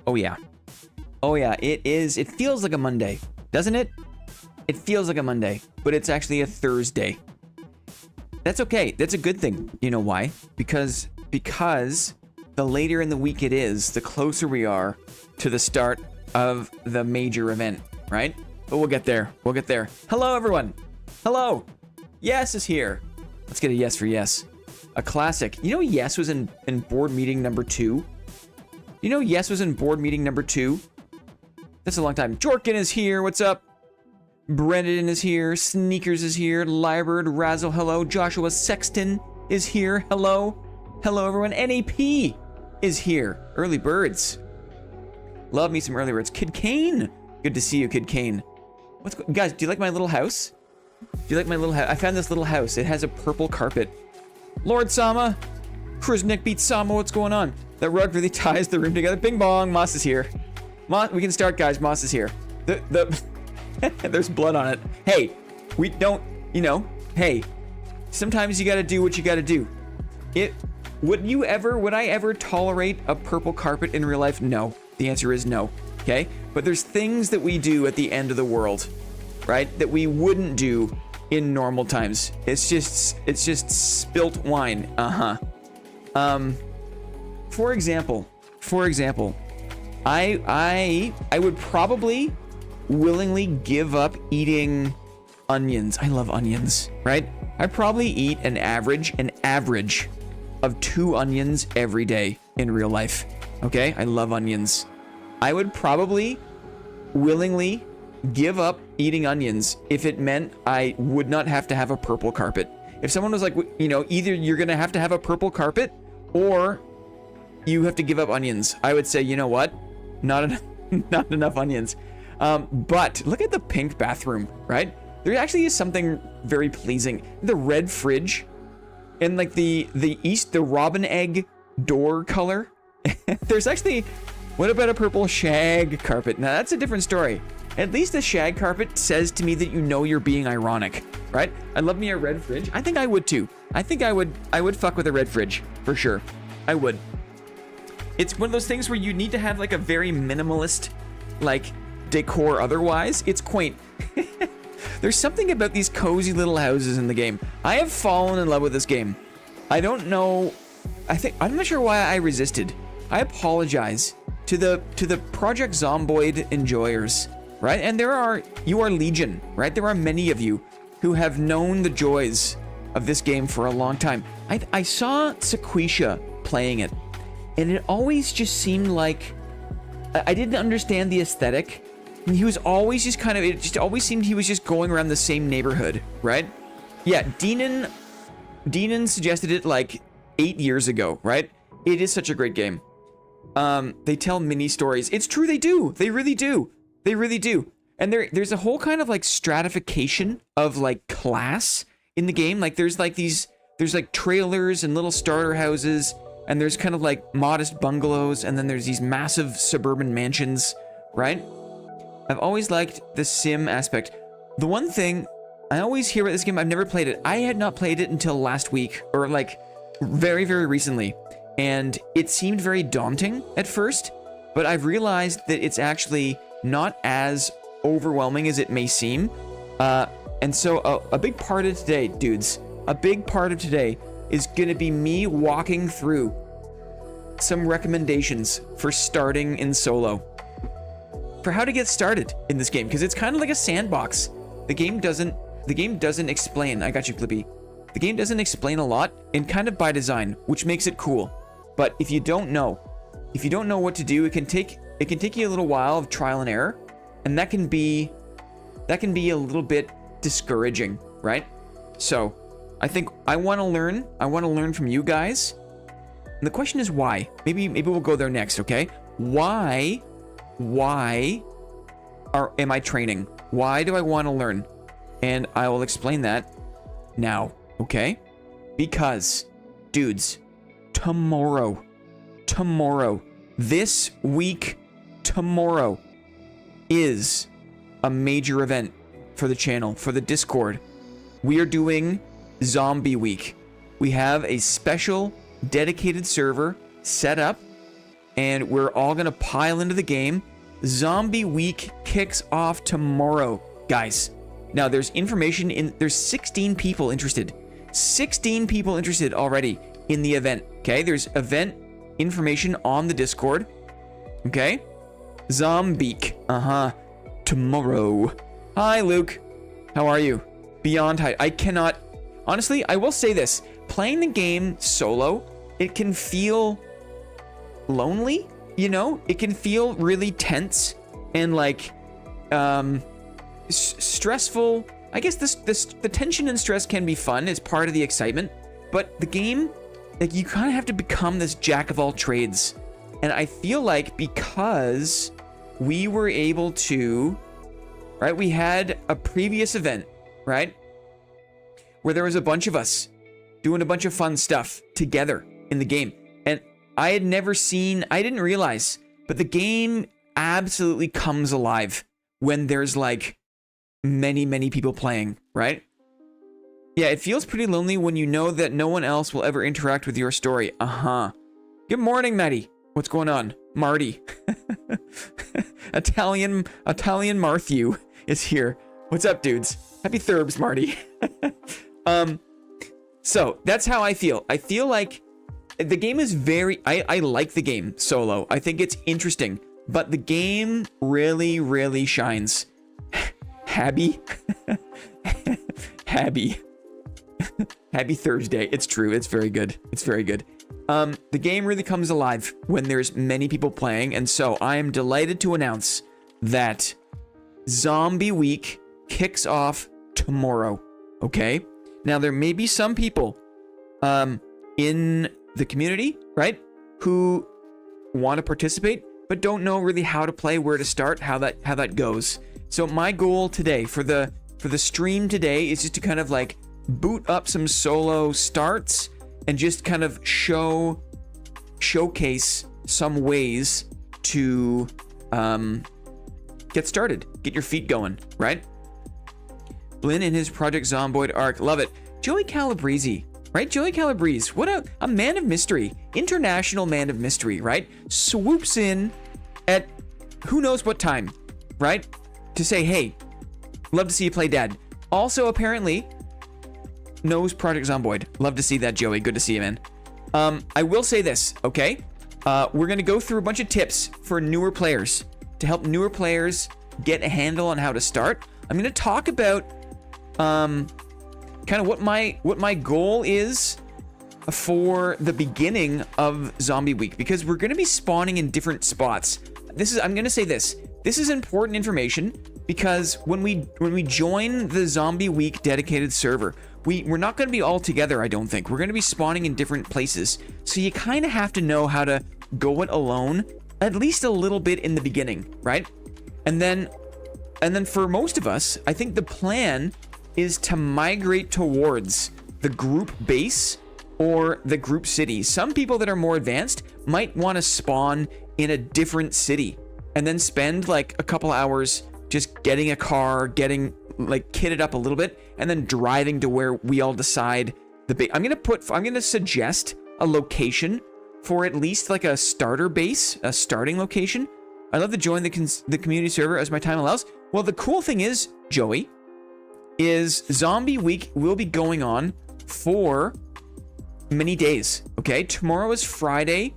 Oh yeah. Oh yeah, it is. It feels like a Monday, doesn't it? It feels like a Monday, but it's actually a Thursday. That's okay. That's a good thing. You know why? Because the later in the week it is, the closer we are to the start of the major event, right? But we'll get there. We'll get there. Hello, everyone. Hello. Yes is here. Let's get a yes for yes. A classic. You know yes was in board meeting number 2? You know yes was in board meeting number 2? That's a long time. Jorkin is here. What's up? Brendan is here. Sneakers is here. Lyrebird, Razzle, hello. Joshua Sexton is here. Hello. Hello, everyone. NAP is here. Early birds. Love me some early birds. Kid Kane. Good to see you, Kid Kane. Guys, do you like my little house? Do you like my little house? I found this little house. It has a purple carpet. Lord Sama. Kruznik beats Sama. What's going on? That rug really ties the room together. Bing bong. Moss is here. Moss, we can start, guys. Moss is here. There's blood on it. Hey, we don't, you know, hey, sometimes you got to do what you got to do. Would I ever tolerate a purple carpet in real life? No. The answer is no. Okay? But there's things that we do at the end of the world, right? That we wouldn't do in normal times. It's just spilt wine. For example, I would probably willingly give up eating onions. I love onions, right? I probably eat an average of 2 onions every day in real life. Okay? I love onions. I would probably willingly give up eating onions if it meant I would not have to have a purple carpet. If someone was like, you know, either you're going to have a purple carpet or you have to give up onions, I would say, you know what? Not enough onions. But look at the pink bathroom, right? There actually is something very pleasing. The red fridge and like the robin egg door color. There's actually, what about a purple shag carpet? Now that's a different story. At least a shag carpet says to me that you know you're being ironic, right? I love me a red fridge. I think I would too. I think I would fuck with a red fridge for sure. I would. It's one of those things where you need to have like a very minimalist, like, decor otherwise. It's quaint. There's something about these cozy little houses in the game. I have fallen in love with this game. I don't know. I'm not sure why I resisted. I apologize to the Project Zomboid enjoyers, right? And you are legion, right? There are many of you who have known the joys of this game for a long time. I saw Sequisha playing it, and it always just seemed like I didn't understand the aesthetic. And he was always just kind of, it just always seemed he was just going around the same neighborhood, right? Yeah, Deenan suggested it like 8 years ago, right? It is such a great game. They tell mini stories. It's true, they do. They really do. They really do. And there's a whole kind of like stratification of like class in the game. Like there's like trailers and little starter houses, and there's kind of like modest bungalows, and then there's these massive suburban mansions, right? I've always liked the sim aspect. The one thing I always hear about this game, I've never played it. I had not played it until last week, or like very, very recently. And it seemed very daunting at first, but I've realized that it's actually not as overwhelming as it may seem. And so a big part of today, dudes, a big part of today is going to be me walking through some recommendations for starting in solo. For how to get started in this game, because it's kind of like a sandbox. The game doesn't explain. I got you, Clippy. The game doesn't explain a lot, and kind of by design, which makes it cool. But if you don't know what to do, it can take you a little while of trial and error, and that can be a little bit discouraging, right? So, I think I want to learn from you guys. And the question is why? Maybe we'll go there next, okay? Why am I training? Why do I want to learn? And I will explain that now, okay? Because, dudes, tomorrow, this week, tomorrow is a major event for the channel, for the Discord. We are doing Zombie Week. We have a special dedicated server set up and we're all gonna pile into the game. Zombie Week kicks off tomorrow, guys. Now there's information there's 16 people interested. 16 people interested already in the event. Okay, there's event information on the Discord. Okay, Zombeek. Tomorrow. Hi, Luke. How are you? Beyond height. I cannot. Honestly, I will say this: playing the game solo, it can feel lonely. You know, it can feel really tense and like stressful. I guess the tension and stress can be fun. It's part of the excitement. But the game, like, you kind of have to become this jack of all trades. And I feel like because we were able to, right, we had a previous event, right, where there was a bunch of us doing a bunch of fun stuff together in the game. And I had never seen, I didn't realize, but the game absolutely comes alive when there's like many people playing, right? Yeah, it feels pretty lonely when you know that no one else will ever interact with your story. Good morning, Maddie. What's going on? Marty. Italian Marthew is here. What's up, dudes? Happy Thurbs, Marty. So that's how I feel. I feel like the game is very, I like the game solo. I think it's interesting, but the game really shines. Habby. Habby. Happy Thursday. It's true. It's very good. It's very good. The game really comes alive when there's many people playing, and so I am delighted to announce that Zombie Week kicks off tomorrow. Okay? Now, there may be some people in the community, right, who want to participate, but don't know really how to play, where to start, how that goes. So my goal today for the stream today is just to kind of like boot up some solo starts and just kind of showcase some ways to get started, get your feet going, right? Blinn in his Project Zomboid arc, love it. Joey Calabrese, right? Joey Calabrese, what a man of mystery, international man of mystery, right? Swoops in at who knows what time, right? To say, hey, love to see you play Dad. Also, apparently, knows Project Zomboid. Love to see that, Joey. Good to see you, man. I will say this, okay? We're going to go through a bunch of tips for newer players to help newer players get a handle on how to start. I'm going to talk about kind of what my goal is for the beginning of Zombie Week, because we're going to be spawning in different spots. I'm going to say this. This is important information because when we join the Zombie Week dedicated server, we're not going to be all together, I don't think. We're going to be spawning in different places. So you kind of have to know how to go it alone, at least a little bit in the beginning, right? And then for most of us, I think the plan is to migrate towards the group base or the group city. Some people that are more advanced might want to spawn in a different city and then spend like a couple hours just getting a car, getting like kitted up a little bit, and then driving to where we all decide the base. I'm gonna suggest a location for at least like a starter base, a starting location. I'd love to join the community server as my time allows. Well, the cool thing is, Joey, is Zombie Week will be going on for many days. Okay, tomorrow is Friday,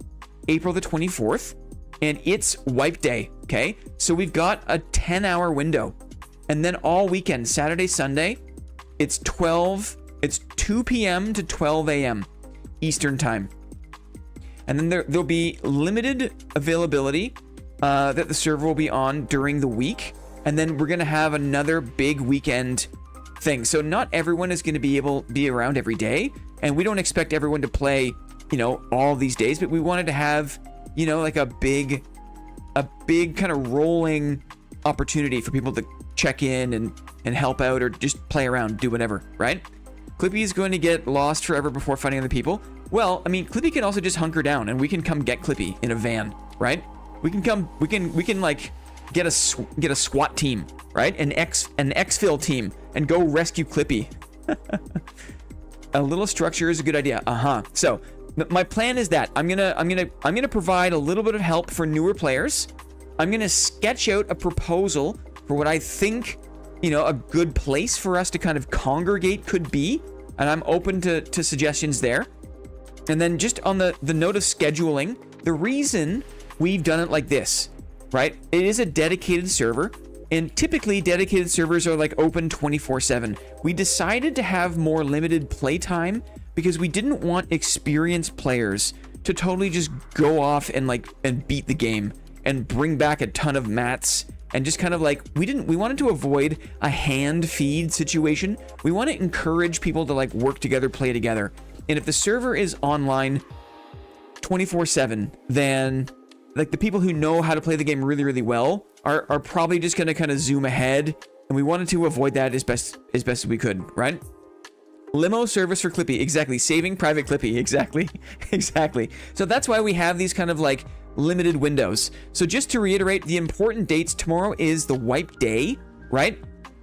April the 24th, and it's wipe day. Okay, so we've got a 10-hour window, and then all weekend, Saturday, Sunday, it's 2 p.m. to 12 a.m. Eastern time, and then there'll be limited availability that the server will be on during the week, and then we're gonna have another big weekend thing. So not everyone is going to be around every day, and we don't expect everyone to play, all these days, but we wanted to have, like a big kind of rolling opportunity for people to check in and help out or just play around, do whatever, right? Clippy is going to get lost forever before finding other people. Well, I mean, Clippy can also just hunker down and we can come get Clippy in a van, right? We can like get a SWAT team, right? An exfil team, and go rescue Clippy. A little structure is a good idea. So My plan is that I'm gonna provide a little bit of help for newer players. I'm gonna sketch out a proposal for what I think, you know, a good place for us to kind of congregate could be, and I'm open to suggestions there. And then just on the note of scheduling, the reason we've done it like this, right? It is a dedicated server, and typically dedicated servers are like open 24/7. We decided to have more limited playtime because we didn't want experienced players to totally just go off and beat the game and bring back a ton of mats, and just kind of like, we wanted to avoid a hand feed situation. We want to encourage people to like work together, play together. And if the server is online 24/7, then like the people who know how to play the game really, really well are probably just going to kind of zoom ahead. And we wanted to avoid that as best as we could, right? Limo service for Clippy. Exactly. Saving private Clippy. Exactly. Exactly. So that's why we have these kind of like limited windows. So just to reiterate, the important dates, tomorrow is the wipe day, right?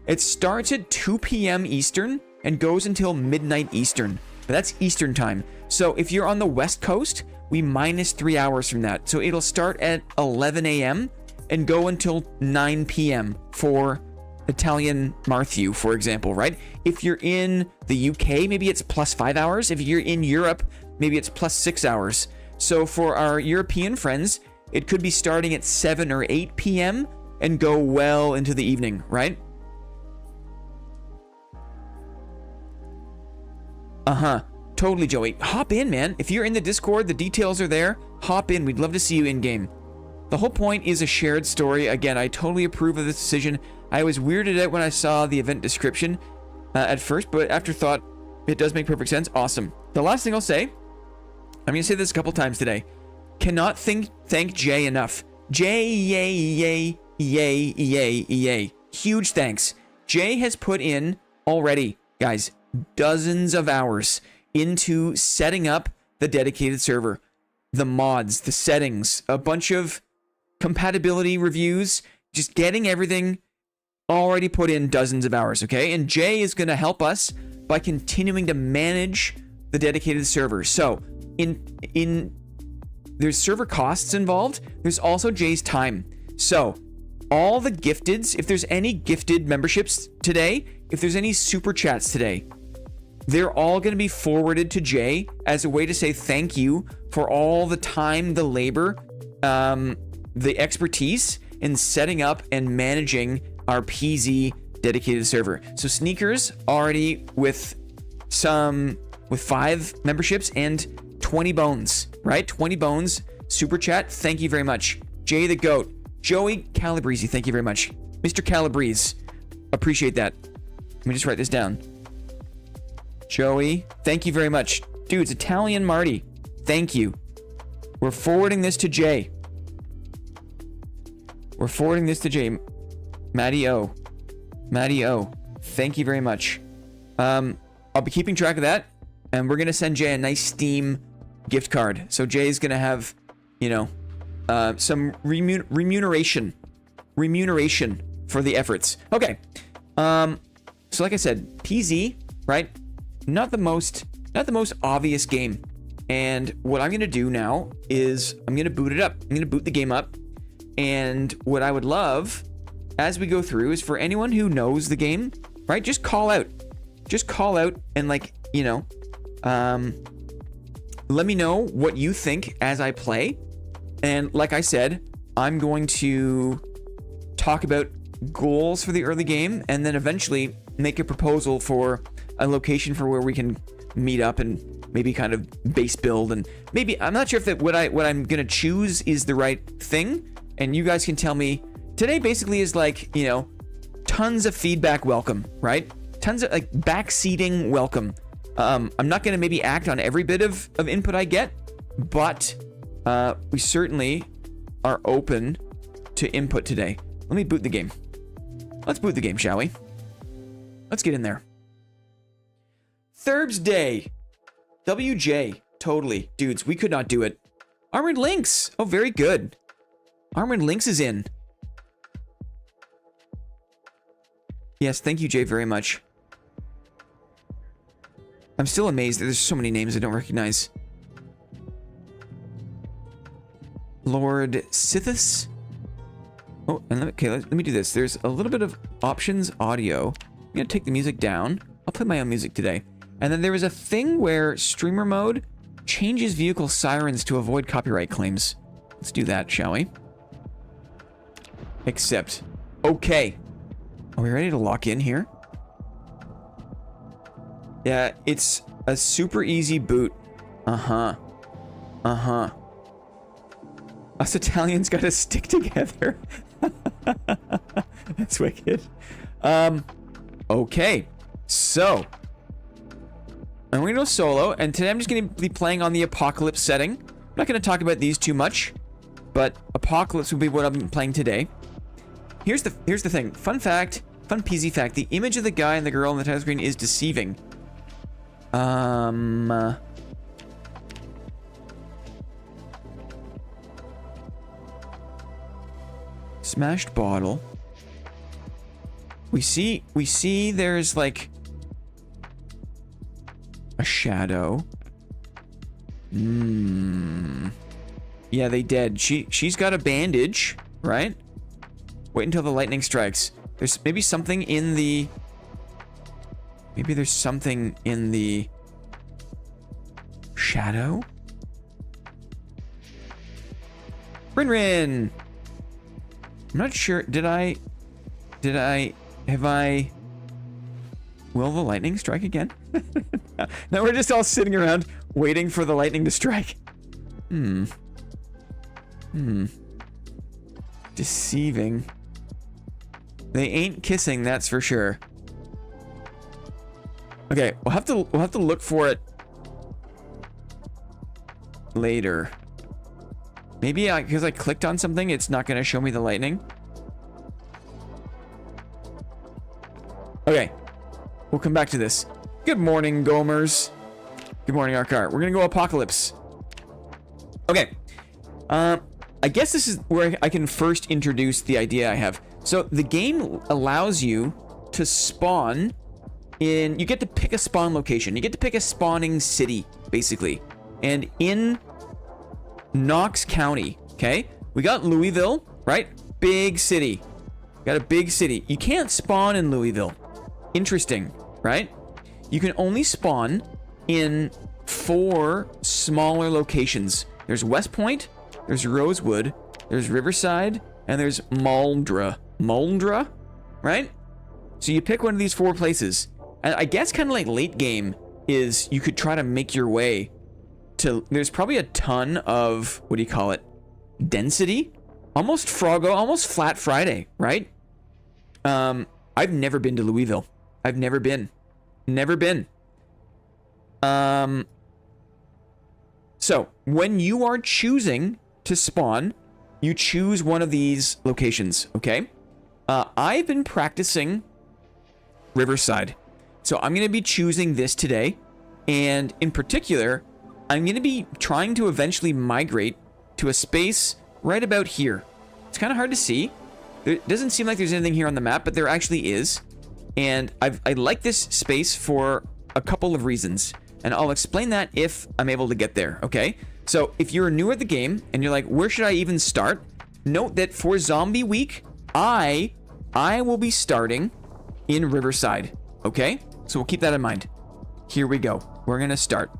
It starts at 2 p.m. Eastern and goes until midnight Eastern. But that's Eastern time. So if you're on the West Coast, we minus 3 hours from that. So it'll start at 11 a.m. and go until 9 p.m. for Italian Marthew, for example, right? If you're in the UK, maybe it's plus 5 hours. If you're in Europe, maybe it's plus 6 hours. So for our European friends, it could be starting at 7 or 8 p.m. and go well into the evening, right? Totally, Joey. Hop in, man. If you're in the Discord, the details are there. Hop in. We'd love to see you in game. The whole point is a shared story. Again, I totally approve of this decision. I was weirded out when I saw the event description at first, but after thought, it does make perfect sense. Awesome. The last thing I'll say, I'm going to say this a couple times today. Cannot thank Jay enough. Jay, yay, yay, yay, yay, yay. Huge thanks. Jay has put in already, guys, dozens of hours into setting up the dedicated server, the mods, the settings, a bunch of compatibility reviews, just getting everything already put in dozens of hours, okay? And Jay is going to help us by continuing to manage the dedicated server. So there's server costs involved. There's also Jay's time. So all the gifteds, if there's any gifted memberships today, if there's any super chats today, they're all going to be forwarded to Jay as a way to say thank you for all the time, the labor, the expertise in setting up and managing our PZ dedicated server. So Sneakers already with 5 memberships and 20 bones, right? 20 bones, super chat. Thank you very much. Jay the Goat, Joey Calabrese, thank you very much. Mr. Calabrese, appreciate that. Let me just write this down. Joey, thank you very much. Dudes, Italian Marty, thank you. We're forwarding this to Jay. We're forwarding this to Jay. Matty O, thank you very much. I'll be keeping track of that, and we're gonna send Jay a nice Steam gift card. So Jay's gonna have, you know, some remuneration for the efforts. Okay. So like I said, PZ, right? Not the most obvious game. And what I'm gonna do now is I'm gonna boot it up. I'm gonna boot the game up. And what I would love as we go through is for anyone who knows the game, right? Just call out. Just call out and, like, you know, let me know what you think as I play. And like I said, I'm going to talk about goals for the early game and then eventually make a proposal for a location for where we can meet up and maybe kind of base build. And maybe, I'm not sure if that what I'm going to choose is the right thing. And you guys can tell me. Today basically is like, you know, tons of feedback welcome, right? Tons of like backseating welcome. I'm not going to maybe act on every bit of input I get, but we certainly are open to input today. Let me boot the game. Let's boot the game, shall we? Let's get in there. Thurbs Day. WJ. Totally. Dudes, we could not do it. Armored Lynx. Oh, very good. Armored Lynx is in. Yes, thank you, Jay, very much. I'm still amazed that there's so many names I don't recognize. Lord Sithis. Oh, and let me do this. There's a little bit of options audio. I'm gonna take the music down. I'll play my own music today. And then there was a thing where streamer mode changes vehicle sirens to avoid copyright claims. Let's do that, shall we? Accept. Okay. Are we ready to lock in here? Yeah, it's a super easy boot. Uh-huh. Uh-huh. Us Italians gotta stick together. That's wicked. Okay. So. I'm gonna go solo, and today I'm just gonna be playing on the Apocalypse setting. I'm not gonna talk about these too much, but Apocalypse will be what I'm playing today. Here's the thing. Fun fact, fun peasy fact. The image of the guy and the girl on the title screen is deceiving. Smashed bottle. We see there's like a shadow. Yeah, they dead. She's got a bandage, right? Wait until the lightning strikes. There's maybe something in the... Maybe there's something in the... shadow? Rin! I'm not sure. Have I... Will the lightning strike again? Now we're just all sitting around waiting for the lightning to strike. Deceiving. They ain't kissing, that's for sure. Okay, we'll have to look for it later. Maybe because I clicked on something, it's not going to show me the lightning. Okay, we'll come back to this. Good morning, Gomers. Good morning, Arkar. We're gonna go Apocalypse. Okay. I guess this is where I can first introduce the idea I have. So the game allows you to spawn in... You get to pick a spawn location. You get to pick a spawning city, basically. And in Knox County, okay? We got Louisville, right? Big city. Got a big city. You can't spawn in Louisville. Interesting, right? You can only spawn in 4 smaller locations. There's West Point, there's Rosewood, there's Riverside, and there's Muldra. Muldra, right? So you pick one of these 4 places. And I guess kind of like late game is you could try to make your way to... There's probably a ton of, what do you call it? Density? Almost Froggo, almost Flat Friday, right? I've never been to Louisville. I've never been. Never been. So, when you are choosing to spawn, you choose one of these locations, okay? I've been practicing Riverside. So, I'm going to be choosing this today. And in particular, I'm going to be trying to eventually migrate to a space right about here. It's kind of hard to see. It doesn't seem like there's anything here on the map, but there actually is. And I like this space for a couple of reasons. And I'll explain that if I'm able to get there, okay? So if you're new at the game and you're like, where should I even start? Note that for Zombie Week, I will be starting in Riverside, okay? So we'll keep that in mind. Here we go. We're gonna start.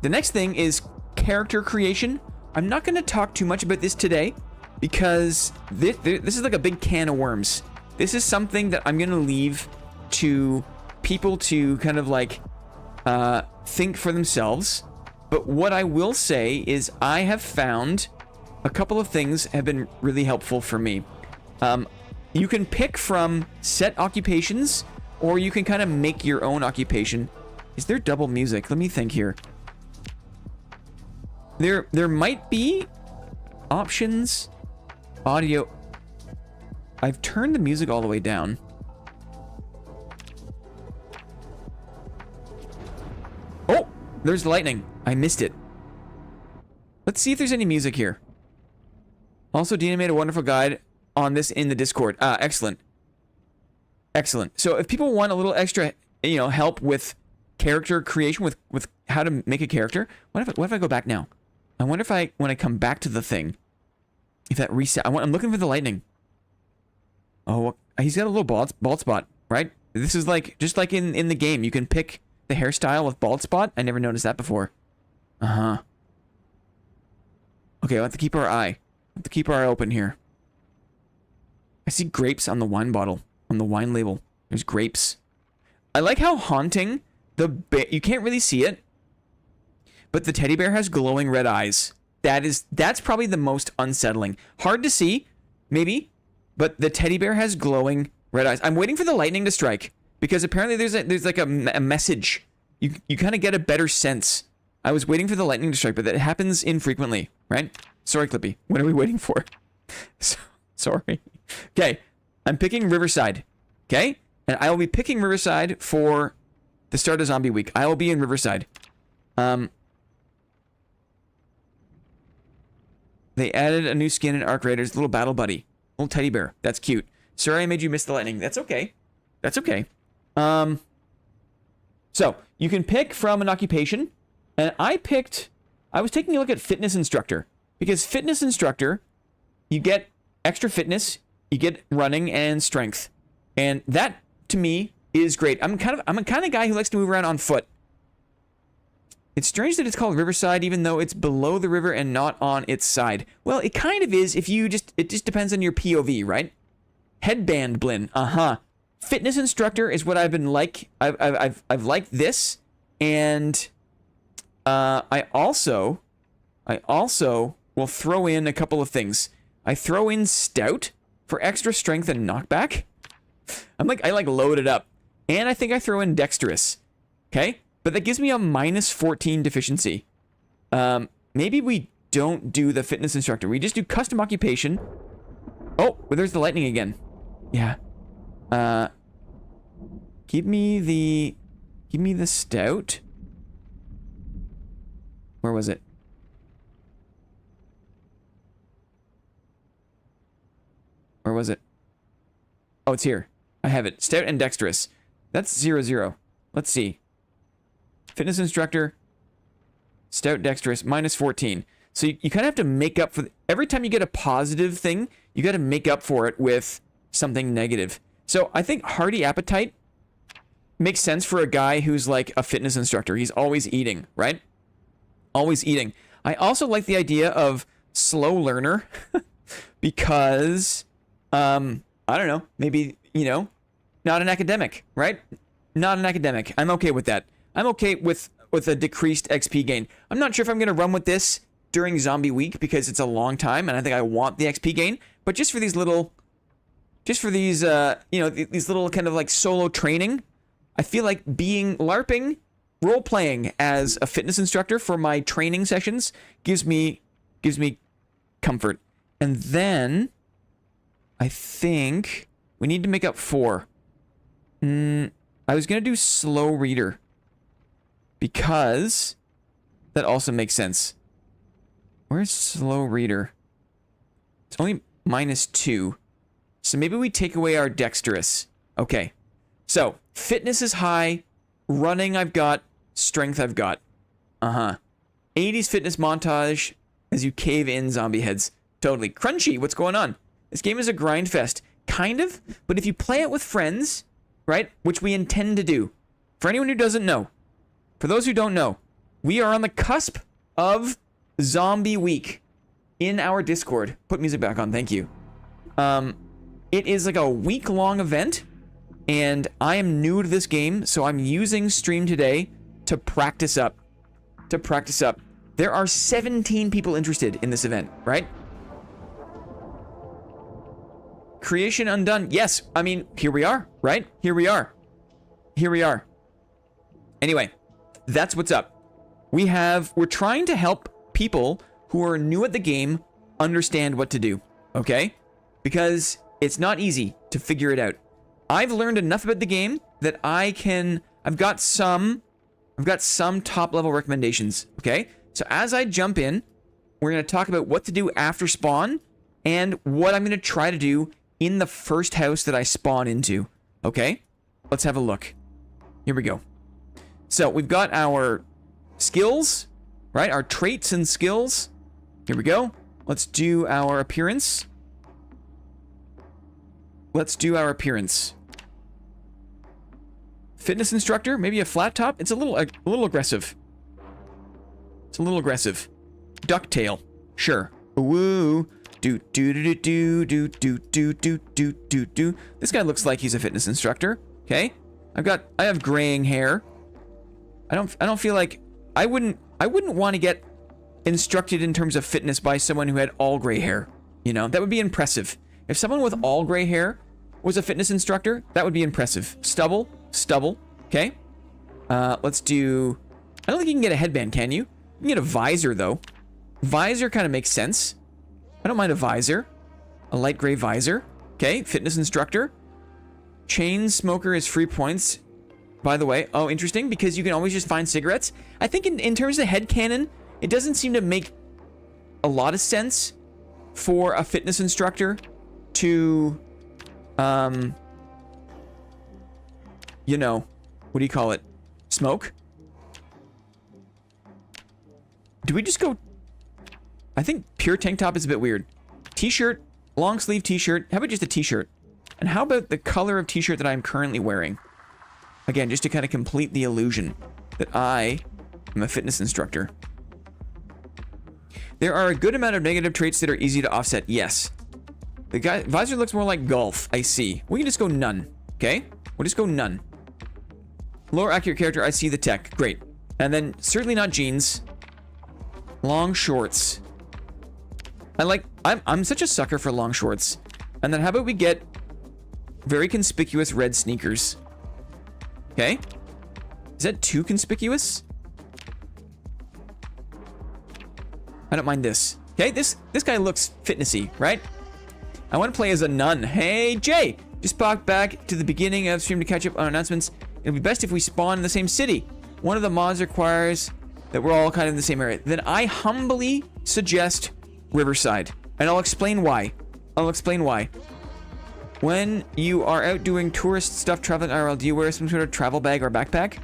The next thing is character creation. I'm not gonna talk too much about this today because this is like a big can of worms. This is something that I'm gonna leave to people to kind of like think for themselves. But what I will say is I have found a couple of things have been really helpful for me. You can pick from set occupations, or you can kind of make your own occupation. Is there double music? Let me think here. There might be options, audio. I've turned the music all the way down. Oh, there's lightning. I missed it. Let's see if there's any music here. Also, Dina made a wonderful guide on this in the Discord. Excellent. Excellent. So if people want a little extra, help with character creation, with how to make a character, what if I go back now? I wonder if when I come back to the thing, if that reset. I'm looking for the lightning. Oh, he's got a little bald spot, right? This is like, just like in the game, you can pick the hairstyle with bald spot. I never noticed that before. Uh-huh. Okay, I'll have to keep our eye. I'll have to keep our eye open here. I see grapes on the wine bottle, on the wine label. There's grapes. I like how haunting you can't really see it, but the teddy bear has glowing red eyes. That's probably the most unsettling. Hard to see, maybe, but the teddy bear has glowing red eyes. I'm waiting for the lightning to strike because apparently there's like a message. You kind of get a better sense. I was waiting for the lightning to strike, but that happens infrequently, right? Sorry, Clippy. What are we waiting for? Sorry. Okay, I'm picking Riverside. Okay, and I will be picking Riverside for the start of Zombie Week. I will be in Riverside. They added a new skin in Arc Raiders, little battle buddy, little teddy bear. That's cute. Sorry I made you miss the lightning. That's okay. That's okay. So you can pick from an occupation, and I was taking a look at fitness instructor because fitness instructor, you get extra fitness, you get running and strength, and that to me is great. I'm a kind of guy who likes to move around on foot. It's strange that it's called Riverside even though it's below the river and not on its side. Well, it kind of is if you it just depends on your POV, right? Headband Blinn. Uh-huh. Fitness instructor is what I've been like. I've liked this, and I also will throw in a couple of things. I throw in stout for extra strength and knockback. I load it up. And I think I throw in dexterous. Okay? But that gives me a -14 deficiency. Maybe we don't do the fitness instructor. We just do custom occupation. Oh, well, there's the lightning again. Yeah. Give me the stout. Where was it? Where was it? Oh, it's here. I have it. Stout and dexterous. That's 0-0. Let's see. Fitness instructor. Stout, dexterous, -14. So you kind of have to make up for... every time you get a positive thing, you got to make up for it with something negative. So I think hearty appetite makes sense for a guy who's like a fitness instructor. He's always eating, right? Always eating. I also like the idea of slow learner because... I don't know, maybe, not an academic, right? Not an academic. I'm okay with that. I'm okay with a decreased XP gain. I'm not sure if I'm going to run with this during Zombie Week because it's a long time and I think I want the XP gain, but just for these little, these little kind of like solo training, I feel like LARPing, role-playing as a fitness instructor for my training sessions gives me comfort. And then... I think we need to make up 4. I was going to do slow reader because that also makes sense. Where's slow reader? It's only -2. So maybe we take away our dexterous. Okay. So fitness is high. Running I've got. Strength I've got. 80s fitness montage as you cave in zombie heads. Totally. Crunchy, what's going on? This game is a grind fest, kind of, but if you play it with friends, right, which we intend to do, for anyone who doesn't know, for those who don't know, we are on the cusp of Zombie Week in our Discord. Put music back on, thank you. It is like a week-long event, and I am new to this game, so I'm using Stream Today to practice up. There are 17 people interested in this event, right? Creation undone. Yes, I mean, here we are, right? Here we are. Anyway, that's what's up. We're trying to help people who are new at the game understand what to do, okay? Because it's not easy to figure it out. I've learned enough about the game that I've got some top level recommendations, okay? So as I jump in, we're going to talk about what to do after spawn and what I'm going to try to do in the first house that I spawn into, okay? Let's have a look. Here we go. So we've got our skills, right? Our traits and skills. Here we go. Let's do our appearance. Let's do our appearance. Fitness instructor, maybe a flat top. It's a little aggressive. It's a little aggressive. Ducktail, sure. Woo. Do do do do do do do do do do do. This guy looks like he's a fitness instructor. Okay, I have graying hair. I don't feel like I wouldn't want to get instructed in terms of fitness by someone who had all gray hair. You know, that would be impressive. If someone with all gray hair was a fitness instructor, that would be impressive. Stubble. Okay. Let's do. I don't think you can get a headband, can you? You can get a visor though. Visor kind of makes sense. I don't mind a visor. A light gray visor. Okay, fitness instructor. Chain smoker is free points. By the way, oh, interesting, because you can always just find cigarettes. I think in terms of headcanon, it doesn't seem to make a lot of sense for a fitness instructor to, you know, what do you call it? Smoke? Do we just go... I think pure tank top is a bit weird. T-shirt, long sleeve t-shirt. How about just a t-shirt? And how about the color of t-shirt that I'm currently wearing? Again, just to kind of complete the illusion that I am a fitness instructor. There are a good amount of negative traits that are easy to offset. Yes. The guy visor looks more like golf. I see. We can just go none. Okay? We'll just go none. Lower accurate character. I see the tech. Great. And then certainly not jeans. Long shorts. I'm such a sucker for long shorts. And then how about we get very conspicuous red sneakers? Okay. Is that too conspicuous? I don't mind this. Okay, this guy looks fitnessy, right? I want to play as a nun. Hey, Jay! Just pop back to the beginning of stream to catch up on announcements. It'll be best if we spawn in the same city. One of the mods requires that we're all kind of in the same area. Then I humbly suggest Riverside. And I'll explain why. When you are out doing tourist stuff, traveling IRL, do you wear some sort of travel bag or backpack?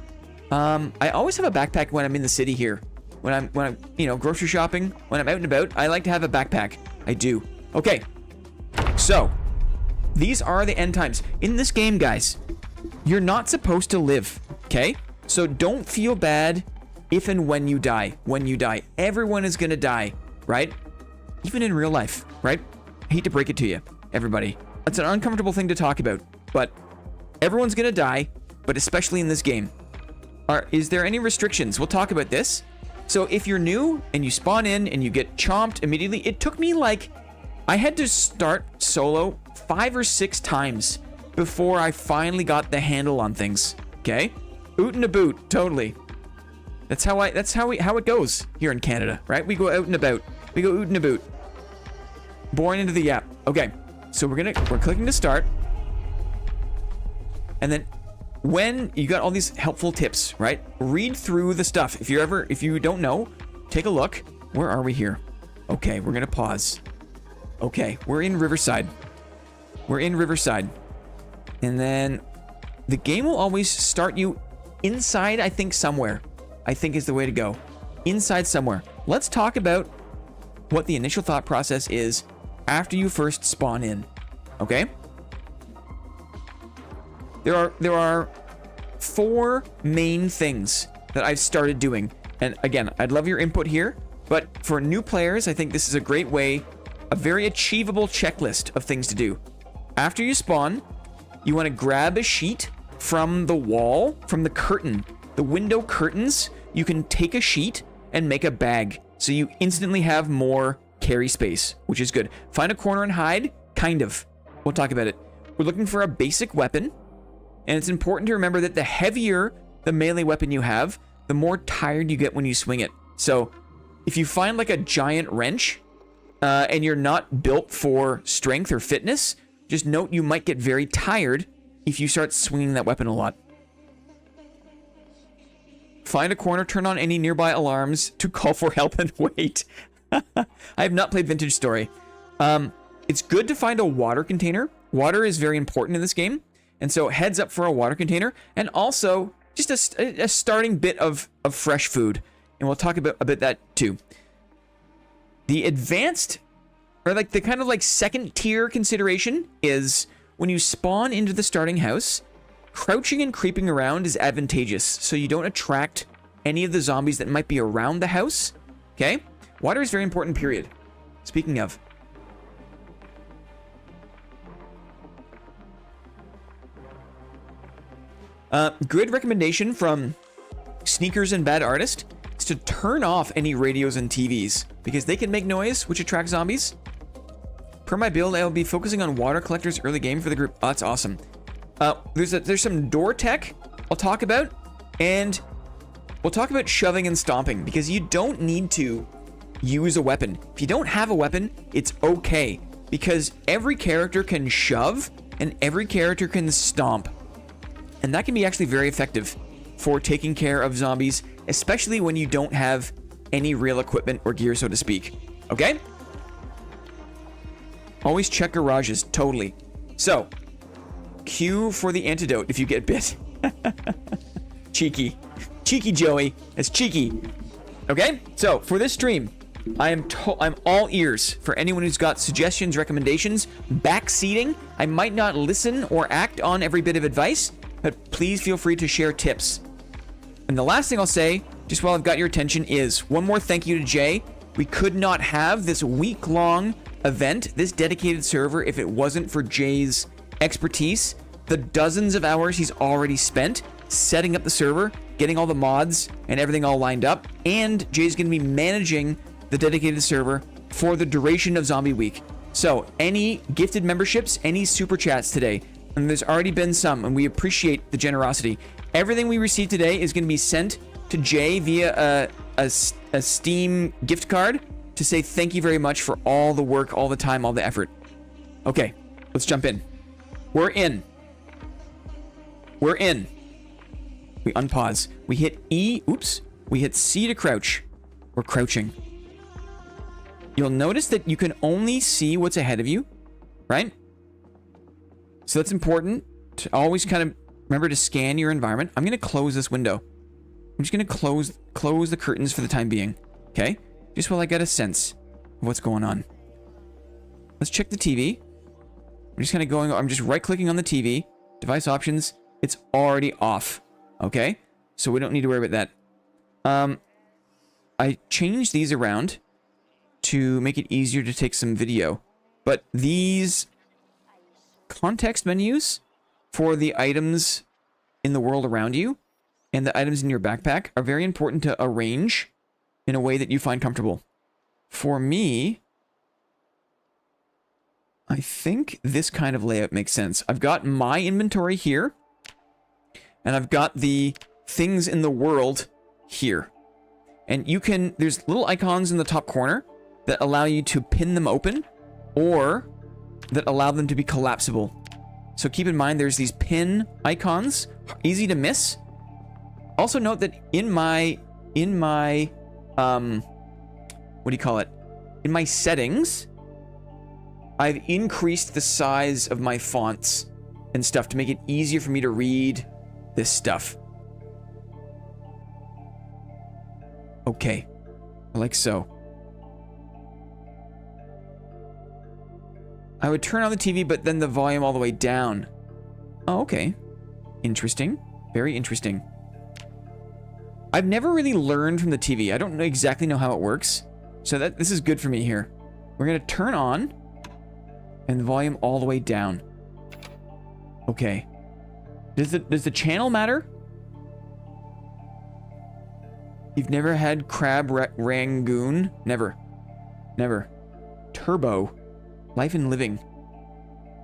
I always have a backpack when I'm in the city here. When I'm, you know, grocery shopping, when I'm out and about, I like to have a backpack. I do. Okay. So, these are the end times. In this game, guys, you're not supposed to live, okay? So don't feel bad if and when you die. When you die. Everyone is gonna die, right? Even in real life, right? I hate to break it to you, everybody. That's an uncomfortable thing to talk about, but everyone's gonna die, but especially in this game. Is there any restrictions? We'll talk about this. So if you're new and you spawn in and you get chomped immediately, it took me like, I had to start solo 5 or 6 times before I finally got the handle on things. Okay? Oot and a boot, totally. That's how it goes here in Canada, right? We go out and about. We go oot and a boot. Born into the app. Okay. So we're clicking to start. And then when you got all these helpful tips, right? Read through the stuff. If you don't know, take a look. Where are we here? Okay, we're gonna pause. Okay, we're in Riverside. And then the game will always start you inside, I think, somewhere. I think is the way to go. Inside somewhere. Let's talk about what the initial thought process is after you first spawn in. Okay? There are 4 main things that I've started doing. And again, I'd love your input here, but for new players, I think this is a great way, a very achievable checklist of things to do. After you spawn, you want to grab a sheet from the wall, from the curtain, the window curtains. You can take a sheet and make a bag, so you instantly have more carry space, which is good. Find a corner and hide, kind of. We'll talk about it. We're looking for a basic weapon, and it's important to remember that the heavier the melee weapon you have, the more tired you get when you swing it. So if you find like a giant wrench, and you're not built for strength or fitness, just note you might get very tired if you start swinging that weapon a lot. Find a corner, turn on any nearby alarms to call for help and wait. I have not played Vintage Story. It's good to find a water container. Water is very important in this game. And so heads up for a water container. And also just a starting bit of fresh food. And we'll talk about that too. The advanced, or like the kind of like second tier consideration is when you spawn into the starting house, crouching and creeping around is advantageous, so you don't attract any of the zombies that might be around the house. Okay? Water is very important, period. Speaking of. Good recommendation from Sneakers and Bad Artist is to turn off any radios and TVs because they can make noise, which attracts zombies. Per my build, I will be focusing on water collectors early game for the group. Oh, that's awesome. There's some door tech I'll talk about, and we'll talk about shoving and stomping because you don't need to use a weapon. If you don't have a weapon, it's okay because every character can shove and every character can stomp. And that can be actually very effective for taking care of zombies, especially when you don't have any real equipment or gear, so to speak. Okay? Always check garages, totally. So, Q for the antidote if you get bit. Cheeky. Cheeky, Joey. That's cheeky. Okay? So, for this stream, I'm all ears for anyone who's got suggestions, recommendations, backseating. I might not listen or act on every bit of advice, but please feel free to share tips. And the last thing I'll say, just while I've got your attention, is one more thank you to Jay. We could not have this week-long event, this dedicated server, if it wasn't for Jay's expertise, the dozens of hours he's already spent setting up the server, getting all the mods and everything all lined up, and Jay's going to be managing the dedicated server for the duration of Zombie Week. So, any gifted memberships, any super chats today, and there's already been some, and we appreciate the generosity. Everything we receive today is going to be sent to Jay via a Steam gift card to say thank you very much for all the work, all the time, all the effort. Okay, let's jump in. We're in. We're in. We unpause. We hit E. Oops. We hit C to crouch. We're crouching. You'll notice that you can only see what's ahead of you, right? So that's important to always kind of remember to scan your environment. I'm going to close this window. I'm just going to close the curtains for the time being. Okay? Just while I get a sense of what's going on. Let's check the TV. I'm just kind of going, I'm just right clicking on the TV. Device options. It's already off. Okay? So we don't need to worry about that. I changed these around to make it easier to take some video. But these context menus for the items in the world around you and the items in your backpack are very important to arrange in a way that you find comfortable. For me, I think this kind of layout makes sense. I've got my inventory here, and I've got the things in the world here. And you can, there's little icons in the top corner that allow you to pin them open or that allow them to be collapsible. So keep in mind there's these pin icons, easy to miss. Also note that in my what do you call it? In my settings, I've increased the size of my fonts and stuff to make it easier for me to read this stuff. Okay, like so. I would turn on the TV, but then the volume all the way down. Oh, okay. Interesting. Very interesting. I've never really learned from the TV. I don't exactly know how it works. So this is good for me here. We're going to turn on and the volume all the way down. Okay. Does the channel matter? You've never had crab rangoon? Never. Never. Turbo. Life and living.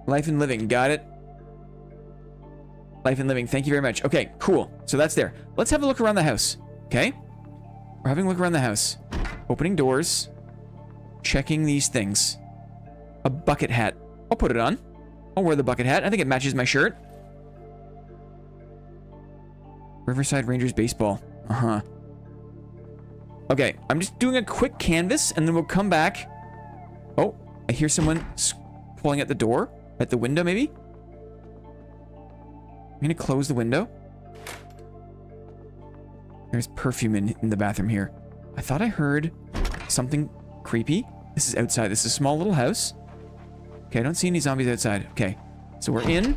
Life and living. Got it. Life and living. Thank you very much. Okay, cool. So that's there. Let's have a look around the house. Okay? We're having a look around the house. Opening doors. Checking these things. A bucket hat. I'll put it on. I'll wear the bucket hat. I think it matches my shirt. Riverside Rangers baseball. Uh-huh. Okay, I'm just doing a quick canvas and then we'll come back. Oh, I hear someone pulling at the door. At the window, maybe? I'm gonna close the window. There's perfume in the bathroom here. I thought I heard something creepy. This is outside. This is a small little house. Okay, I don't see any zombies outside. Okay, so we're in.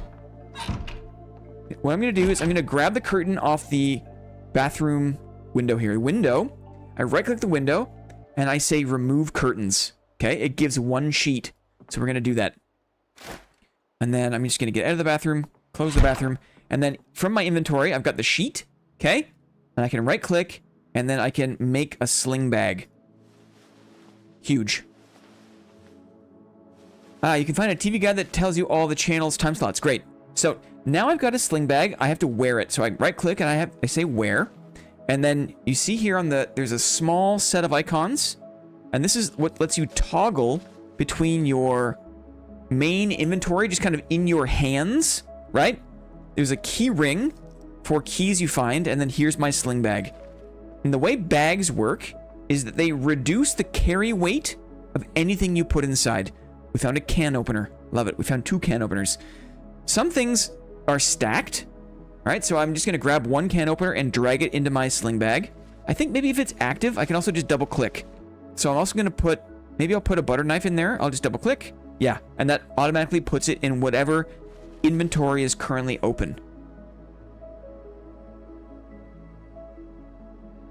What I'm going to do is I'm going to grab the curtain off the bathroom window here. Window. I right-click the window, and I say remove curtains. Okay, it gives one sheet. So we're going to do that. And then I'm just going to get out of the bathroom, close the bathroom, and then from my inventory, I've got the sheet. Okay, and I can right-click, and then I can make a sling bag. Huge. You can find a TV guide that tells you all the channels, time slots. Great. So now I've got a sling bag. I have to wear it. So I right-click and I say wear. And then you see here on there's a small set of icons. And this is what lets you toggle between your main inventory, just kind of in your hands, right? There's a key ring for keys you find. And then here's my sling bag. And the way bags work is that they reduce the carry weight of anything you put inside. We found a can opener. Love it. We found 2 can openers. Some things are stacked. All right, so I'm just going to grab one can opener and drag it into my sling bag. I think maybe if it's active, I can also just double click. So I'm also going to maybe I'll put a butter knife in there. I'll just double click. Yeah, and that automatically puts it in whatever inventory is currently open.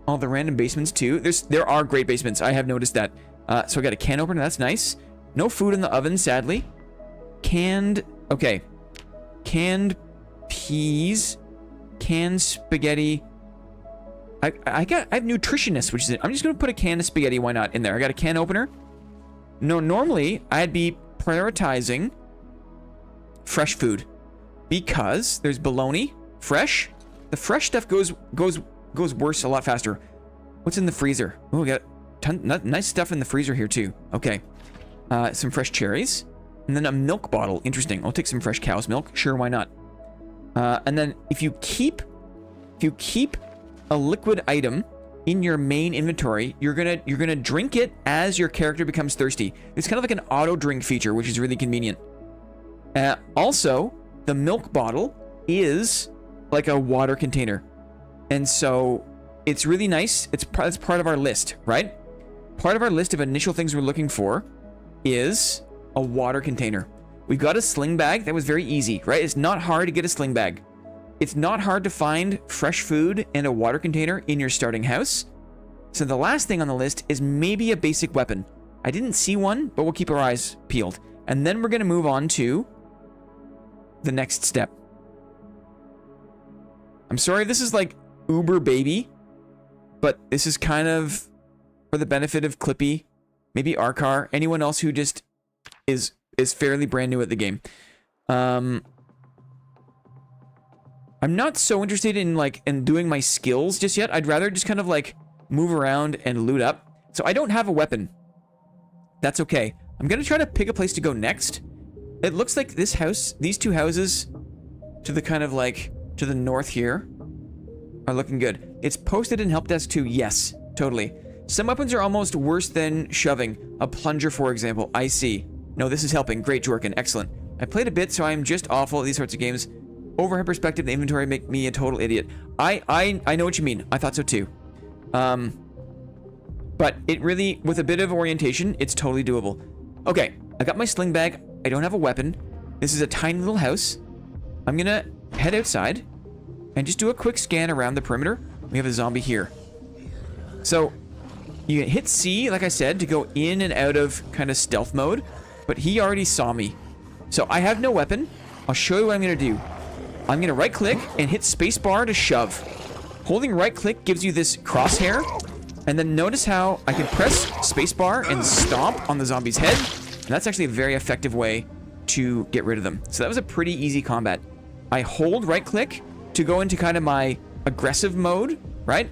All the random basements too. There are great basements. I have noticed that. So I got a can opener. That's nice. No food in the oven, sadly. Okay. Canned peas. Canned spaghetti. I have nutritionist, which is it. I'm just going to put a can of spaghetti, why not, in there. I got a can opener. No, normally, I'd be prioritizing fresh food. Because there's bologna, fresh. The fresh stuff goes worse a lot faster. What's in the freezer? Oh, we got nice stuff in the freezer here, too. Okay. Some fresh cherries, and then a milk bottle. Interesting. I'll take some fresh cow's milk. Sure, why not? And then if you keep a liquid item in your main inventory, you're gonna drink it as your character becomes thirsty. It's kind of like an auto drink feature, which is really convenient. Also, the milk bottle is like a water container, and so it's really nice. It's part of our list, right? Part of our list of initial things we're looking for is a water container. We've got a sling bag. That was very easy, right? It's not hard to get a sling bag. It's not hard to find fresh food and a water container in your starting house. So the last thing on the list is maybe a basic weapon. I didn't see one, but we'll keep our eyes peeled. And then we're going to move on to the next step. I'm sorry, this is like uber baby, but this is kind of for the benefit of Clippy, maybe Arkar, anyone else who just is fairly brand new at the game. I'm not so interested in doing my skills just yet. I'd rather just kind of like move around and loot up. So I don't have a weapon. That's okay. I'm gonna try to pick a place to go next. It looks like this house, these 2 houses to the kind of like to the north here are looking good. It's posted in help desk 2. Yes, totally. Some weapons are almost worse than shoving. A plunger, for example. I see. No, this is helping. Great, Jorkin. Excellent. I played a bit, so I'm just awful at these sorts of games. Overhead perspective, the inventory make me a total idiot. I know what you mean. I thought so too. But it really, with a bit of orientation, it's totally doable. Okay, I got my sling bag. I don't have a weapon. This is a tiny little house. I'm gonna head outside and just do a quick scan around the perimeter. We have a zombie here. So you hit C, like I said, to go in and out of kind of stealth mode, but he already saw me. So I have no weapon. I'll show you what I'm gonna do. I'm gonna right click and hit spacebar to shove. Holding right click gives you this crosshair, and then notice how I can press spacebar and stomp on the zombie's head, and that's actually a very effective way to get rid of them. So that was a pretty easy combat. I hold right click to go into kind of my aggressive mode, right?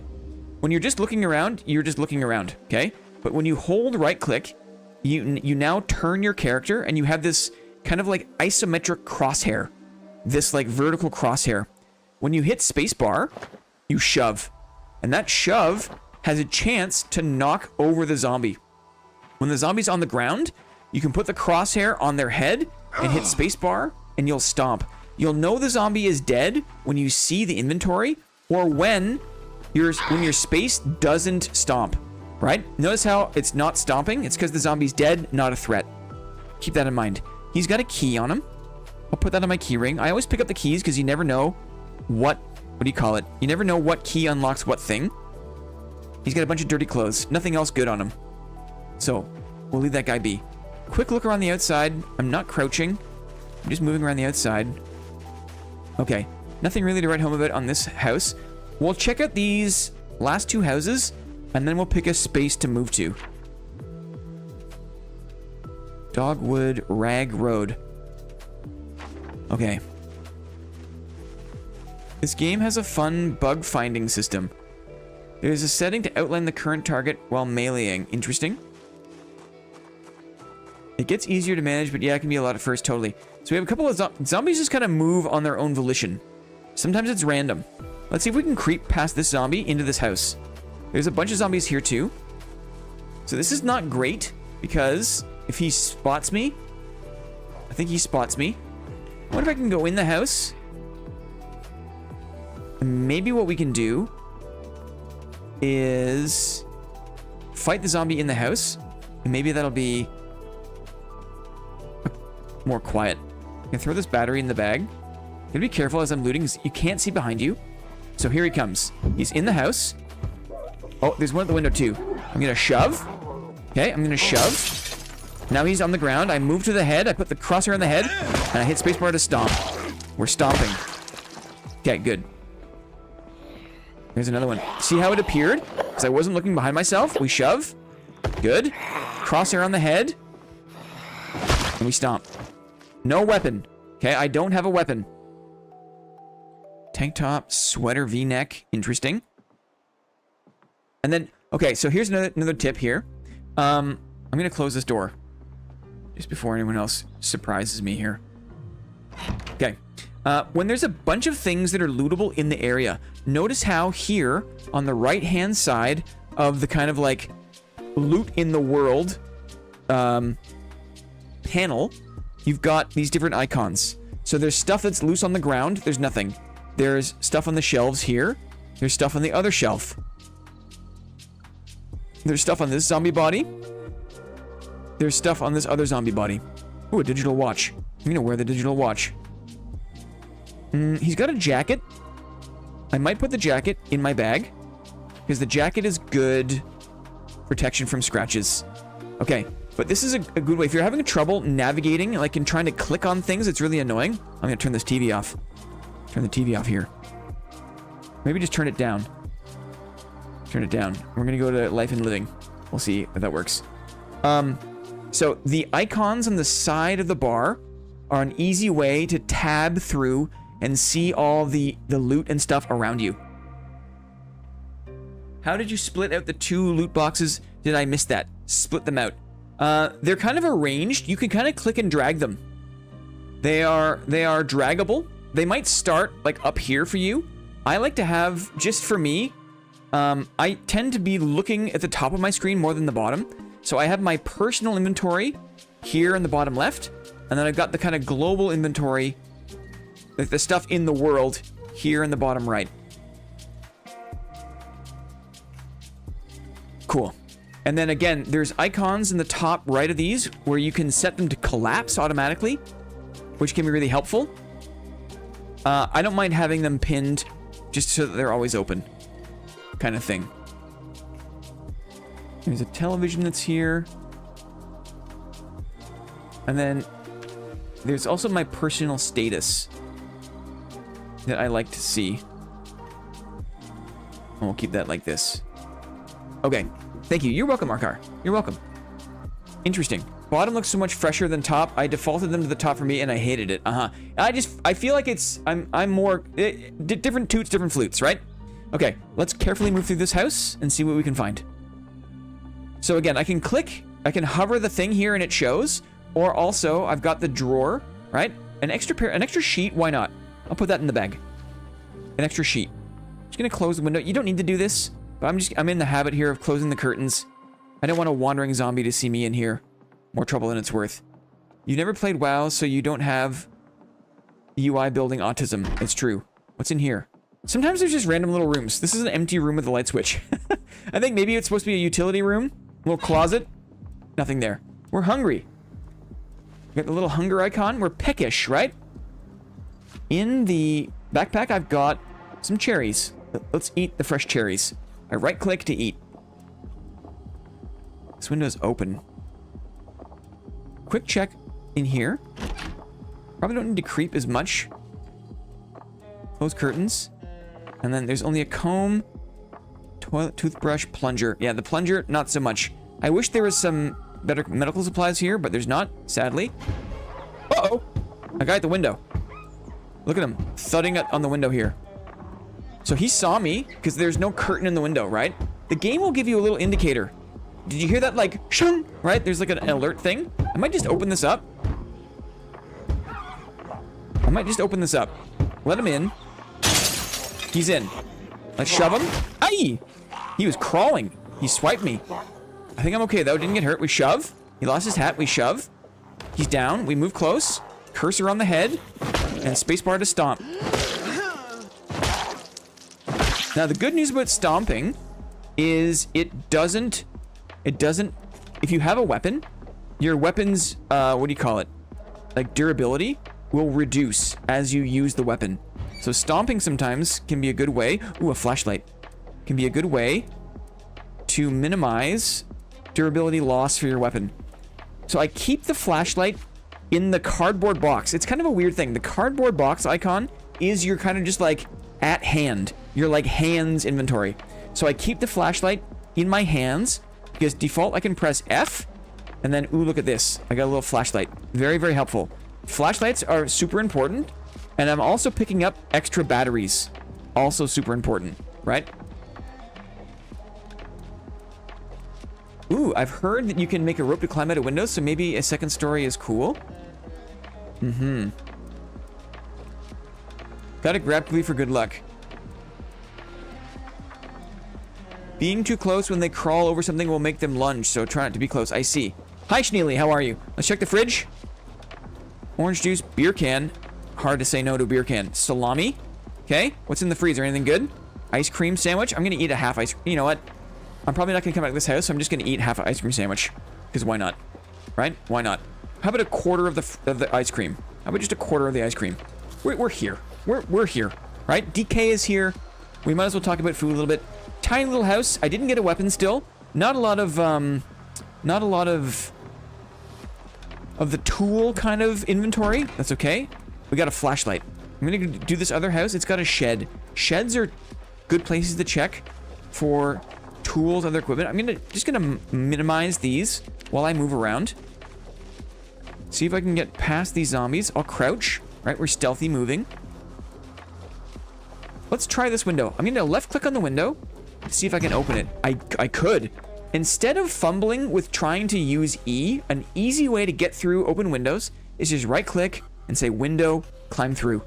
When you're just looking around, you're just looking around, okay? But when you hold right click, you now turn your character and you have this kind of like isometric crosshair, this like vertical crosshair. When you hit spacebar, you shove, and that shove has a chance to knock over the zombie. When the zombie's on the ground, you can put the crosshair on their head and hit spacebar, and you'll stomp. You'll know the zombie is dead when you see the inventory, or when your space doesn't stomp. right? Notice how it's not stomping? It's because the zombie's dead, not a threat. Keep that in mind. He's got a key on him. I'll put that on my key ring. I always pick up the keys because you never know what do you call it? You never know what key unlocks what thing. He's got a bunch of dirty clothes. Nothing else good on him. So, we'll leave that guy be. Quick look around the outside. I'm not crouching. I'm just moving around the outside. Okay. Nothing really to write home about on this house. We'll check out these last two houses, and then we'll pick a space to move to. Dogwood Rag Road. Okay. This game has a fun bug finding system. There's a setting to outline the current target while meleeing. Interesting. It gets easier to manage, but yeah, it can be a lot at first, totally. So we have a couple of zombies just kind of move on their own volition. Sometimes it's random. Let's see if we can creep past this zombie into this house. There's a bunch of zombies here too. So this is not great because if he spots me, I think he spots me. I wonder if I can go in the house. Maybe what we can do is fight the zombie in the house, and maybe that'll be more quiet. I can throw this battery in the bag. Gotta be careful as I'm looting because you can't see behind you. So here he comes. He's in the house. Oh, there's one at the window too. I'm gonna shove. Okay, I'm gonna shove. Now he's on the ground. I move to the head. I put the crosshair on the head, and I hit spacebar to stomp. We're stomping. Okay, good. There's another one. See how it appeared? Because I wasn't looking behind myself. We shove. Good. Crosshair on the head. And we stomp. No weapon. Okay, I don't have a weapon. Tank top, sweater, V-neck. Interesting. And then, okay, so here's another tip here. I'm going to close this door. Just before anyone else surprises me here. Okay. When there's a bunch of things that are lootable in the area, notice how here on the right-hand side of the kind of like loot in the world panel, you've got these different icons. So there's stuff that's loose on the ground. There's nothing. There's stuff on the shelves here. There's stuff on the other shelf. There's stuff on this zombie body. There's stuff on this other zombie body. Ooh, a digital watch. I'm gonna wear the digital watch. He's got a jacket. I might put the jacket in my bag because the jacket is good protection from scratches. Okay, but this is a good way. If you're having trouble navigating, like in trying to click on things, it's really annoying. I'm gonna turn this TV off. Turn the TV off here. Maybe just turn it down. Turn it down. We're gonna go to life and living. We'll see if that works. So the icons on the side of the bar are an easy way to tab through and see all the loot and stuff around you. How did you split out the two loot boxes? Did I miss that? Split them out. They're kind of arranged. You can kind of click and drag them. They are draggable. They might start like up here for you. I like to have, just for me, I tend to be looking at the top of my screen more than the bottom. So I have my personal inventory here in the bottom left, and then I've got the kind of global inventory, like the stuff in the world, here in the bottom right. Cool. And then again, there's icons in the top right of these where you can set them to collapse automatically, which can be really helpful. I don't mind having them pinned just so that they're always open, kind of thing. There's a television that's here. And then there's also my personal status that I like to see. And we'll keep that like this. Okay. Thank you. You're welcome, Arkar. You're welcome. Interesting. Bottom looks so much fresher than top. I defaulted them to the top for me and I hated it. I feel like it's, I'm more, different toots, different flutes, right? Okay. Let's carefully move through this house and see what we can find. So again, I can click, I can hover the thing here and it shows, or also I've got the drawer, right? An extra sheet, why not? I'll put that in the bag. An extra sheet. Just gonna close the window. You don't need to do this, but I'm in the habit here of closing the curtains. I don't want a wandering zombie to see me in here. More trouble than it's worth. You never played WoW, so you don't have UI building autism. It's true. What's in here? Sometimes there's just random little rooms. This is an empty room with a light switch. I think maybe it's supposed to be a utility room. Little closet. Nothing there. We're hungry. We got the little hunger icon. We're peckish, right? In the backpack, I've got some cherries. Let's eat the fresh cherries. I right-click to eat. This window is open. Quick check in here. Probably don't need to creep as much. Close curtains. And then there's only a comb, toilet, toothbrush, plunger. Yeah, the plunger, not so much. I wish there was some better medical supplies here, but there's not, sadly. Uh-oh! A guy at the window. Look at him, thudding on the window here. So he saw me, because there's no curtain in the window, right? The game will give you a little indicator. Did you hear that, like, shung? Right? There's like an alert thing. I might just open this up. Let him in. He's in. Let's shove him. Aye! He was crawling. He swiped me. I think I'm okay, though. Didn't get hurt. We shove. He lost his hat. We shove. He's down. We move close. Cursor on the head. And spacebar to stomp. Now, the good news about stomping is it doesn't, if you have a weapon, your weapon's, what do you call it? Like durability will reduce as you use the weapon. So stomping sometimes can be a good way. Ooh, a flashlight. Can be a good way to minimize durability loss for your weapon. So I keep the flashlight in the cardboard box. It's kind of a weird thing. The cardboard box icon is your kind of just like at hand. Your like hands inventory. So I keep the flashlight in my hands because default I can press F and then, ooh, look at this. I got a little flashlight. Very, very helpful. Flashlights are super important. And I'm also picking up extra batteries. Also super important, right? Ooh, I've heard that you can make a rope to climb out of windows, so maybe a second story is cool. Gotta grab quickly for good luck. Being too close when they crawl over something will make them lunge, so try not to be close. I see. Hi, Schneely, how are you? Let's check the fridge. Orange juice, beer can. Hard to say no to a beer can. Salami. Okay, what's in the freezer? Anything good? Ice cream sandwich. I'm gonna eat a half ice. You know what? I'm probably not gonna come out of this house, so I'm just gonna eat half an ice cream sandwich. Because why not? Right? Why not? How about a quarter of the ice cream? How about just a quarter of the ice cream? We're here. We're here, right? DK is here. We might as well talk about food a little bit. Tiny little house. I didn't get a weapon still. Not a lot of the tool kind of inventory. That's okay. We got a flashlight. I'm gonna do this other house. It's got a shed. Sheds are good places to check for tools, other equipment. I'm just gonna minimize these while I move around. See if I can get past these zombies. I'll crouch. Right, we're stealthy moving. Let's try this window. I'm gonna left click on the window to see if I can open it. I could. Instead of fumbling with trying to use E, an easy way to get through open windows is just right click and say window, climb through.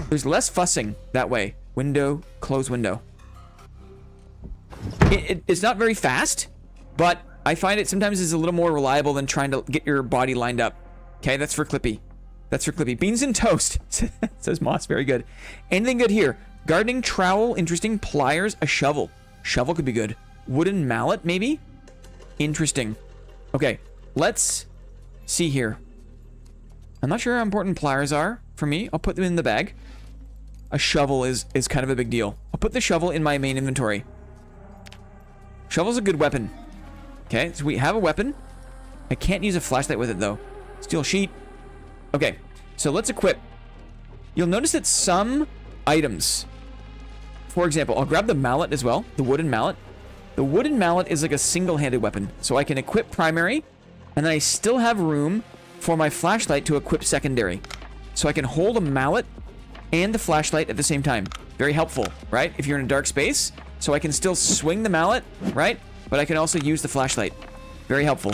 There's less fussing that way. Window, close window. It's not very fast, but I find it sometimes is a little more reliable than trying to get your body lined up. Okay, that's for Clippy. That's for Clippy. Beans and toast, says Moss. Very good. Anything good here? Gardening trowel, interesting. Pliers, a shovel. Shovel could be good. Wooden mallet, maybe? Interesting. Okay, let's see here. I'm not sure how important pliers are for me. I'll put them in the bag. A shovel is kind of a big deal. I'll put the shovel in my main inventory. Shovel's a good weapon. Okay, so we have a weapon. I can't use a flashlight with it, though. Steel sheet. Okay, so let's equip. You'll notice that some items, for example, I'll grab the mallet as well, the wooden mallet. The wooden mallet is like a single-handed weapon, so I can equip primary, and then I still have room for my flashlight to equip secondary. So I can hold a mallet and the flashlight at the same time. Very helpful, right? If you're in a dark space, so I can still swing the mallet, right? But I can also use the flashlight. Very helpful.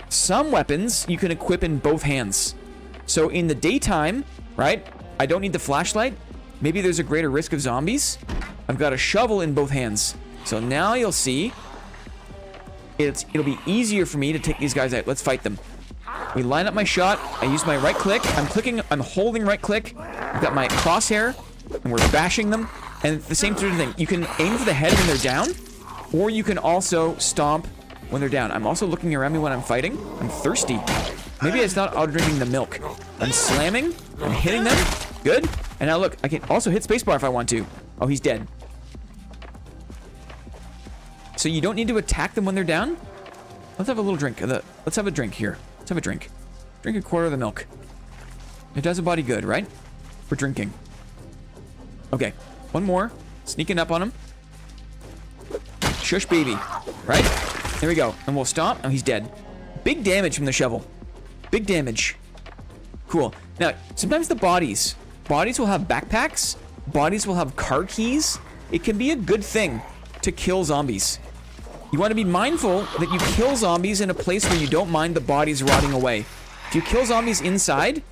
Some weapons you can equip in both hands. So in the daytime, right? I don't need the flashlight. Maybe there's a greater risk of zombies. I've got a shovel in both hands. So now you'll see it'll be easier for me to take these guys out. Let's fight them. We line up my shot. I use my right click. I'm holding right click. I've got my crosshair, and we're bashing them. And the same sort of thing. You can aim for the head when they're down, or you can also stomp when they're down. I'm also looking around me when I'm fighting. I'm thirsty. Maybe it's not out drinking the milk. I'm slamming. I'm hitting them. Good. And now look, I can also hit spacebar if I want to. Oh, he's dead. So you don't need to attack them when they're down. Let's have a little drink. Let's have a drink here. Let's have a drink. Drink a quarter of the milk. It does a body good, right? For drinking. Okay. One more. Sneaking up on him. Shush baby. Right? There we go. And we'll stomp. Oh, he's dead. Big damage from the shovel. Big damage. Cool. Now, sometimes the bodies will have backpacks. Bodies will have car keys. It can be a good thing to kill zombies. You want to be mindful that you kill zombies in a place where you don't mind the bodies rotting away. If you kill zombies inside,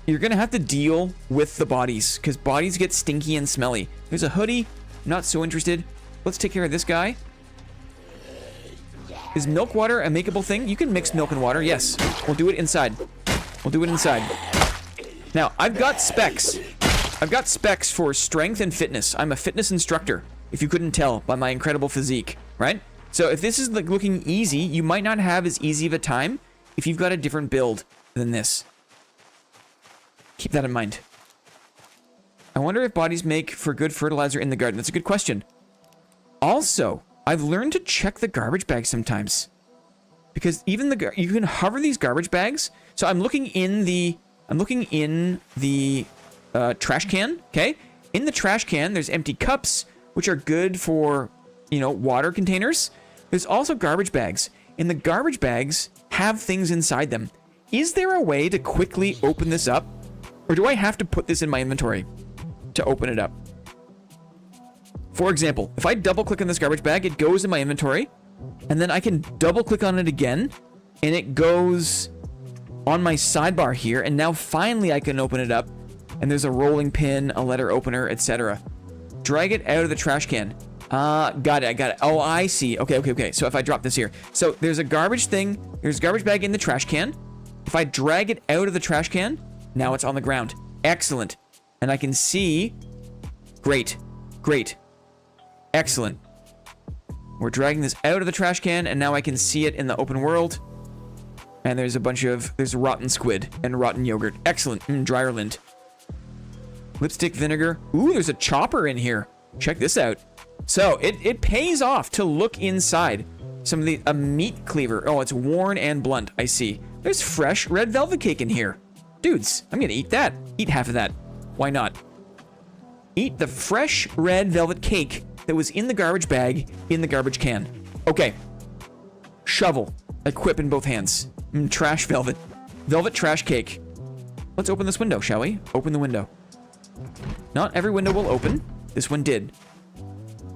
you're going to have to deal with the bodies, because bodies get stinky and smelly. There's a hoodie. Not so interested. Let's take care of this guy. Is milk water a makeable thing? You can mix milk and water. Yes. We'll do it inside. We'll do it inside. Now, I've got specs. I've got specs for strength and fitness. I'm a fitness instructor, if you couldn't tell by my incredible physique, right? So if this is like looking easy, you might not have as easy of a time if you've got a different build than this. Keep that in mind. I wonder if bodies make for good fertilizer in the garden. That's a good question. Also, I've learned to check the garbage bag sometimes, because even you can hover these garbage bags. So I'm looking in the trash can. Okay, in the trash can, there's empty cups, which are good for, you know, water containers. There's also garbage bags, and the garbage bags have things inside them. Is there a way to quickly open this up, or do I have to put this in my inventory to open it up? For example, if I double click on this garbage bag, it goes in my inventory, and then I can double click on it again, and it goes on my sidebar here, and now finally I can open it up, and there's a rolling pin, a letter opener, etc. Drag it out of the trash can. Got it, I got it. Oh, I see. Okay. So if I drop this here. So there's a garbage thing, there's a garbage bag in the trash can. If I drag it out of the trash can, now it's on the ground. Excellent. And I can see, great. Excellent. We're dragging this out of the trash can, and now I can see it in the open world. And there's there's rotten squid and rotten yogurt. Excellent. Dryer lint. Lipstick vinegar. Ooh, there's a chopper in here. Check this out. So it pays off to look inside. A meat cleaver. Oh, it's worn and blunt. I see. There's fresh red velvet cake in here. Dudes, I'm gonna eat that. Eat half of that. Why not? Eat the fresh red velvet cake that was in the garbage bag in the garbage can. Okay. Shovel. Equip in both hands. Trash velvet. Velvet trash cake. Let's open this window, shall we? Open the window. Not every window will open. This one did.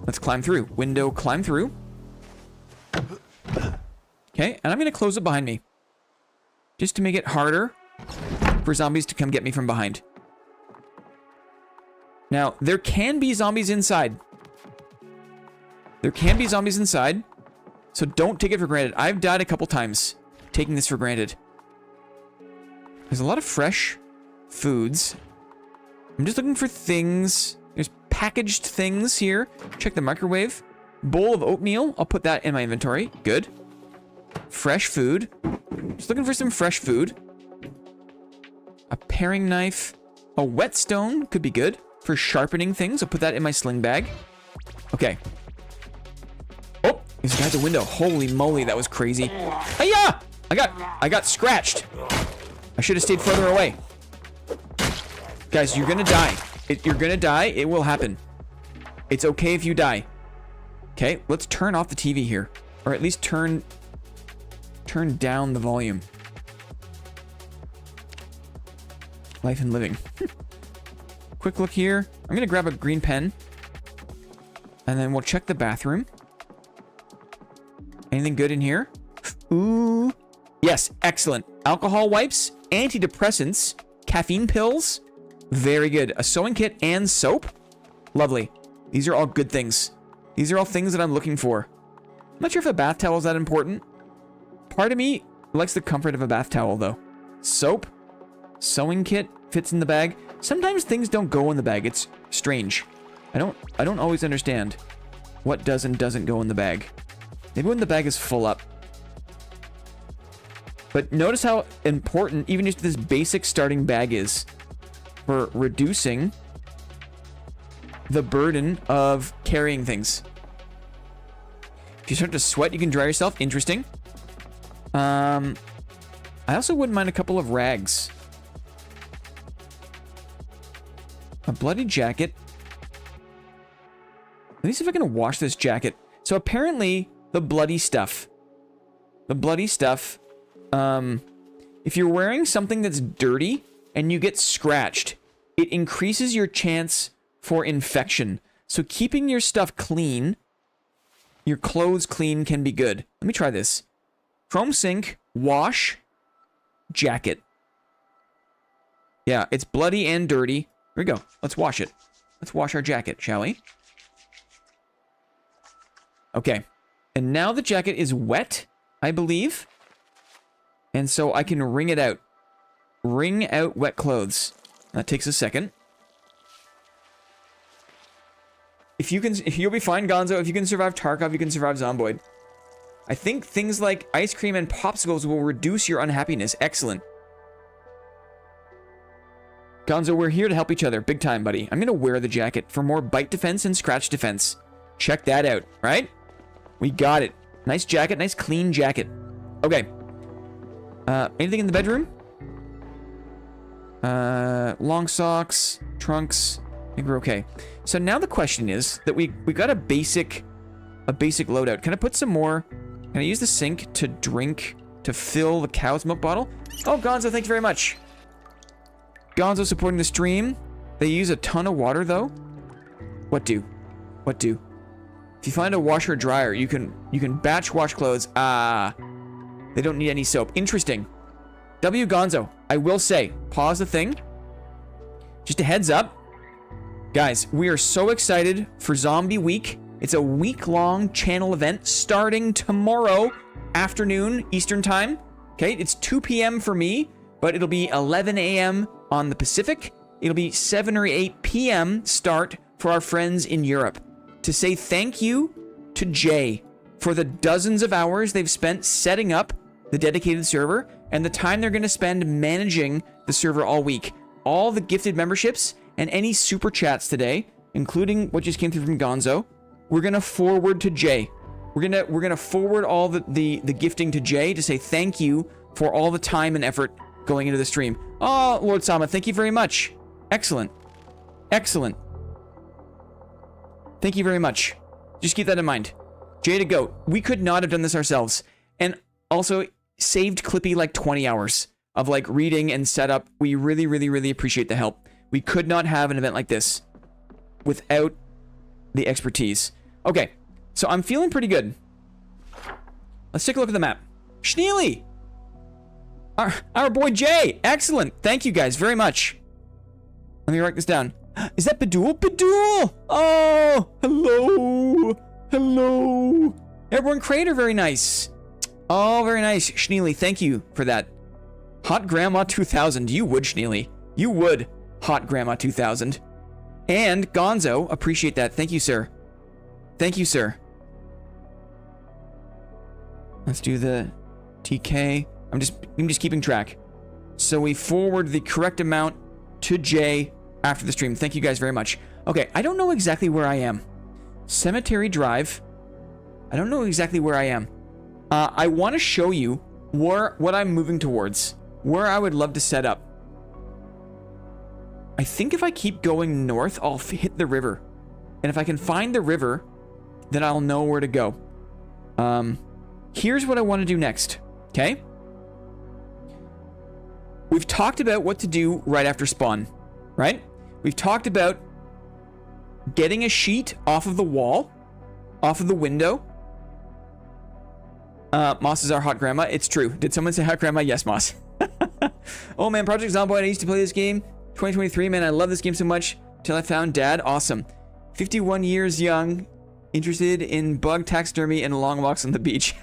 Let's climb through. Window, climb through. Okay, and I'm going to close it behind me, just to make it harder for zombies to come get me from behind. Now, there can be zombies inside. There can be zombies inside, so don't take it for granted. I've died a couple times taking this for granted. There's a lot of fresh foods. I'm just looking for things. There's packaged things here. Check the microwave. Bowl of oatmeal. I'll put that in my inventory. Good. Fresh food. Just looking for some fresh food. A paring knife. A whetstone could be good for sharpening things. I'll put that in my sling bag. Okay. Oh, there's a guy at the window. Holy moly, that was crazy. Hiya! I got scratched. I should have stayed further away. Guys, you're gonna die. You're gonna die. It will happen. It's okay if you die. Okay, let's turn off the TV here. Or at least turn down the volume. Life and living. Quick look here. I'm gonna grab a green pen. And then we'll check the bathroom. Anything good in here? Ooh. Yes, excellent. Alcohol wipes, antidepressants, caffeine pills. Very good. A sewing kit and soap. Lovely. These are all good things. These are all things that I'm looking for. I'm not sure if a bath towel is that important. Part of me likes the comfort of a bath towel, though. Soap. Sewing kit fits in the bag. Sometimes things don't go in the bag. It's strange. I don't always understand what does and doesn't go in the bag. Maybe when the bag is full up. But notice how important even just this basic starting bag is for reducing the burden of carrying things. If you start to sweat, you can dry yourself. Interesting. I also wouldn't mind a couple of rags. A bloody jacket. Let me see if I can wash this jacket. So apparently, the bloody stuff. If you're wearing something that's dirty and you get scratched, it increases your chance for infection. So keeping your stuff clean, your clothes clean, can be good. Let me try this. Chrome sink, wash, jacket. Yeah, it's bloody and dirty. Here we go. Let's wash it. Let's wash our jacket, shall we? Okay. And now the jacket is wet, I believe. And so I can wring it out. Wring out wet clothes. That takes a second. If you'll be fine, Gonzo. If you can survive Tarkov, you can survive Zomboid. I think things like ice cream and popsicles will reduce your unhappiness. Excellent. Gonzo, we're here to help each other. Big time, buddy. I'm going to wear the jacket for more bite defense and scratch defense. Check that out, right? We got it. Nice jacket, nice clean jacket. Okay. Anything in the bedroom? Long socks, trunks. I think we're okay. So now the question is that we got a basic loadout. Can I put some more? Can I use the sink to drink, to fill the cow's milk bottle? Oh, Gonzo, thank you very much. Gonzo supporting the stream. They use a ton of water, though. What do? If you find a washer or dryer, you can batch wash clothes. They don't need any soap. Interesting. W Gonzo, I will say, pause the thing. Just a heads up. Guys, we are so excited for Zombie Week. It's a week-long channel event starting tomorrow afternoon Eastern Time. Okay, it's 2 p.m. for me, but it'll be 11 a.m. on the Pacific. It'll be 7 or 8 p.m. start for our friends in Europe. To say thank you to Jay for the dozens of hours they've spent setting up the dedicated server and the time they're going to spend managing the server all week. All the gifted memberships and any super chats today, including what just came through from Gonzo, we're going to forward to Jay. We're going to forward all the gifting to Jay to say thank you for all the time and effort going into the stream. Oh, Lord Sama, thank you very much. Excellent. Excellent. Thank you very much. Just keep that in mind. Jay to Goat, we could not have done this ourselves. And also saved Clippy like 20 hours of like reading and setup. We really, really, really appreciate the help. We could not have an event like this without the expertise. Okay, so I'm feeling pretty good. Let's take a look at the map. Schneely! Our boy Jay! Excellent! Thank you guys very much. Let me write this down. Is that Badul? Badul! Oh! Hello! Hello! Airborne Crater, very nice. Oh, very nice. Schneely, thank you for that. Hot Grandma 2000. You would, Schneely. You would, Hot Grandma 2000. And Gonzo, appreciate that. Thank you, sir. Thank you, sir. Let's do the TK. I'm just keeping track. So we forward the correct amount to Jay after the stream. Thank you guys very much. Okay, I don't know exactly where I am. Cemetery Drive. I don't know exactly where I am. I want to show you what I'm moving towards. Where I would love to set up. I think if I keep going north, I'll hit the river. And if I can find the river, then I'll know where to go. Here's what I want to do next. Okay? We've talked about what to do right after spawn. Right? We've talked about getting a sheet off of the wall, off of the window. Moss is our hot grandma. It's true. Did someone say hot grandma? Yes, Moss. Oh man, Project Zomboid. I used to play this game. 2023, man. I love this game so much. Till I found Dad. Awesome. 51 years young. Interested in bug taxidermy and long walks on the beach.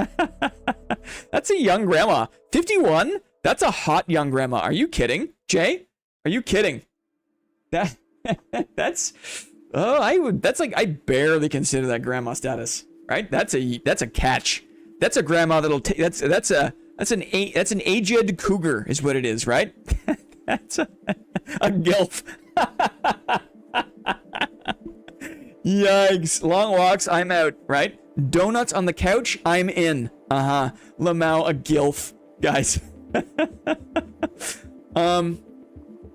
That's a young grandma. 51? That's a hot young grandma. Are you kidding? Jay? Are you kidding? That that's that's like, I barely consider that grandma status, right? That's a catch. That's a grandma that'll take. That's an aged cougar is what it is, right? That's a gilf. Yikes! Long walks, I'm out. Right? Donuts on the couch, I'm in. Lamau, a gilf, guys.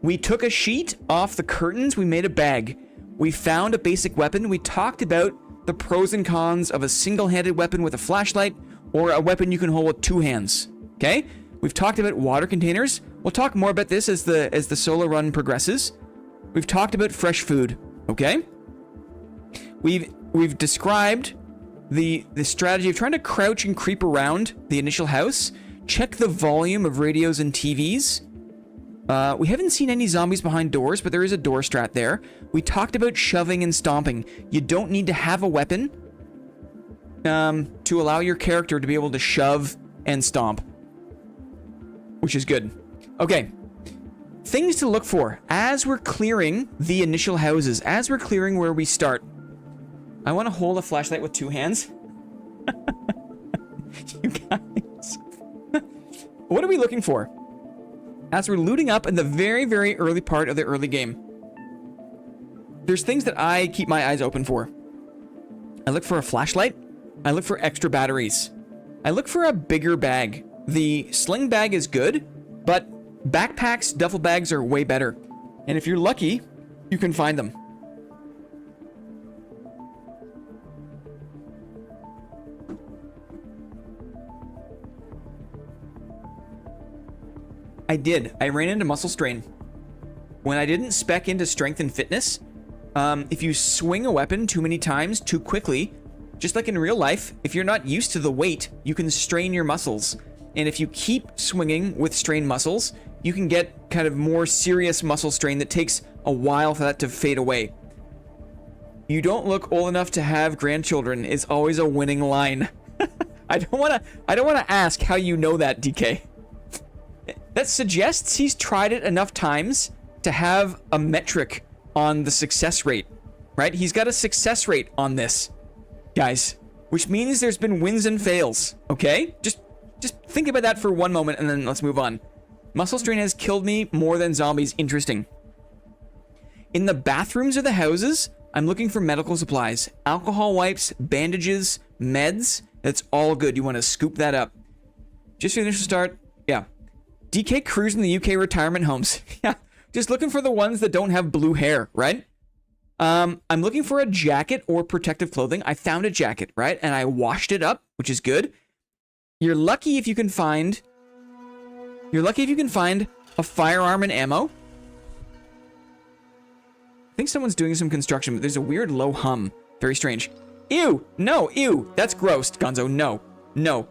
We took a sheet off the curtains. We made a bag. We found a basic weapon. We talked about the pros and cons of a single-handed weapon with a flashlight or a weapon you can hold with two hands. Okay? We've talked about water containers. We'll talk more about this as the solo run progresses. We've talked about fresh food. Okay? We've described the strategy of trying to crouch and creep around the initial house. Check the volume of radios and TVs. We haven't seen any zombies behind doors, but there is a door strat there. We talked about shoving and stomping. You don't need to have a weapon to allow your character to be able to shove and stomp, which is good. Okay, things to look for as we're clearing the initial houses, as we're clearing where we start. I want to hold a flashlight with two hands. You guys. What are we looking for? As we're looting up in the very, very early part of the early game, there's things that I keep my eyes open for. I look for a flashlight. I look for extra batteries. I look for a bigger bag. The sling bag is good, but backpacks, duffel bags are way better. And if you're lucky, you can find them. I did. I ran into muscle strain. When I didn't spec into strength and fitness, if you swing a weapon too many times too quickly, just like in real life, if you're not used to the weight, you can strain your muscles. And if you keep swinging with strained muscles, you can get kind of more serious muscle strain that takes a while for that to fade away. You don't look old enough to have grandchildren is always a winning line. I don't want to ask how you know that, DK. That suggests he's tried it enough times to have a metric on the success rate, right? He's got a success rate on this, guys, which means there's been wins and fails, okay? Just think about that for one moment and then let's move on. Muscle strain has killed me more than zombies. Interesting. In the bathrooms of the houses, I'm looking for medical supplies, alcohol wipes, bandages, meds. That's all good. You want to scoop that up. Just for the initial start, yeah. DK cruise in the UK retirement homes. Yeah, just looking for the ones that don't have blue hair, right? I'm looking for a jacket or protective clothing. I found a jacket, right? And I washed it up, which is good. You're lucky if you can find a firearm and ammo. I think someone's doing some construction, but there's a weird low hum. Very strange. Ew! No, ew! That's gross, Gonzo. No. No.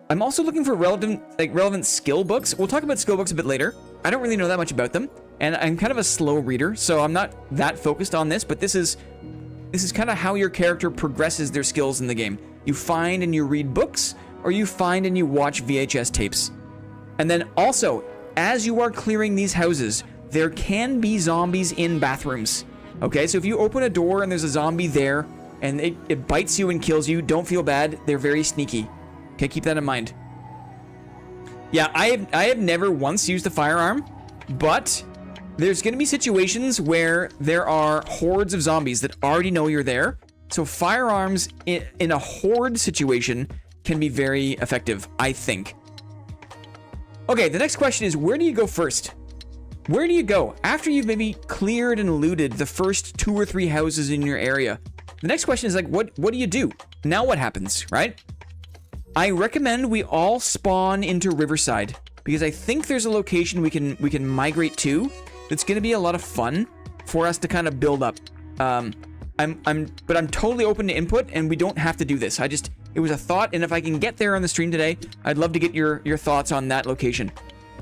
I'm also looking for relevant skill books. We'll talk about skill books a bit later. I don't really know that much about them, and I'm kind of a slow reader, so I'm not that focused on this, but this is kind of how your character progresses their skills in the game. You find and you read books, or you find and you watch VHS tapes. And then also, as you are clearing these houses, there can be zombies in bathrooms. Okay, so if you open a door and there's a zombie there, and it bites you and kills you, don't feel bad. They're very sneaky. Okay, keep that in mind. Yeah, I have never once used a firearm, but there's going to be situations where there are hordes of zombies that already know you're there. So firearms in a horde situation can be very effective, I think. Okay, the next question is, where do you go first? Where do you go after you've maybe cleared and looted the first 2 or 3 houses in your area? The next question is like, what do you do? Now what happens, right? I recommend we all spawn into Riverside because I think there's a location we can migrate to that's going to be a lot of fun for us to kind of build up. But I'm totally open to input, and we don't have to do this. It was a thought, and if I can get there on the stream today, I'd love to get your thoughts on that location.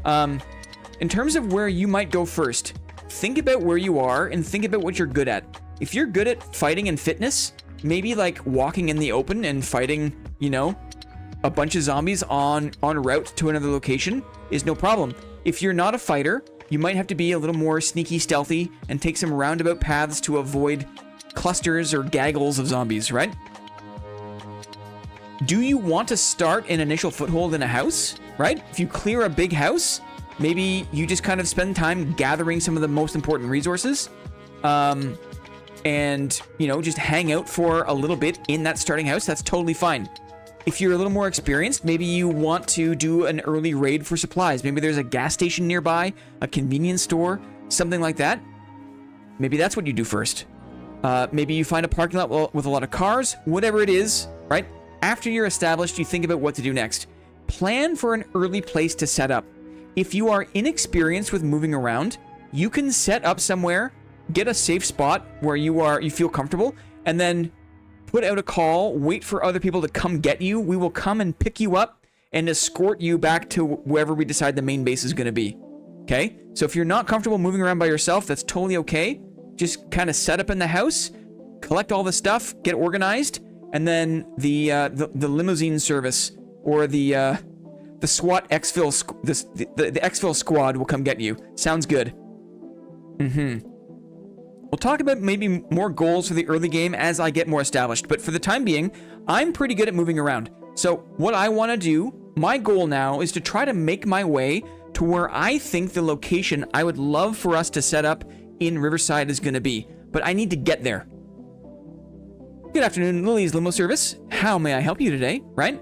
In terms of where you might go first, think about where you are and think about what you're good at. If you're good at fighting and fitness, maybe like walking in the open and fighting, you know, a bunch of zombies on route to another location is no problem. If you're not a fighter, you might have to be a little more sneaky, stealthy, and take some roundabout paths to avoid clusters or gaggles of zombies, right? Do you want to start an initial foothold in a house, right? If you clear a big house, maybe you just kind of spend time gathering some of the most important resources, and, you know, just hang out for a little bit in that starting house. That's totally fine. If you're a little more experienced, maybe you want to do an early raid for supplies. Maybe there's a gas station nearby, a convenience store, something like that. Maybe that's what you do first. Maybe you find a parking lot with a lot of cars, whatever it is, right? After you're established, you think about what to do next. Plan for an early place to set up. If you are inexperienced with moving around, you can set up somewhere, get a safe spot where you feel comfortable, and then put out a call, wait for other people to come get you. We will come and pick you up and escort you back to wherever we decide the main base is going to be. Okay? So if you're not comfortable moving around by yourself, that's totally okay. Just kind of set up in the house, collect all the stuff, get organized, and then the limousine service or the SWAT exfil the exfil squad will come get you. Sounds good. We'll talk about maybe more goals for the early game as I get more established, but for the time being, I'm pretty good at moving around. So what I want to do, my goal now is to try to make my way to where I think the location I would love for us to set up in Riverside is going to be, but I need to get there. Good afternoon, Lily's Limo Service. How may I help you today, right?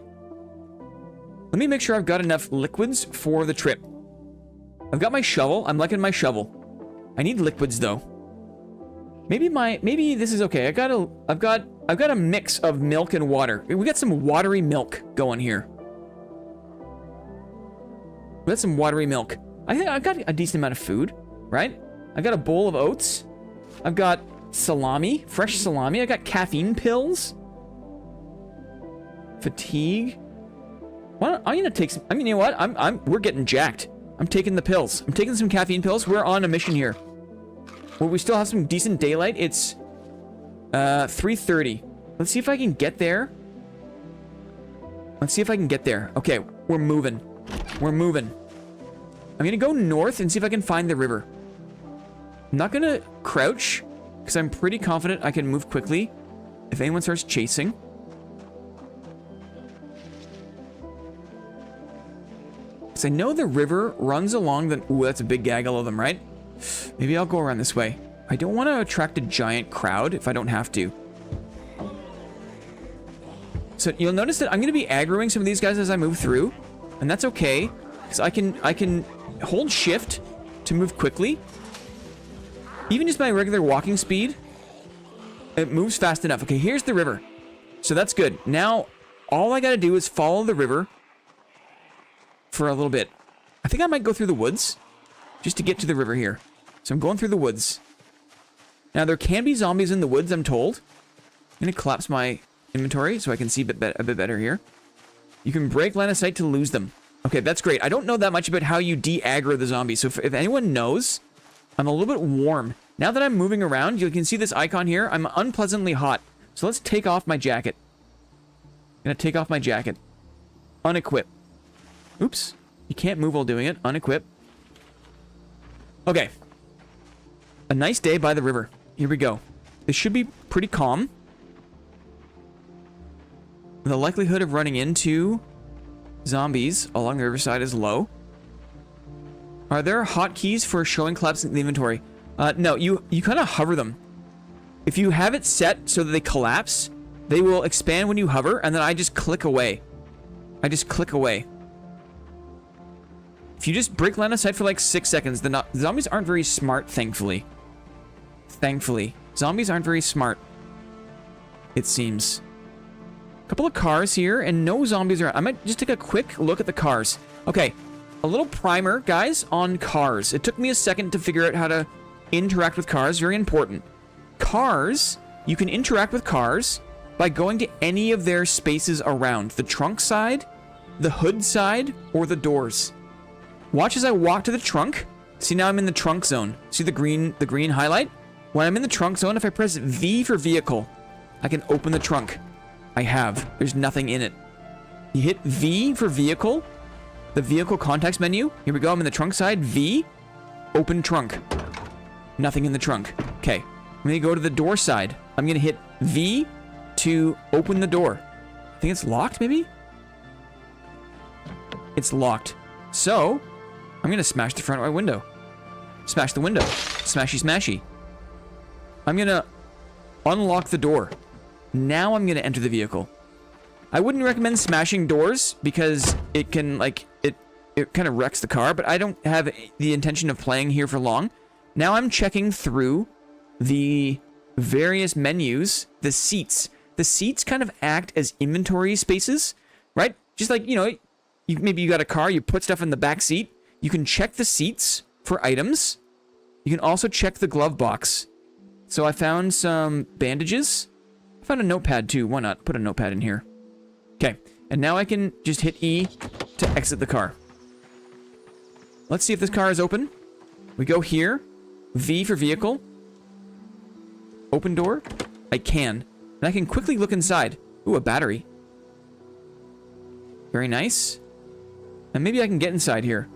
Let me make sure I've got enough liquids for the trip. I've got my shovel. I'm liking my shovel. I need liquids though. Maybe this is okay. I've got a mix of milk and water. We got some watery milk going here. We got some watery milk. I think I've got a decent amount of food, right? I got a bowl of oats. I've got salami, fresh salami. I got caffeine pills. Fatigue. Well, I'm gonna take some. I mean, you know what? We're getting jacked. I'm taking the pills. I'm taking some caffeine pills. We're on a mission here. Well, we still have some decent daylight. It's 3:30. Let's see if I can get there. Let's see if I can get there. Okay, we're moving. We're moving. I'm gonna go north and see if I can find the river. I'm not gonna crouch because I'm pretty confident I can move quickly if anyone starts chasing. Because I know the river runs along the... Ooh, that's a big gaggle of them, right? Maybe I'll go around this way. I don't want to attract a giant crowd if I don't have to. So you'll notice that I'm going to be aggroing some of these guys as I move through. And that's okay. Because I can hold shift to move quickly. Even just my regular walking speed, it moves fast enough. Okay, here's the river. So that's good. Now, all I got to do is follow the river for a little bit. I think I might go through the woods just to get to the river here. So I'm going through the woods. Now, there can be zombies in the woods, I'm told. I'm going to collapse my inventory so I can see a bit better here. You can break line of sight to lose them. Okay, that's great. I don't know that much about how you de-aggro the zombies. So if anyone knows, I'm a little bit warm. Now that I'm moving around, you can see this icon here. I'm unpleasantly hot. So let's take off my jacket. I'm going to take off my jacket. Unequip. Oops. You can't move while doing it. Unequip. Okay. A nice day by the river. Here we go. This should be pretty calm. The likelihood of running into zombies along the riverside is low. Are there hotkeys for showing collapse in the inventory? No, you kind of hover them. If you have it set so that they collapse, they will expand when you hover, and then I just click away. I just click away. If you just break line of sight for like 6 seconds, the zombies aren't very smart, thankfully. Thankfully. Zombies aren't very smart, it seems. A couple of cars here, and no zombies around. I might just take a quick look at the cars. Okay, a little primer, guys, on cars. It took me a second to figure out how to interact with cars. Very important. Cars, you can interact with cars by going to any of their spaces around. The trunk side, the hood side, or the doors. Watch as I walk to the trunk. See, now I'm in the trunk zone. See the green highlight? When I'm in the trunk zone, if I press V for vehicle, I can open the trunk. I have. There's nothing in it. You hit V for vehicle, the vehicle context menu. Here we go. I'm in the trunk side. V, open trunk. Nothing in the trunk. Okay. I'm going to go to the door side. I'm going to hit V to open the door. I think it's locked, maybe? It's locked. So, I'm going to smash the front right window. Smash the window. Smashy, smashy. I'm going to unlock the door. Now I'm going to enter the vehicle. I wouldn't recommend smashing doors because it can, like, it kind of wrecks the car, but I don't have the intention of playing here for long. Now I'm checking through the various menus, the seats. The seats kind of act as inventory spaces, right? Just like, you know, maybe you got a car, you put stuff in the back seat. You can check the seats for items. You can also check the glove box. So I found some bandages. I found a notepad too. Why not put a notepad in here? Okay, and now I can just hit E to exit the car. Let's see if this car is open. We go here. V for vehicle. Open door. I can. And I can quickly look inside. Ooh, a battery. Very nice. And maybe I can get inside here.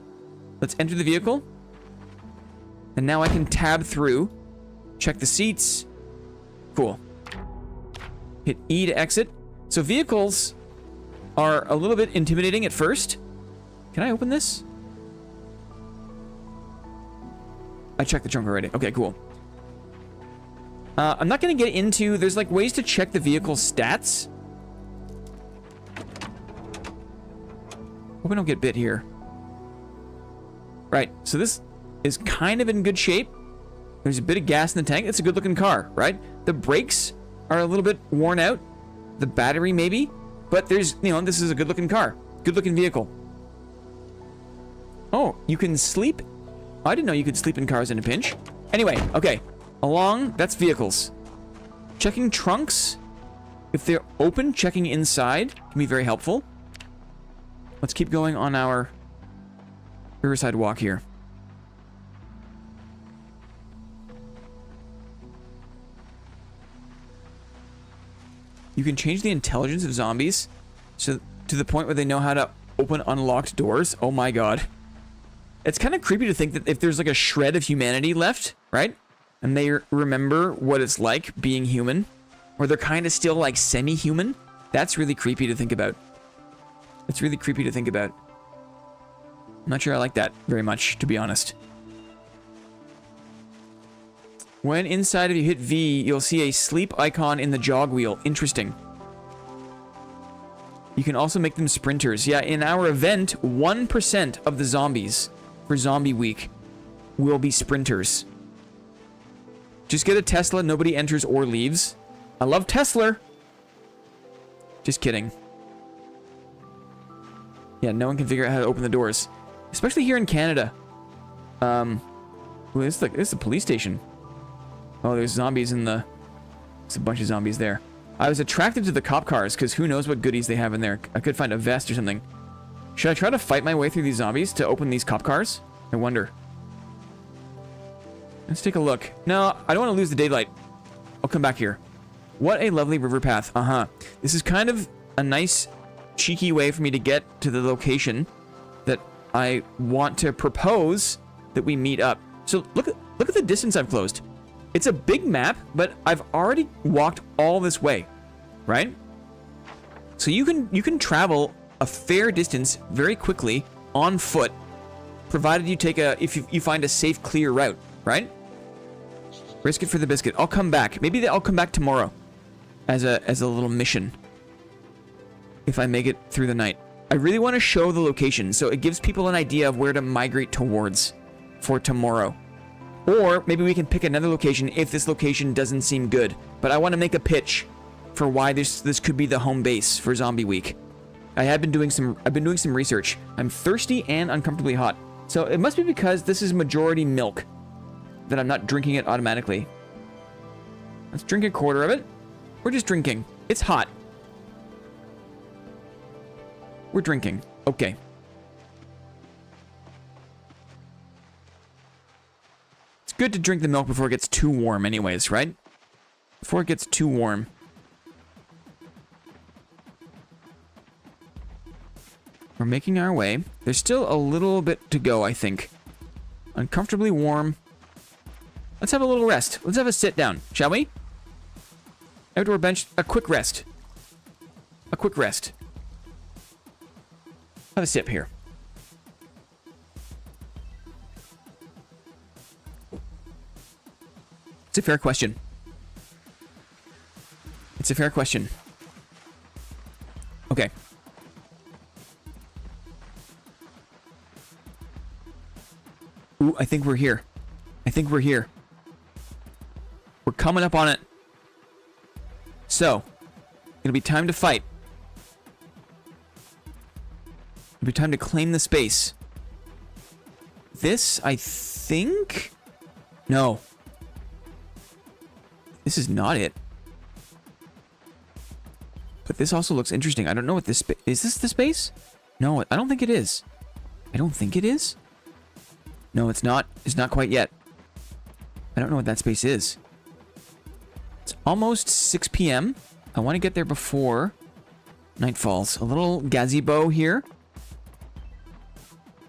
Let's enter the vehicle. And now I can tab through. Check the seats. Cool. Hit E to exit. So vehicles are a little bit intimidating at first. Can I open this? I checked the trunk already. Okay, cool. I'm not going to get into... There's like ways to check the vehicle's stats. Hope I don't get bit here. Right, so this is kind of in good shape. There's a bit of gas in the tank. It's a good looking car, right? The brakes are a little bit worn out. The battery maybe. But there's, you know, this is a good looking car. Good looking vehicle. Oh, you can sleep? I didn't know you could sleep in cars in a pinch. Anyway, okay. Along, that's vehicles. Checking trunks. If they're open, checking inside can be very helpful. Let's keep going on our Riverside walk here. You can change the intelligence of zombies so to the point where they know how to open unlocked doors. Oh my god. It's kind of creepy to think that if there's like a shred of humanity left, right? And they remember what it's like being human, or they're kind of still like semi-human. That's really creepy to think about. It's really creepy to think about. I'm not sure I like that very much, to be honest. When inside of you hit V, you'll see a sleep icon in the jog wheel. Interesting. You can also make them sprinters. Yeah, in our event, 1% of the zombies for Zombie Week will be sprinters. Just get a Tesla, nobody enters or leaves. I love Tesla. Just kidding. Yeah, no one can figure out how to open the doors. Especially here in Canada. Well, this is the police station. Oh, there's zombies in the... There's a bunch of zombies there. I was attracted to the cop cars, because who knows what goodies they have in there. I could find a vest or something. Should I try to fight my way through these zombies to open these cop cars? I wonder. Let's take a look. No, I don't want to lose the daylight. I'll come back here. What a lovely river path. Uh-huh. This is kind of a nice, cheeky way for me to get to the location that I want to propose that we meet up. So look at the distance I've closed. It's a big map, but I've already walked all this way, right? So you can travel a fair distance very quickly on foot, provided you take if you find a safe, clear route, right? Risk it for the biscuit. I'll come back. Maybe I'll come back tomorrow as a little mission if I make it through the night. I really want to show the location so it gives people an idea of where to migrate towards for tomorrow. Or maybe we can pick another location if this location doesn't seem good. But I want to make a pitch for why this could be the home base for Zombie Week. I've been doing some research. I'm thirsty and uncomfortably hot. So it must be because this is majority milk that I'm not drinking it automatically. Let's drink a quarter of it. We're just drinking. It's hot. We're drinking. Okay. It's good to drink the milk before it gets too warm anyways, right? Before it gets too warm. We're We're making our way. There's still a little bit to go, I think. Uncomfortably warm. Let's have a little rest. Let's have a sit down, shall we? Outdoor bench. A quick rest. A quick rest. Have a sip here. It's a fair question. It's a fair question. Okay. Ooh, I think we're here. I think we're here. We're coming up on it. So, it'll be time to fight. It'll be time to claim the space. This, I think... No. This is not it. But this also looks interesting. I don't know what this... Is this the space? No, I don't think it is. I don't think it is. No, it's not. It's not quite yet. I don't know what that space is. It's almost 6 p.m. I want to get there before night falls. A little gazebo here.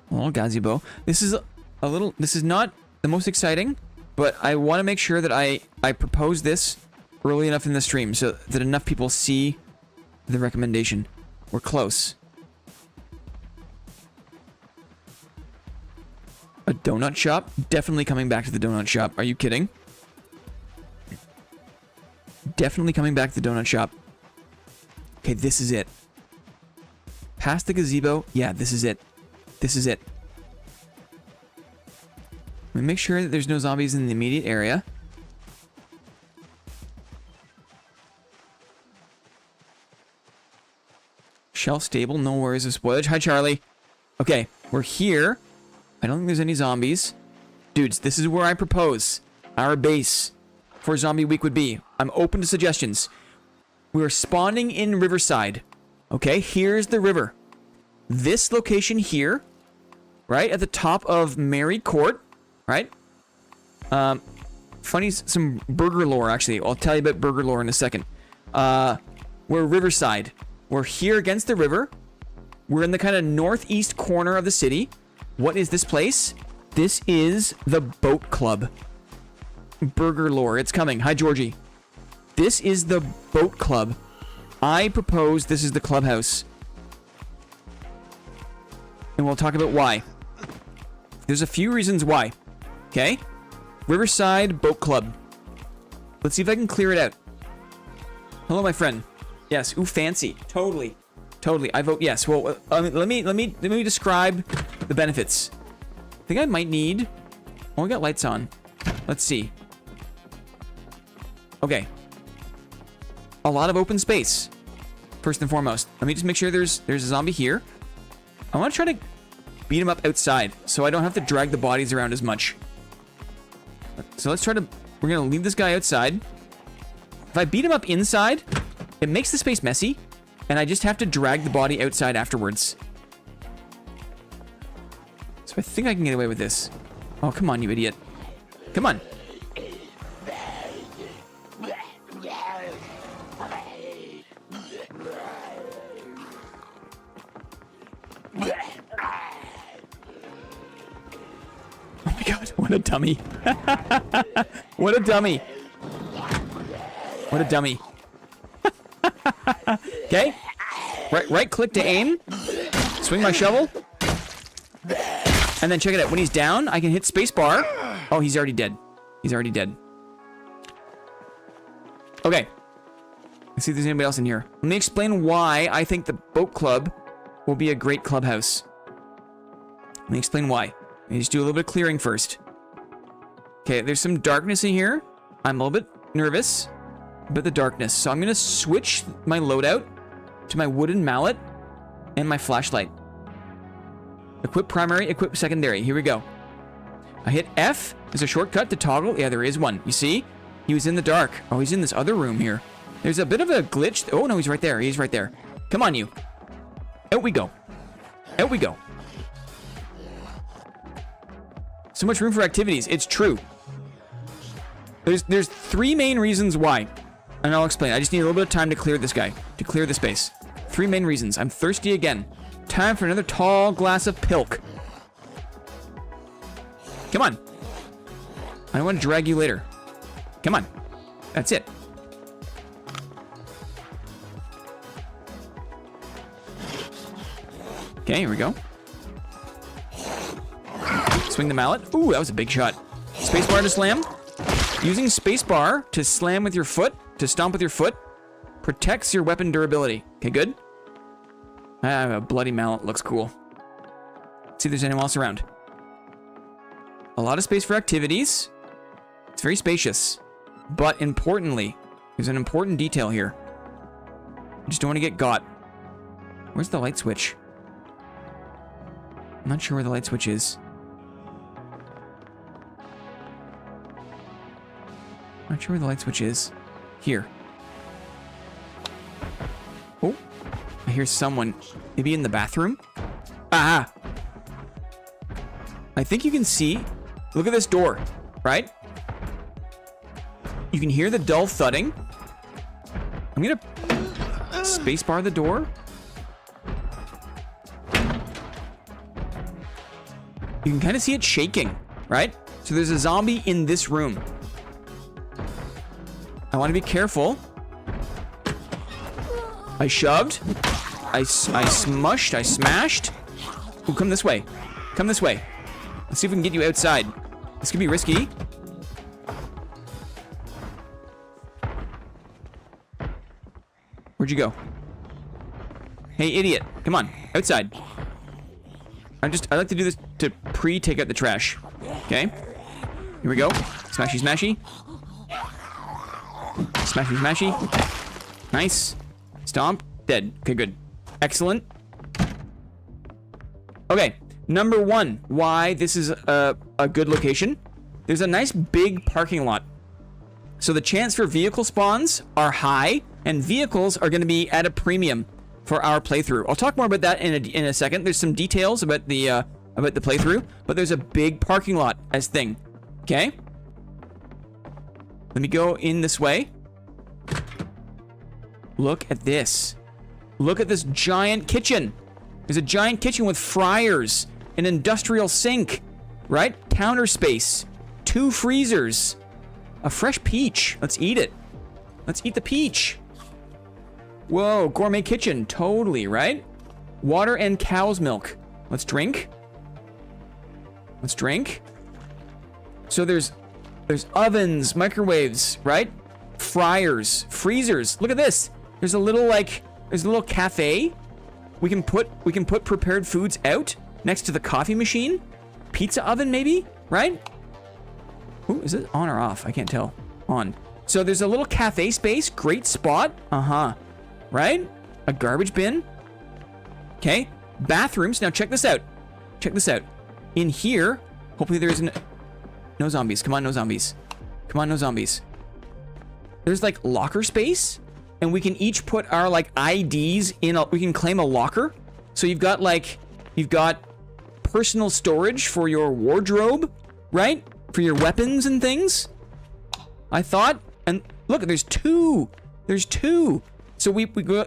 A little gazebo. This is a little... This is not the most exciting, but I want to make sure that I propose this early enough in the stream so that enough people see the recommendation. We're close. A donut shop? Definitely coming back to the donut shop. Are you kidding? Definitely coming back to the donut shop. Okay, this is it. Past the gazebo. Yeah, this is it. This is it. Let me make sure that there's no zombies in the immediate area. Shelf stable. No worries of spoilage. Hi, Charlie. Okay, we're here. I don't think there's any zombies. Dudes, this is where I propose our base for Zombie Week would be. I'm open to suggestions. We're spawning in Riverside. Okay, here's the river. This location here, right at the top of Mary Court, right? Funny, some burger lore, actually. I'll tell you about burger lore in a second. We're Riverside. We're here against the river. We're in the kind of northeast corner of the city. What is this place? This is the Boat Club. Burger lore. It's coming. Hi, Georgie. This is the Boat Club. I propose this is the clubhouse. And we'll talk about why. There's a few reasons why. Okay? Riverside Boat Club. Let's see if I can clear it out. Hello, my friend. Yes. Ooh, fancy. Totally. Totally. I vote yes. Well, let me describe the benefits. I think I might need... Oh, we got lights on. Let's see. Okay. A lot of open space. First and foremost. Let me just make sure there's a zombie here. I want to try to beat him up outside so I don't have to drag the bodies around as much. So let's try to... We're going to leave this guy outside. If I beat him up inside, it makes the space messy. And I just have to drag the body outside afterwards. So I think I can get away with this. Oh, come on, you idiot. Come on. Oh my god, what a dummy. What a dummy. What a dummy. Okay. Right click to aim. Swing my shovel. And then check it out. When he's down, I can hit spacebar. Oh, he's already dead. He's already dead. Okay. Let's see if there's anybody else in here. Let me explain why I think the boat club will be a great clubhouse. Let me explain why. Let me just do a little bit of clearing first. Okay, there's some darkness in here. I'm a little bit nervous about the darkness. So I'm going to switch my loadout to my wooden mallet and my flashlight. Equip primary, equip secondary. Here we go. I hit F as a shortcut to toggle. Yeah, there is one. You see? He was in the dark. Oh, he's in this other room here. There's a bit of a glitch. Oh, no, he's right there. He's right there. Come on, you. Out we go. Out we go. So much room for activities. It's true. There's three main reasons why. And I'll explain. I just need a little bit of time to clear this guy. To clear the space. Three main reasons. I'm thirsty again. Time for another tall glass of pilk. Come on. I don't want to drag you later. Come on. That's it. Okay, here we go. Swing the mallet. Ooh, that was a big shot. Spacebar to slam. Using spacebar to slam with your foot, to stomp with your foot, protects your weapon durability. Okay, good. A bloody mallet looks cool. Let's see if there's anyone else around. A lot of space for activities. It's very spacious. But importantly, there's an important detail here. I just don't want to get got. Where's the light switch? I'm not sure where the light switch is. Not sure where the light switch is. Here. Oh, I hear someone. Maybe in the bathroom? Ah! I think you can see. Look at this door, right? You can hear the dull thudding. I'm gonna spacebar the door. You can kind of see it shaking, right? So there's a zombie in this room. I want to be careful. I shoved. I smushed. I smashed. Ooh, come this way. Come this way. Let's see if we can get you outside. This could be risky. Where'd you go? Hey, idiot. Come on. Outside. I like to do this to pre-take out the trash. Okay. Here we go. Smashy, smashy. Smashy, smashy. Nice. Stomp. Dead. Okay, good. Excellent. Okay. Number one, why this is a good location. There's a nice big parking lot. So the chance for vehicle spawns are high, and vehicles are going to be at a premium for our playthrough. I'll talk more about that in a second. There's some details about the playthrough, but there's a big parking lot as thing. Okay. Let me go in this way. Look at this. Look at this giant kitchen. There's a giant kitchen with fryers, an industrial sink, right? Counter space, 2 freezers, a fresh peach. Let's eat it. Let's eat the peach. Whoa, gourmet kitchen, totally, right? Water and cow's milk. Let's drink. Let's drink. So there's ovens, microwaves, right? Fryers, freezers. Look at this. There's a little cafe. We can put prepared foods out next to the coffee machine. Pizza oven maybe, right? Ooh, is it on or off? I can't tell. On. So there's a little cafe space, great spot. Uh-huh. Right? A garbage bin. Okay. Bathrooms. Now check this out. Check this out. In here, hopefully there isn't no zombies. Come on, no zombies. Come on, no zombies. There's like locker space, and we can each put our like IDs in we can claim a locker. So you've got personal storage for your wardrobe, right? For your weapons and things. I thought, and look, there's 2. There's 2. So you go,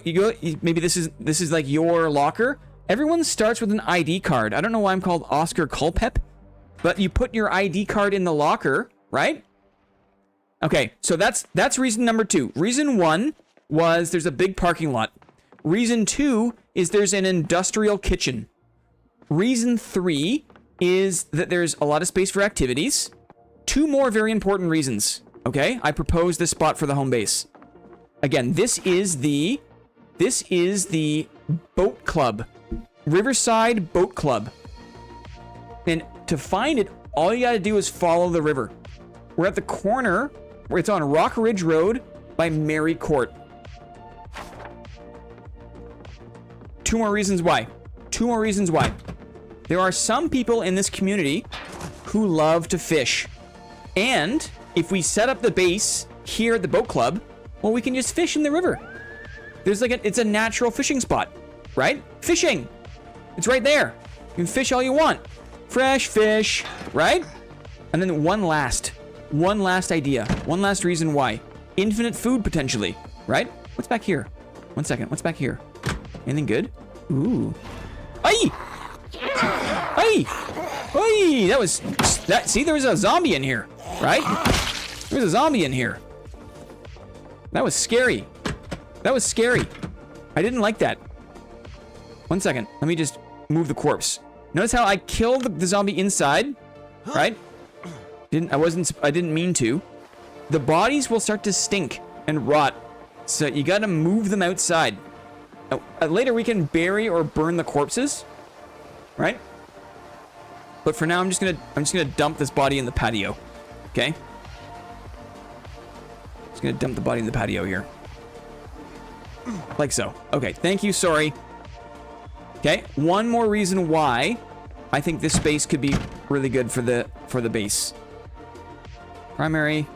maybe this is like your locker. Everyone starts with an ID card. I don't know why I'm called Oscar Culpep, but you put your ID card in the locker, right? Okay, so that's reason number 2. Reason 1 was there's a big parking lot. Reason 2 is there's an industrial kitchen. Reason 3 is that there's a lot of space for activities. 2 more very important reasons. Okay, I propose this spot for the home base. Again, this is the boat club, Riverside Boat Club. And to find it, all you got to do is follow the river. We're at the corner where it's on Rock Ridge Road by Mary Court. 2 more reasons why. 2 more reasons why. There are some people in this community who love to fish. And if we set up the base here at the boat club, well, we can just fish in the river. There's it's a natural fishing spot, right? Fishing. It's right there. You can fish all you want. Fresh fish, right? And then one last idea. One last reason why. Infinite food potentially, right? What's back here? 1 second. What's back here? Anything good? Ooh. Aye! Aye! Aye! That was... See, there was a zombie in here, right? There was a zombie in here. That was scary. That was scary. I didn't like that. 1 second. Let me just move the corpse. Notice how I killed the zombie inside, right? I didn't mean to. The bodies will start to stink and rot, so you gotta move them outside. Later we can bury or burn the corpses, right? But for now, I'm just gonna dump this body in the patio. Okay. Just gonna dump the body in the patio here, like so. Okay. Thank you. Sorry. Okay. One more reason why I think this space could be really good for the base. Primary.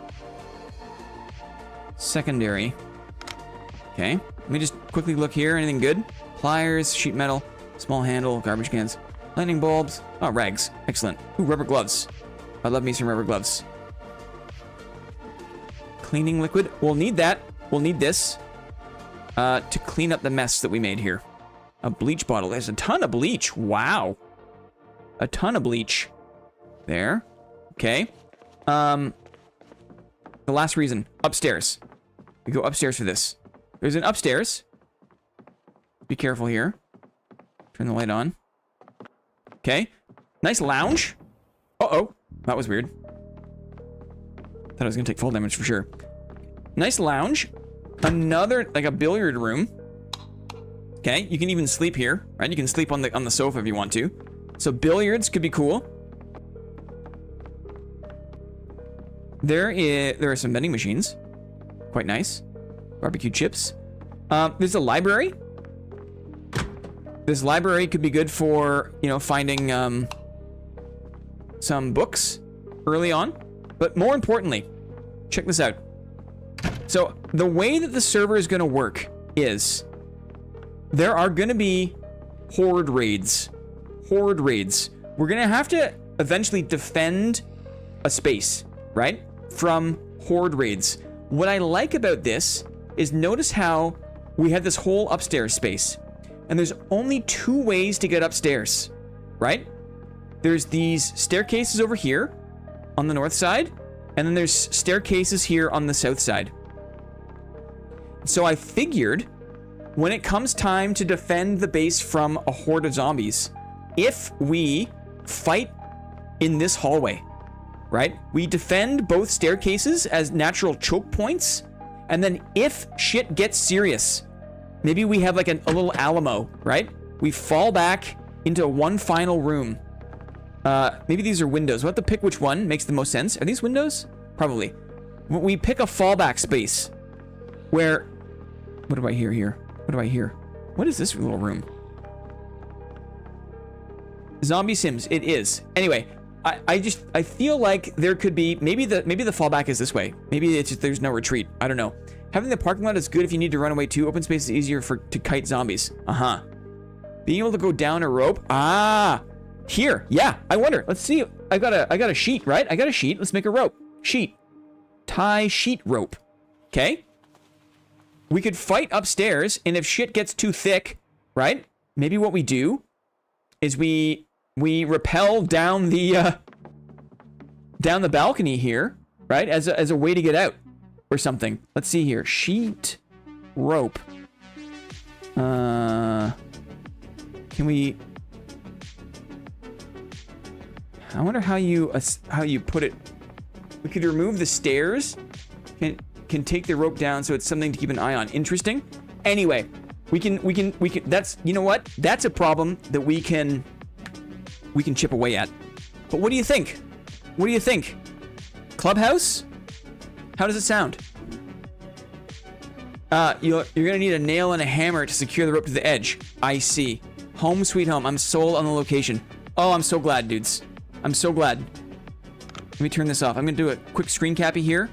Secondary. Okay. Let me just quickly look here. Anything good? Pliers, sheet metal, small handle, garbage cans, lightning bulbs. Oh, rags. Excellent. Ooh, rubber gloves. I love me some rubber gloves. Cleaning liquid. We'll need that. We'll need this to clean up the mess that we made here. A bleach bottle. There's a ton of bleach. Wow. A ton of bleach. There. Okay. The last reason. Upstairs. We go upstairs for this. There's an upstairs. Be careful here. Turn the light on. Okay. Nice lounge. Uh-oh. That was weird. Thought I was gonna take fall damage for sure. Nice lounge. Another, like a billiard room. Okay. You can even sleep here, right? You can sleep on the sofa if you want to. So billiards could be cool. There are some vending machines. Quite nice. Barbecue chips. There's a library. This library could be good for, you know, finding some books early on. But more importantly, check this out. So the way that the server is going to work is there are going to be horde raids. Horde raids. We're going to have to eventually defend a space, right? From horde raids. What I like about this is notice how we have this whole upstairs space. And there's only 2 ways to get upstairs, right? There's these staircases over here on the north side, and then there's staircases here on the south side. So I figured when it comes time to defend the base from a horde of zombies, if we fight in this hallway, right? We defend both staircases as natural choke points, and then if shit gets serious, maybe we have like a little Alamo, right? We fall back into one final room. Maybe these are windows. We'll have to pick which one makes the most sense. Are these windows? Probably. We pick a fallback space where... What do I hear here? What do I hear? What is this little room? Zombie Sims. It is. Anyway, I feel like there could be... Maybe the fallback is this way. Maybe it's just there's no retreat. I don't know. Having the parking lot is good if you need to run away too. Open space is easier to kite zombies. Uh-huh. Being able to go down a rope. Ah! Here. Yeah. I wonder. Let's see. I got a sheet, right? I got a sheet. Let's make a rope. Sheet. Tie sheet rope. Okay. We could fight upstairs, and if shit gets too thick, right? Maybe what we do is we rappel down the balcony here, right? As a way to get out. Or something. Let's see here. Sheet rope. Can we... I wonder how you put it. We could remove the stairs. Can take the rope down so it's something to keep an eye on. Interesting. Anyway, we can that's, you know what? That's a problem that we can chip away at. But what do you think? What do you think? Clubhouse? How does it sound? You're gonna need a nail and a hammer to secure the rope to the edge. I see. Home sweet home. I'm sold on the location. Oh, I'm so glad, dudes. I'm so glad. Let me turn this off. I'm gonna do a quick screen cappy here.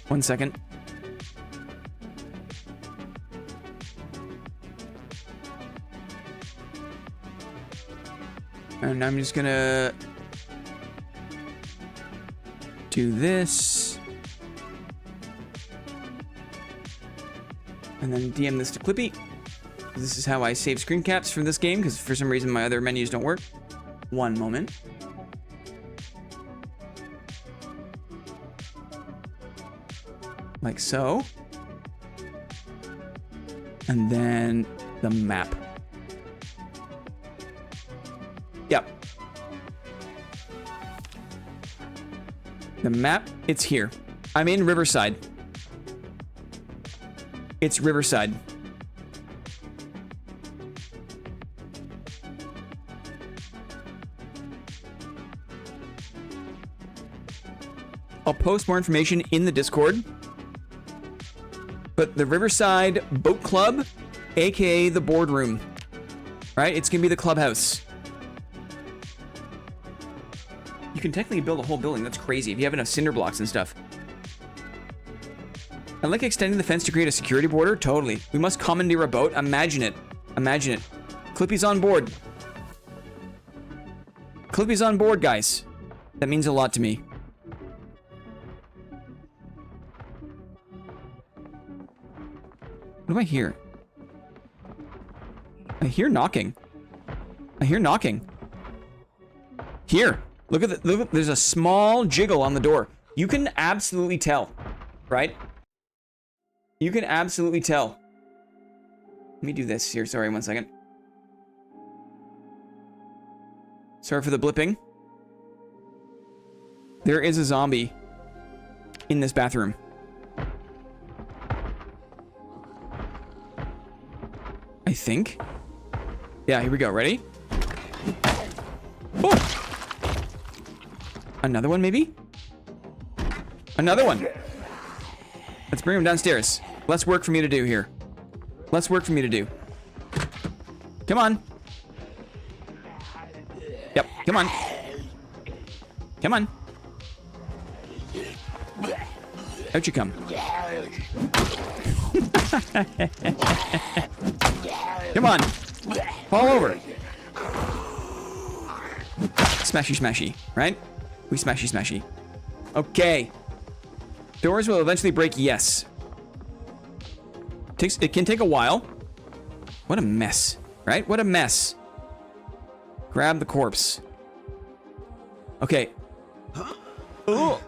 1 second. And I'm just gonna do this. And then DM this to Clippy. This is how I save screen caps from this game, because for some reason my other menus don't work. One moment. Like so. And then the map. Yep. The map, it's here. I'm in Riverside. It's Riverside. I'll post more information in the Discord. But the Riverside Boat Club, aka the boardroom, right? It's gonna be the clubhouse. You can technically build a whole building. That's crazy if you have enough cinder blocks and stuff. I like extending the fence to create a security border. Totally. We must commandeer a boat. Imagine it. Imagine it. Clippy's on board. Clippy's on board, guys. That means a lot to me. What do I hear? I hear knocking. I hear knocking. Here. Look at the, look, there's a small jiggle on the door. You can absolutely tell, right? You can absolutely tell. Let me do this here. Sorry, 1 second. Sorry for the blipping. There is a zombie in this bathroom. I think. Yeah, here we go. Ready? Oh! Another one, maybe? Another one. Let's bring him downstairs. Less work for me to do here. Less work for me to do. Come on. Yep, come on. Come on. Out you come. Come on. Fall over. Smashy, smashy, right? We smashy, smashy. Okay. Doors will eventually break, yes. It can take a while. What a mess, right? What a mess. Grab the corpse. Okay. Oh.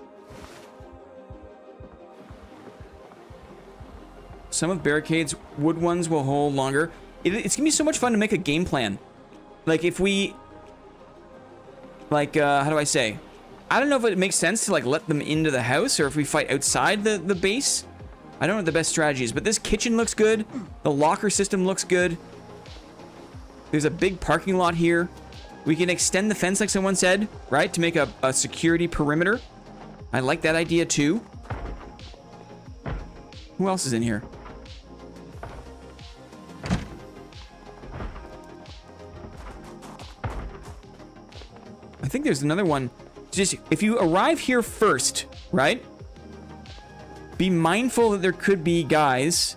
Some of barricades, wood ones will hold longer. It's gonna be so much fun to make a game plan. Like if we, like, how do I say? I don't know if it makes sense to like let them into the house or if we fight outside the base. I don't know what the best strategy is, but this kitchen looks good. The locker system looks good. There's a big parking lot here. We can extend the fence like someone said, right? To make a security perimeter. I like that idea too. Who else is in here? I think there's another one. Just, if you arrive here first, right? Be mindful that there could be guys.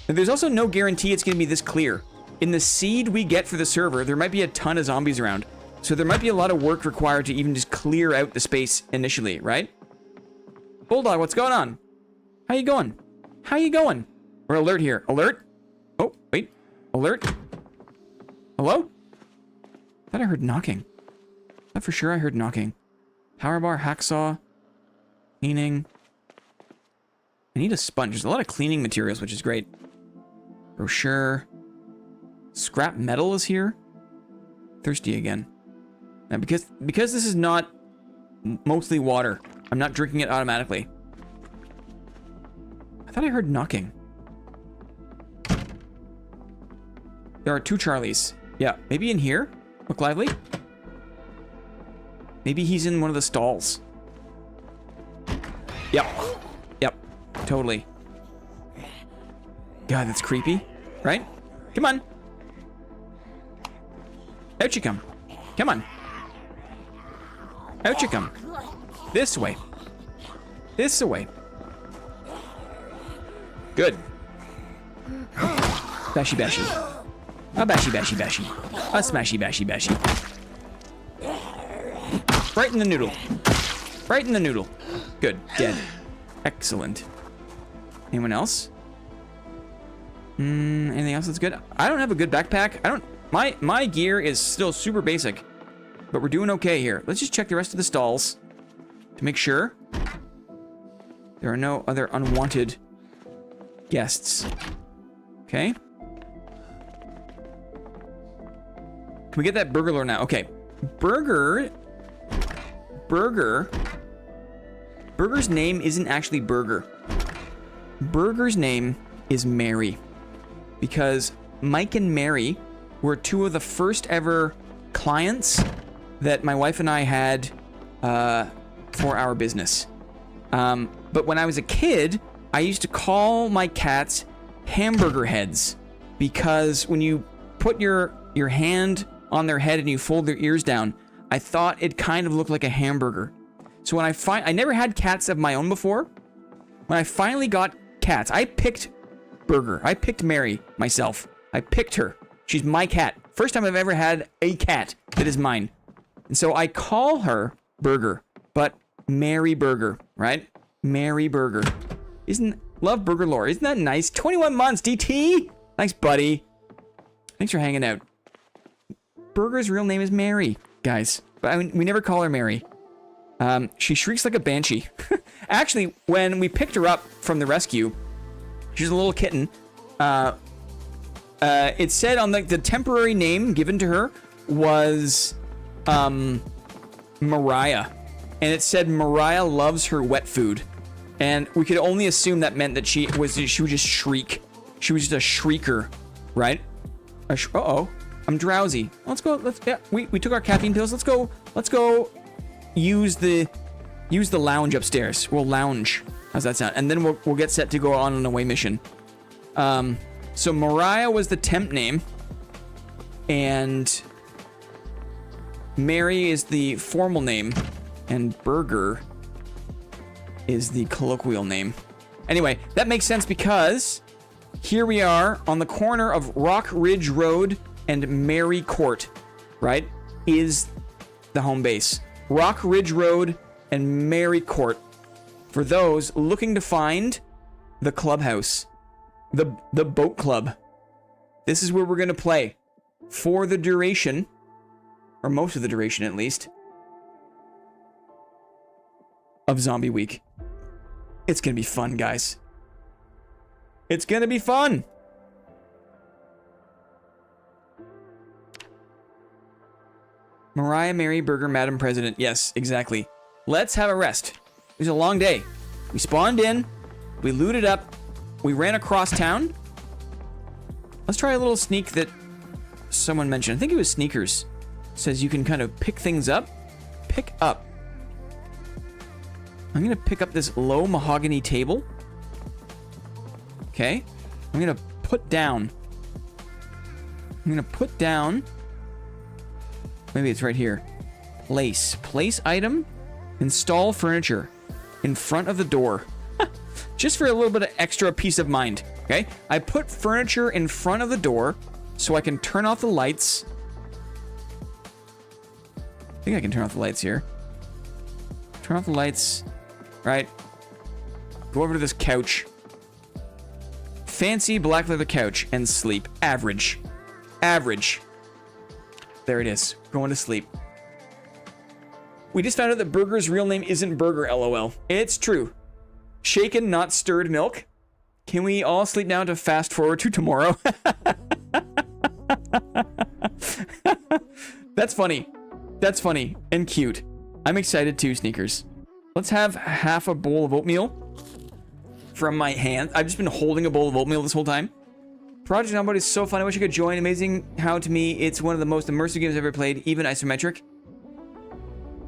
And there's also no guarantee it's going to be this clear. In the seed we get for the server, there might be a ton of zombies around. So there might be a lot of work required to even just clear out the space initially, right? Bulldog, what's going on? How you going? How you going? We're alert here. Alert? Oh, wait. Alert? Hello? I thought I heard knocking. I thought for sure I heard knocking. Power bar, hacksaw, cleaning. I need a sponge. There's a lot of cleaning materials, which is great. Brochure. Scrap metal is here. Thirsty again. Now, because this is not mostly water, I'm not drinking it automatically. I thought I heard knocking. There are 2 Charlies. Yeah, maybe in here? Look lively. Maybe he's in one of the stalls. Yep. Yep. Totally. God, that's creepy. Right? Come on. Out you come. Come on. Out you come. This way. This way. Good. Bashy bashy. A bashy bashy bashy. A smashy bashy bashy. Right in the noodle. Right in the noodle. Good. Dead. Excellent. Anyone else? Anything else that's good? I don't have a good backpack. My gear is still super basic, but we're doing okay here. Let's just check the rest of the stalls to make sure there are no other unwanted guests. Okay. Can we get that burger lore now? Okay. Burger's name isn't actually Burger. Burger's name is Mary. Because Mike and Mary were two of the first ever clients that my wife and I had for our business. But when I was a kid, I used to call my cats hamburger heads, because when you put your hand on their head and you fold their ears down, I thought it kind of looked like a hamburger. So when I never had cats of my own before. When I finally got cats, I picked Burger. I picked Mary myself. I picked her. She's my cat. First time I've ever had a cat that is mine. And so I call her Burger, but Mary Burger, right? Mary Burger. Love burger lore. Isn't that nice? 21 months, DT. Thanks, buddy. Thanks for hanging out. Burger's real name is Mary, guys. But we never call her Mary. She shrieks like a banshee. Actually, when we picked her up from the rescue, she's a little kitten. It said on the temporary name given to her was Mariah. And it said Mariah loves her wet food. And we could only assume that meant that she would just shriek. She was just a shrieker, right? Uh-oh. I'm drowsy. Let's go. We took our caffeine pills. Let's go use the lounge upstairs. We'll lounge. How's that sound? And then we'll get set to go on an away mission. So Mariah was the temp name, and Mary is the formal name, and Burger is the colloquial name. Anyway, that makes sense because here we are on the corner of Rock Ridge Road and Mary Court, right? Is the home base. Rock Ridge Road and Mary Court. For those looking to find the clubhouse, the boat club. This is where we're going to play for the duration, or most of the duration at least, of Zombie Week. It's going to be fun, guys. It's going to be fun. Mariah, Mary, Burger, Madam President. Yes, exactly. Let's have a rest. It was a long day. We spawned in. We looted up. We ran across town. Let's try a little sneak that someone mentioned. I think it was Sneakers. It says you can kind of pick things up. Pick up. I'm going to pick up this low mahogany table. Okay. I'm going to put down. Maybe it's right here. Place item. Install furniture in front of the door. Just for a little bit of extra peace of mind. Okay. I put furniture in front of the door so I can turn off the lights. I think I can turn off the lights here. Turn off the lights. Right. Go over to this couch. Fancy black leather couch and sleep. Average. There it is. Going to sleep. We just found out that Burger's real name isn't Burger, lol. It's true. Shaken, not stirred milk. Can we all sleep now to fast forward to tomorrow? That's funny. That's funny and cute. I'm excited too, Sneakers. Let's have half a bowl of oatmeal from my hand. I've just been holding a bowl of oatmeal this whole time. Project Zomboid is so fun. I wish I could join. Amazing how, to me, it's one of the most immersive games I've ever played, even isometric.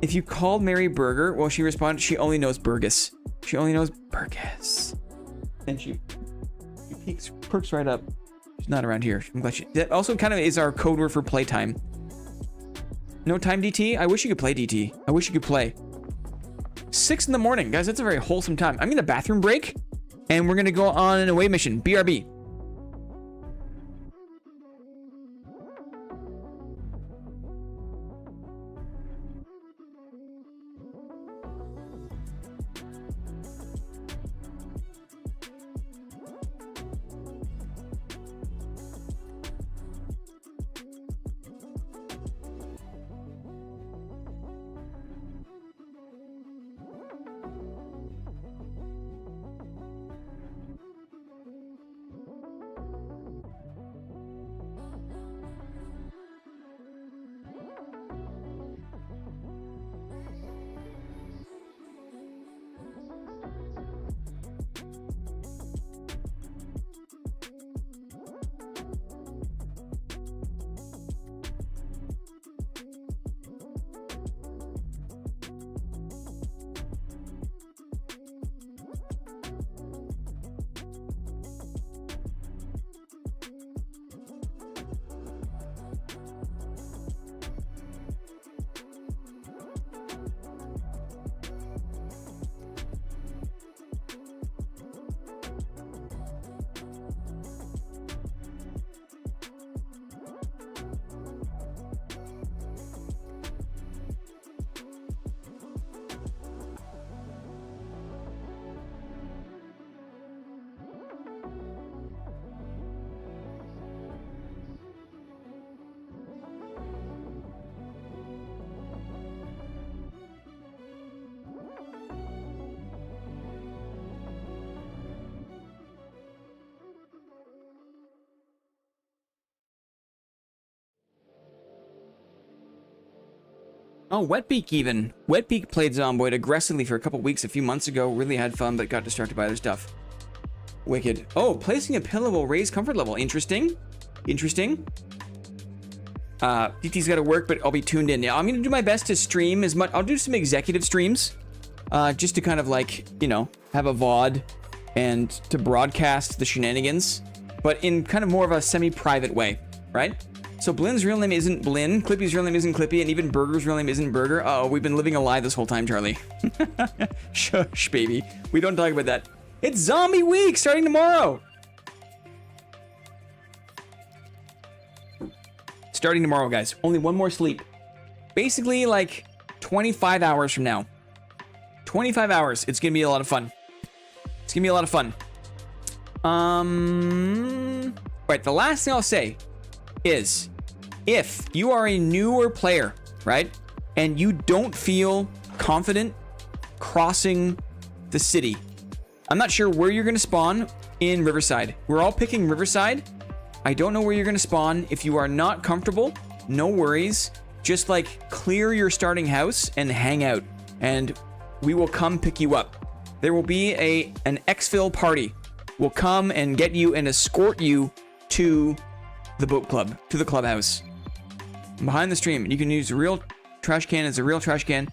If you called Mary Burger, well, she responded, she only knows Burgess. She only knows Burgess. And she perks right up. She's not around here. I'm glad that also kind of is our code word for playtime. No time, DT? I wish you could play, DT. I wish you could play. 6 in the morning. Guys, that's a very wholesome time. I'm in the bathroom break, and we're going to go on an away mission. BRB. Oh, Wetbeak even. Wetbeak played Zomboid aggressively for a couple weeks a few months ago. Really had fun, but got distracted by other stuff. Wicked. Oh, placing a pillow will raise comfort level. Interesting. Interesting. DT's got to work, but I'll be tuned in. Yeah, I'm going to do my best to stream as much. I'll do some executive streams. Just to kind of like, you know, have a VOD and to broadcast the shenanigans. But in kind of more of a semi-private way, right? So Blinn's real name isn't Blinn, Clippy's real name isn't Clippy, and even Burger's real name isn't Burger. Oh, we've been living a lie this whole time, Charlie. Shush, baby. We don't talk about that. It's Zombie Week starting tomorrow. Starting tomorrow, guys. Only one more sleep. Basically, like 25 hours from now. 25 hours. It's gonna be a lot of fun. It's gonna be a lot of fun. Right, the last thing I'll say is, if you are a newer player, right, and you don't feel confident crossing the city, I'm not sure where you're going to spawn in Riverside. We're all picking Riverside. I don't know where you're going to spawn. If you are not comfortable, no worries. Just like clear your starting house and hang out, and we will come pick you up. There will be an exfil party. We'll come and get you and escort you to the boat club, to the clubhouse. Behind the stream, you can use a real trash can as a real trash can.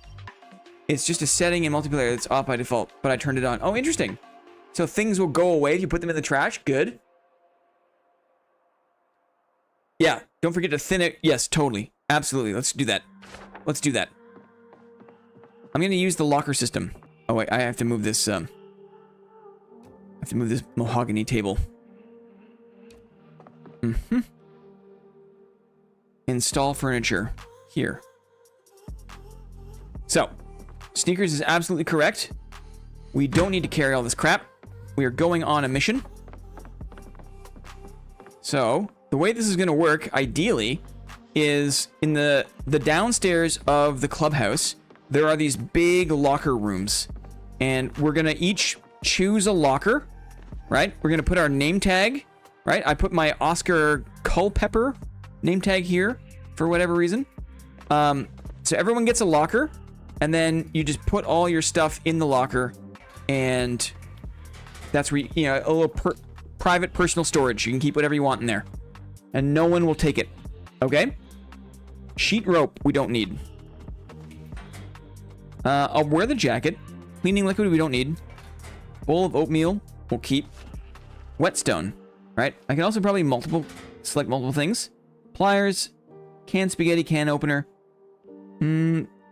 It's just a setting in multiplayer that's off by default, but I turned it on. Oh, interesting. So things will go away if you put them in the trash. Good. Yeah, don't forget to thin it. Yes, totally. Absolutely. Let's do that. Let's do that. I'm going to use the locker system. Oh, wait, I have to move this, I have to move this mahogany table. Install furniture. Here. So, Sneakers is absolutely correct. We don't need to carry all this crap. We are going on a mission. So, the way this is going to work, ideally, is in the downstairs of the clubhouse, there are these big locker rooms. And we're going to each choose a locker, right? We're going to put our name tag, right? I put my Oscar Culpepper name tag here for whatever reason. So everyone gets a locker, and then you just put all your stuff in the locker, and that's where, you know, a little private personal storage. You can keep whatever you want in there, and no one will take it. Okay? Sheet rope, we don't need. I'll wear the jacket. Cleaning liquid, we don't need. Bowl of oatmeal, we'll keep. Whetstone, right? I can also probably select multiple things. Pliers, canned spaghetti, can opener.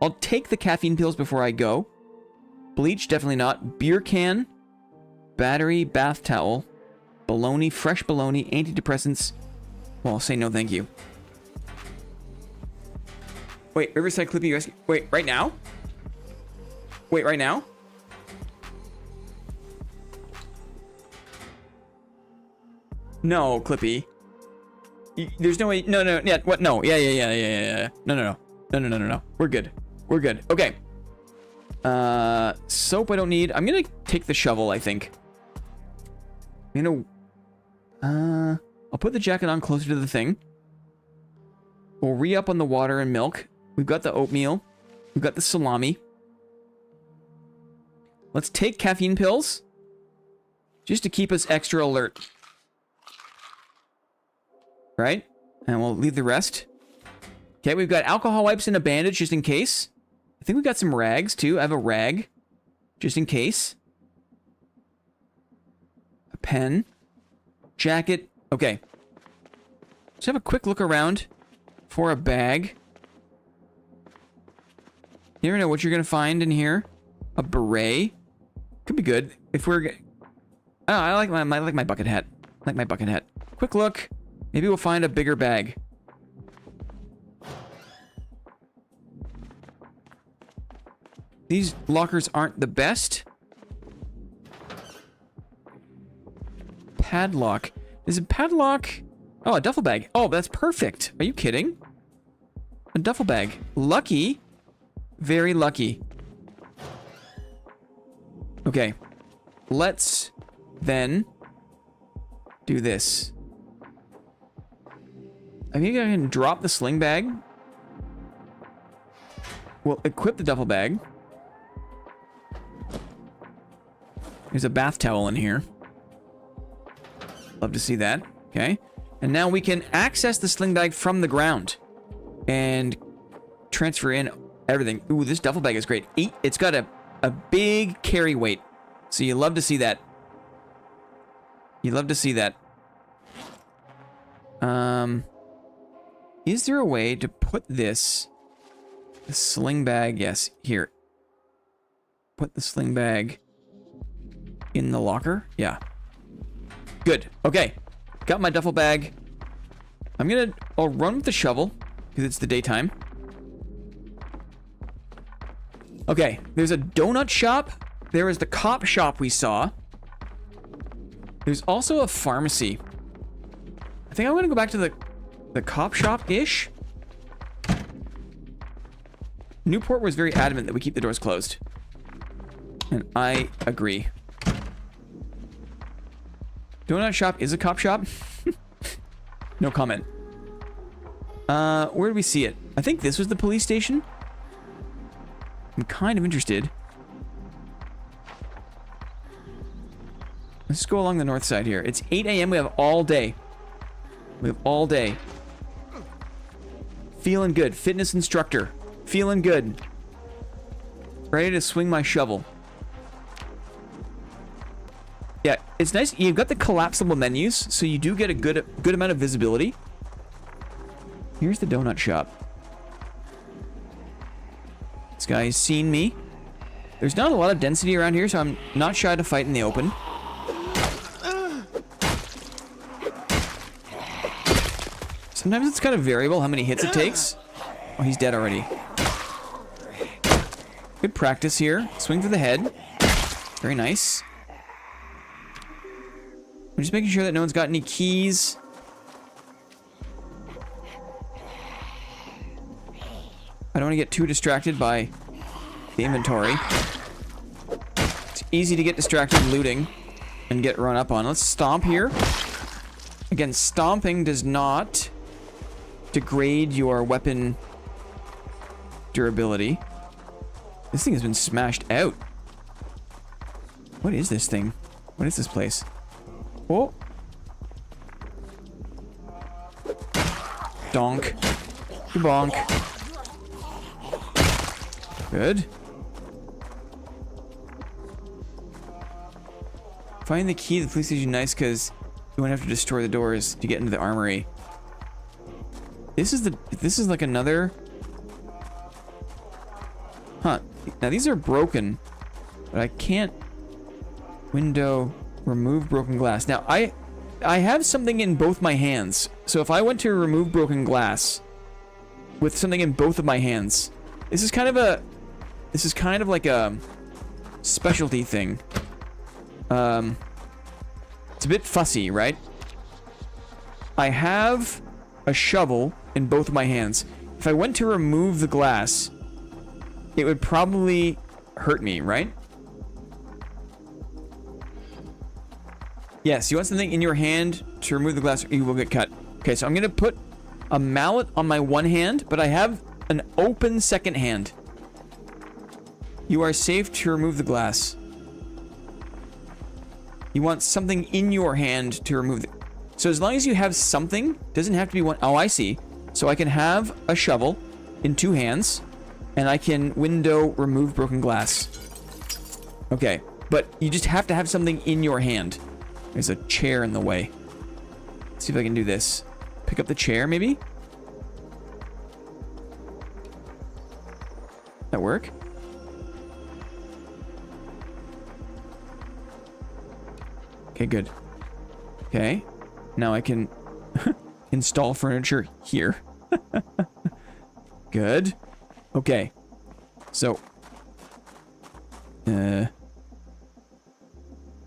I'll take the caffeine pills before I go. Bleach, definitely not. Beer can, battery, bath towel, bologna, fresh bologna, antidepressants. Well, I'll say no thank you. Wait, Riverside Clippy Rescue. Wait, right now? Wait, right now? No, Clippy. There's no way. No, no, yeah, what? No, yeah. No. We're good. We're good. Okay. Soap I don't need. I'm gonna take the shovel, I think. I'm gonna, I'll put the jacket on closer to the thing. We'll re-up on the water and milk. We've got the oatmeal. We've got the salami. Let's take caffeine pills. Just to keep us extra alert. Right? And we'll leave the rest. Okay, we've got alcohol wipes and a bandage just in case. I think we've got some rags too. I have a rag just in case. A pen. Jacket. Okay. Let's have a quick look around for a bag. You never know what you're going to find in here. A beret. Could be good. If we're... Oh, I like my bucket hat. I like my bucket hat. Quick look. Maybe we'll find a bigger bag. These lockers aren't the best. Padlock. Is it padlock? Oh, a duffel bag. Oh, that's perfect. Are you kidding? A duffel bag. Lucky. Very lucky. Okay. Let's then do this. I think I can drop the sling bag. we'll equip the duffel bag. There's a bath towel in here. Love to see that. Okay. And now we can access the sling bag from the ground and transfer in everything. Ooh, this duffel bag is great. It's got a big carry weight. So you love to see that. You love to see that. Is there a way to put the sling bag, yes, here. Put the sling bag in the locker? Yeah. Good. Okay. Got my duffel bag. I'll run with the shovel because it's the daytime. Okay. There's a donut shop. There is the cop shop we saw. There's also a pharmacy. I think I'm going to go back to the cop shop-ish. Newport was very adamant that we keep the doors closed. And I agree. Donut shop is a cop shop? No comment. Where do we see it? I think this was the police station. I'm kind of interested. Let's go along the north side here. It's 8 a.m. We have all day. We have all day. Feeling good. Fitness instructor. Feeling good. Ready to swing my shovel. Yeah, it's nice. You've got the collapsible menus, so you do get a good amount of visibility. Here's the donut shop. This guy's seen me. There's not a lot of density around here, so I'm not shy to fight in the open. Sometimes it's kind of variable how many hits it takes. Oh, he's dead already. Good practice here. Swing for the head. Very nice. I'm just making sure that no one's got any keys. I don't want to get too distracted by the inventory. It's easy to get distracted looting and get run up on. Let's stomp here. Again, stomping does not degrade your weapon durability. This thing has been smashed out. What is this thing? What is this place? Oh. Donk. Bonk. Good. Find the key to the police station nice because you won't have to destroy the doors to get into the armory. This is like another... Huh. Now these are broken, but I can't... Window... Remove broken glass. Now, I have something in both my hands. So if I went to remove broken glass with something in both of my hands, this is kind of like a specialty thing. It's a bit fussy, right? I have a shovel in both of my hands. If I went to remove the glass, it would probably hurt me, right? Yes, you want something in your hand to remove the glass, or you will get cut. Okay, so I'm going to put a mallet on my one hand, but I have an open second hand. You are safe to remove the glass. You want something in your hand to remove the... So as long as you have something, doesn't have to be one... Oh, I see. So I can have a shovel in two hands, and I can window remove broken glass. Okay, but you just have to have something in your hand. There's a chair in the way. Let's see if I can do this. Pick up the chair, maybe? That work? Okay, good. Okay. Now I can install furniture here. Good. Okay. So.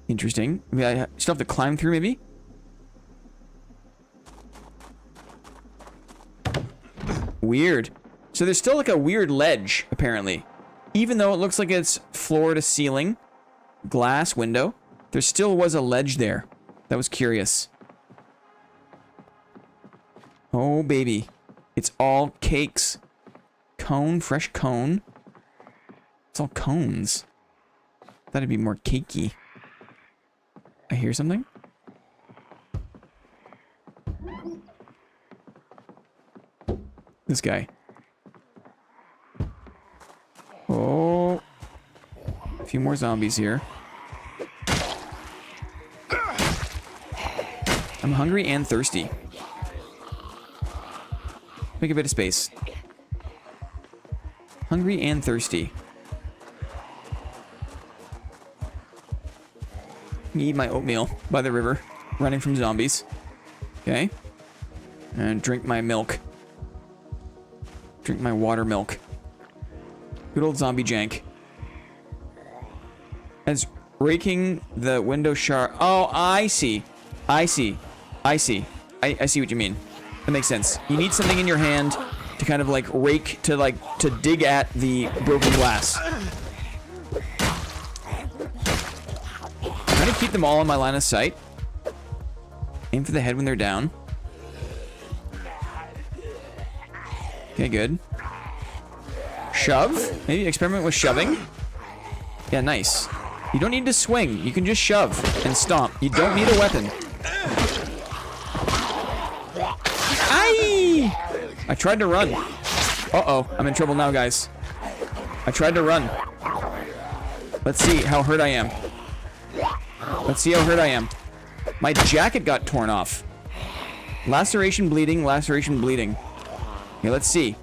Interesting. I mean, I still have to climb through, maybe? Weird. So there's still like a weird ledge, apparently. Even though it looks like it's floor to ceiling, glass window, there still was a ledge there. That was curious. Oh, baby. It's all cakes. Cone, fresh cone. It's all cones. Thought it'd be more cakey. I hear something. This guy. Oh. A few more zombies here. I'm hungry and thirsty. Make a bit of space. Hungry and thirsty. Eat my oatmeal by the river, running from zombies. Okay. And drink my milk. Drink my water milk. Good old zombie jank. As raking the window shard. Oh, I see. I see. I see. I see what you mean. That makes sense. You need something in your hand to kind of like rake, to dig at the broken glass. Trying to keep them all in my line of sight. Aim for the head when they're down. Okay, good. Shove? Maybe experiment with shoving? Yeah, nice. You don't need to swing. You can just shove and stomp. You don't need a weapon. Aye! I tried to run. Uh-oh. I'm in trouble now, guys. I tried to run. Let's see how hurt I am. Let's see how hurt I am. My jacket got torn off. Laceration, bleeding, laceration, bleeding. Okay, let's see.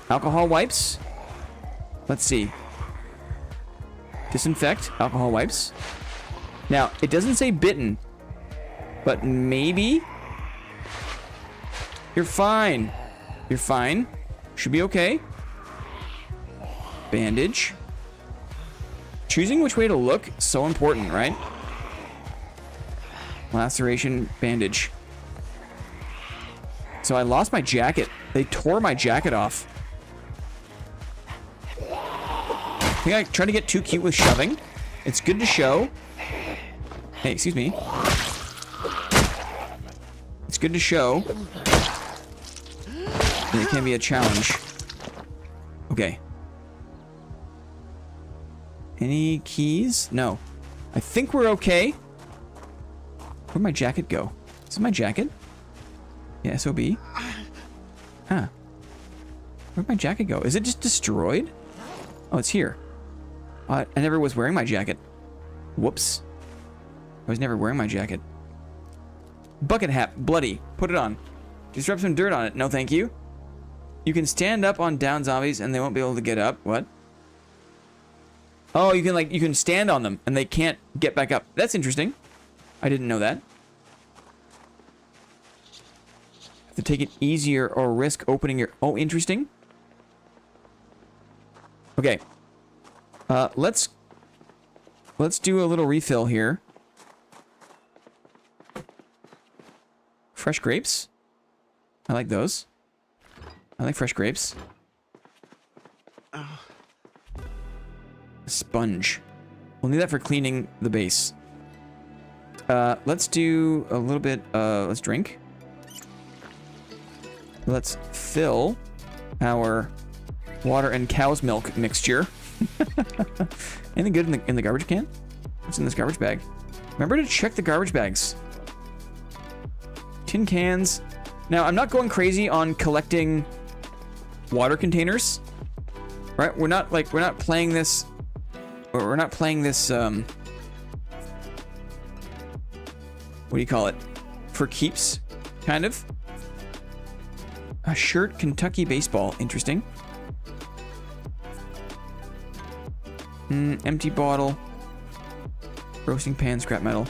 Alcohol wipes. Let's see. Disinfect, alcohol wipes. Now, it doesn't say bitten, but maybe. You're fine. You're fine. Should be okay. Bandage. Choosing which way to look, so important, right? Laceration, bandage. So I lost my jacket. They tore my jacket off. I think I tried to get too cute with shoving. It's good to show. Hey, excuse me. It's good to show. And it can be a challenge. Okay. Any keys? No. I think we're okay. Where'd my jacket go? Is this my jacket? Yeah, SOB. Huh. Where'd my jacket go? Is it just destroyed? Oh, it's here. I never was wearing my jacket. Whoops. I was never wearing my jacket. Bucket hat. Bloody. Put it on. Just rub some dirt on it. No, thank you. You can stand up on down zombies and they won't be able to get up. What? Oh, you can stand on them and they can't get back up. That's interesting. I didn't know that. Have to take it easier or risk opening your... Oh, interesting. Okay. Let's do a little refill here. Fresh grapes. I like those. I like fresh grapes. Sponge. We'll need that for cleaning the base. Let's do a little bit, let's drink. Let's fill our water and cow's milk mixture. Anything good in the garbage can? What's in this garbage bag? Remember to check the garbage bags. Tin cans. Now, I'm not going crazy on collecting water containers. Right? We're not playing this... We're not playing this, what do you call it? For keeps, kind of. A shirt, Kentucky baseball. Interesting. Empty bottle. Roasting pan, scrap metal.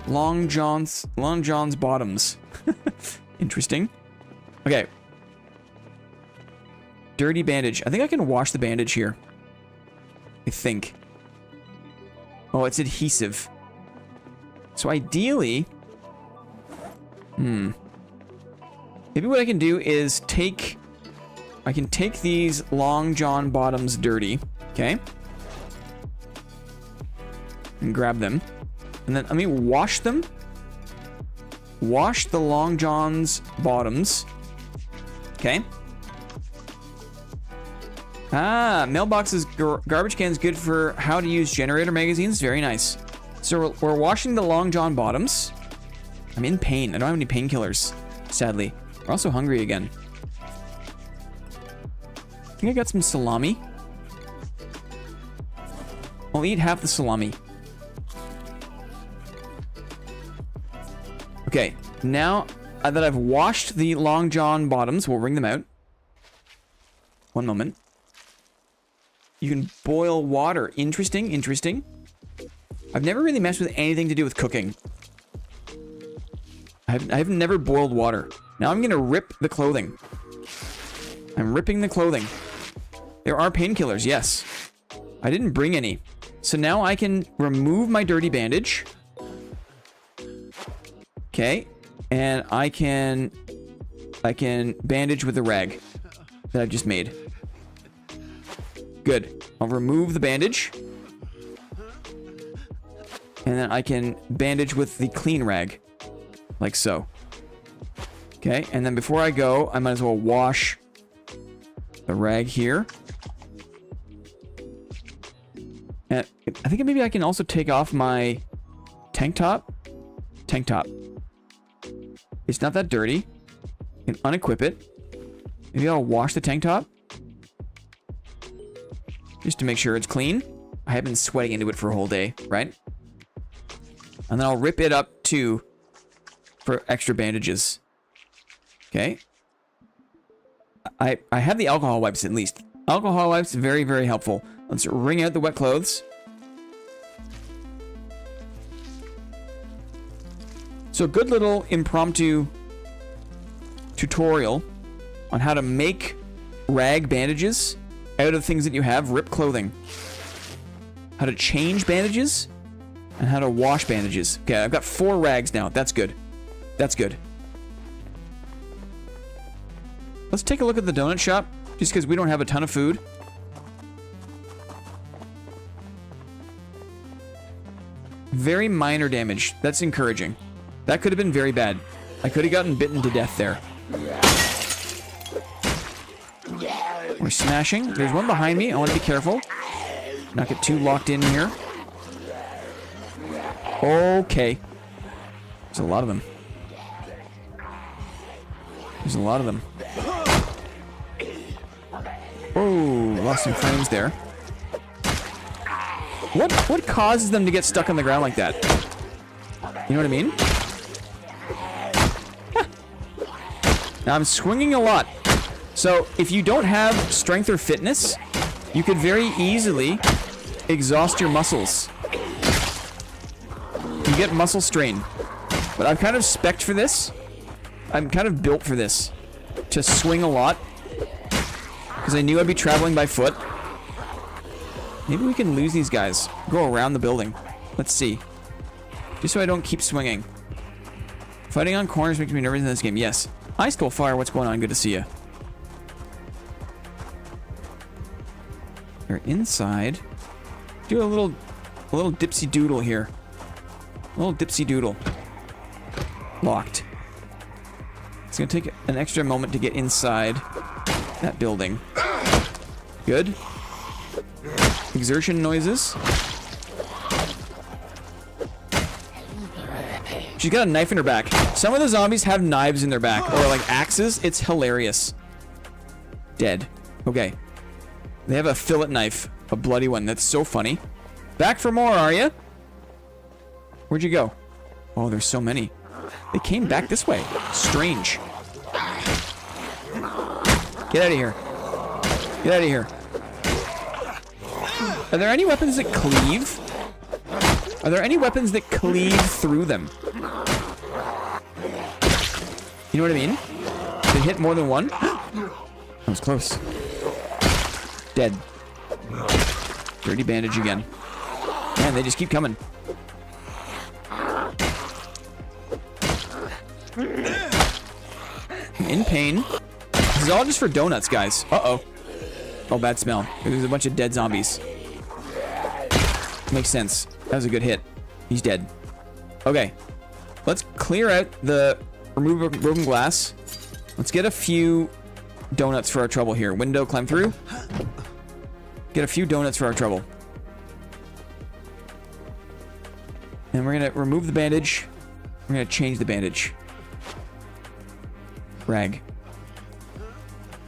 Long John's bottoms. Interesting. Okay. Dirty bandage. I think I can wash the bandage here. I think. Oh, it's adhesive. So ideally... Maybe what I can do is take... I can take these Long John bottoms dirty. Okay? And grab them. And then let me wash them. Wash the Long John's bottoms. Okay? Ah, mailboxes, garbage cans good for how to use generator magazines. Very nice. So we're washing the Long John bottoms. I'm in pain. I don't have any painkillers, sadly. We're also hungry again. I think I got some salami. I'll eat half the salami. Okay, now that I've washed the Long John bottoms, we'll wring them out. One moment. You can boil water. Interesting, interesting. I've never really messed with anything to do with cooking. I've never boiled water. Now I'm gonna rip the clothing. I'm ripping the clothing. There are painkillers, yes. I didn't bring any. So now I can remove my dirty bandage. Okay. And I can bandage with the rag that I've just made. Good. I'll remove the bandage. And then I can bandage with the clean rag. Like so. Okay, and then before I go, I might as well wash the rag here. And I think maybe I can also take off my tank top. Tank top. It's not that dirty. I can unequip it. Maybe I'll wash the tank top. Just to make sure it's clean. I have been sweating into it for a whole day, right? And then I'll rip it up too for extra bandages. Okay. I have the alcohol wipes at least. Alcohol wipes, very, very helpful. Let's wring out the wet clothes. So a good little impromptu tutorial on how to make rag bandages out of things that you have. Rip clothing. How to change bandages. And how to wash bandages. Okay, I've got 4 rags now. That's good. That's good. Let's take a look at the donut shop. Just because we don't have a ton of food. Very minor damage. That's encouraging. That could have been very bad. I could have gotten bitten to death there. We're smashing. There's one behind me. I want to be careful. Not get too locked in here. Okay. There's a lot of them. There's a lot of them. Oh, lost some frames there. What causes them to get stuck on the ground like that? You know what I mean? Now I'm swinging a lot. So if you don't have strength or fitness, you could very easily exhaust your muscles. You get muscle strain. But I've kind of spec'd for this. I'm kind of built for this. To swing a lot. Because I knew I'd be traveling by foot. Maybe we can lose these guys. Go around the building. Let's see. Just so I don't keep swinging. Fighting on corners makes me nervous in this game. Yes. Ice Cold Fire, what's going on? Good to see you. They're inside. Do a little dipsy doodle here. A little dipsy doodle. Locked. It's gonna take an extra moment to get inside that building. Good. Exertion noises. She's got a knife in her back. Some of the zombies have knives in their back. Or like axes. It's hilarious. Dead. Okay. They have a fillet knife. A bloody one. That's so funny. Back for more, are you? Where'd you go? Oh, there's so many. They came back this way. Strange. Get out of here. Get out of here. Are there any weapons that cleave? Are there any weapons that cleave through them? You know what I mean? They hit more than one? That was close. Dead. Dirty bandage again. Man, they just keep coming. I'm in pain. This is all just for donuts, guys. Uh-oh. Oh, bad smell. There's a bunch of dead zombies. Makes sense. That was a good hit. He's dead. Okay. Let's clear out the remove broken glass. Let's get a few donuts for our trouble here. Window, climb through. Get a few donuts for our trouble. And we're gonna remove the bandage. We're gonna change the bandage. Rag.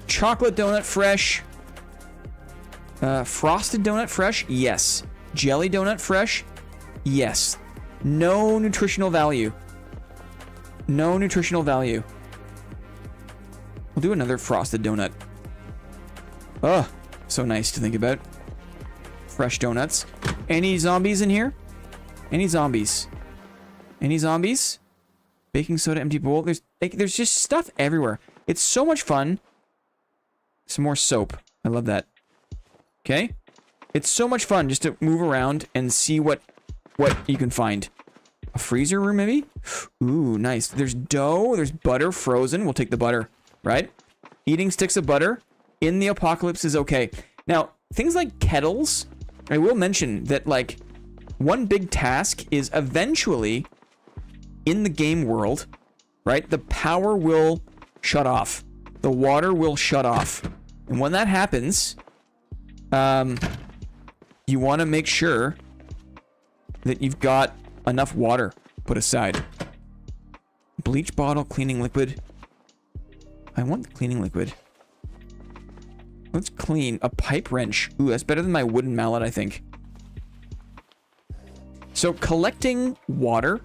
Chocolate donut fresh. Frosted donut fresh? Yes. Jelly donut fresh? Yes. No nutritional value. No nutritional value. We'll do another frosted donut. Oh, so nice to think about. Fresh donuts. Any zombies in here? Any zombies? Any zombies? Baking soda, empty bowl. There's just stuff everywhere. It's so much fun. Some more soap. I love that. Okay? It's so much fun just to move around and see what you can find. A freezer room, maybe? Ooh, nice. There's dough. There's butter frozen. We'll take the butter, right? Eating sticks of butter in the apocalypse is okay. Now, things like kettles, I will mention that, like, one big task is eventually, in the game world, right, the power will shut off. The water will shut off. And when that happens, you want to make sure that you've got enough water put aside. Bleach bottle, cleaning liquid. I want the cleaning liquid. Let's clean a pipe wrench. Ooh, that's better than my wooden mallet, I think. So collecting water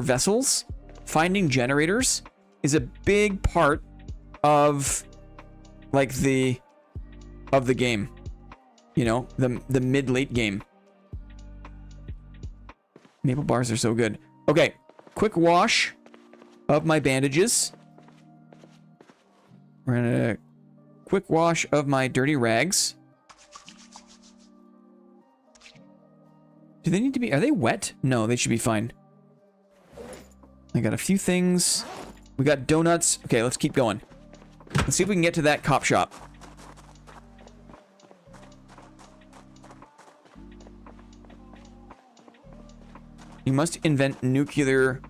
vessels, finding generators is a big part of, like, the game. You know, the mid-late game. Maple bars are so good. Okay, quick wash of my bandages. We're gonna quick wash of my dirty rags. Do they need to be... Are they wet? No, they should be fine. I got a few things. We got donuts. Okay, let's keep going. Let's see if we can get to that cop shop. You must invent nuclear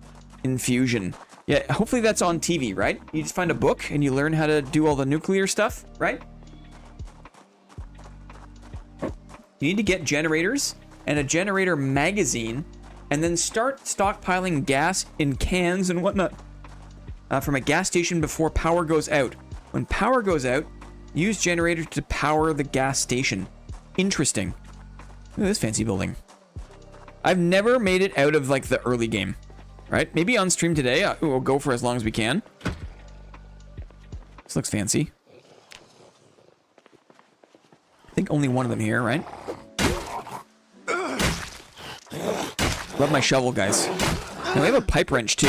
infusion. Yeah, hopefully that's on TV, right? You just find a book and you learn how to do all the nuclear stuff, right? You need to get generators and a generator magazine and then start stockpiling gas in cans and whatnot from a gas station before power goes out. When power goes out, use generators to power the gas station. Interesting. Look at this fancy building. I've never made it out of, like, the early game, right? Maybe on stream today, we'll go for as long as we can. This looks fancy. I think only one of them here, right? Love my shovel, guys. Now we have a pipe wrench, too.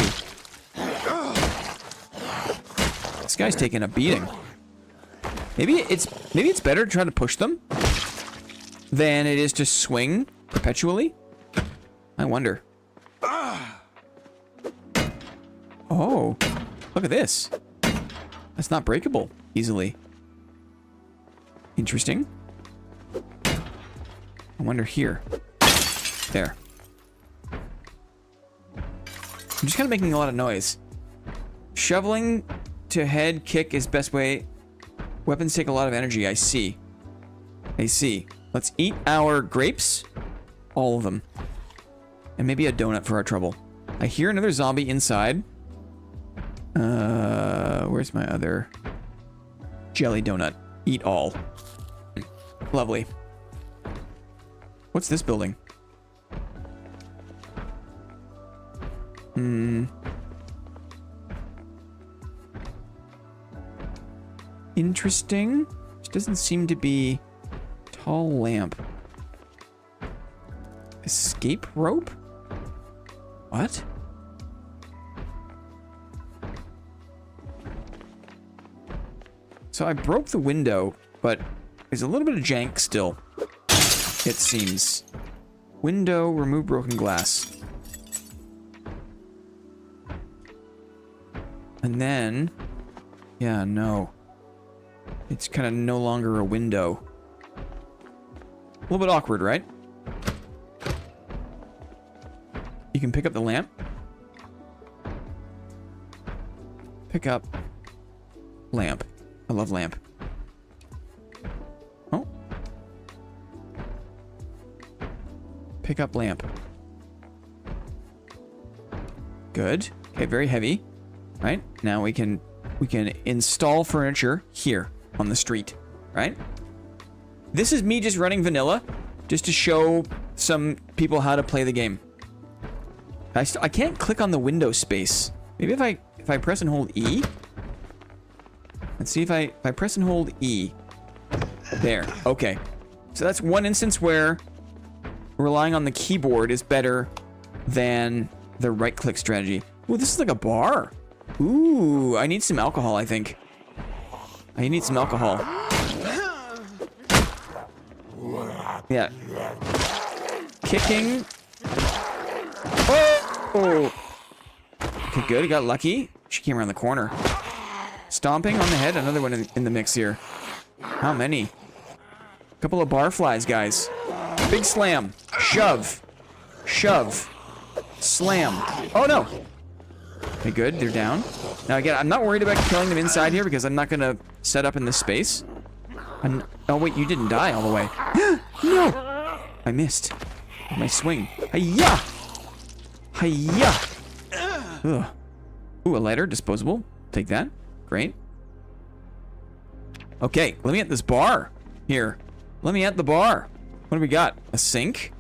This guy's taking a beating. Maybe it's better to try to push them than it is to swing perpetually. I wonder. Oh, look at this. That's not breakable easily. Interesting. I wonder here. There. I'm just kind of making a lot of noise. Shoveling to head kick is best way. Weapons take a lot of energy. I see. I see. Let's eat our grapes. All of them. And maybe a donut for our trouble. I hear another zombie inside. Where's my other jelly donut? Eat all. Lovely. What's this building? Interesting. Which doesn't seem to be tall lamp. Escape rope? What? So I broke the window, but there's a little bit of jank still. It seems. Window, remove broken glass. And then... Yeah, no. It's kind of no longer a window. A little bit awkward, right? You can pick up the lamp. Pick up lamp. I love lamp. Oh. Pick up lamp. Good. Okay, very heavy. Right? Now we can install furniture here on the street. Right? This is me just running vanilla, just to show some people how to play the game. I can't click on the window space. Maybe if I press and hold E. Let's see if I press and hold E. There. Okay. So that's one instance where relying on the keyboard is better than the right-click strategy. Ooh, this is like a bar. Ooh, I need some alcohol, I think. I need some alcohol. Yeah. Kicking. Oh! Okay, good. I got lucky. She came around the corner. Stomping on the head. Another one in the mix here. How many? A couple of barflies, guys. Big slam. Shove. Shove. Slam. Oh, no. Okay, good. They're down. Now, again, I'm not worried about killing them inside here because I'm not going to set up in this space. Oh, wait. You didn't die all the way. No! I missed. My swing. Hi-ya! Hi-ya! Ugh. Ooh, a lighter. Disposable. Take that. Great. Okay, let me at this bar. Here. Let me at the bar. What do we got? A sink?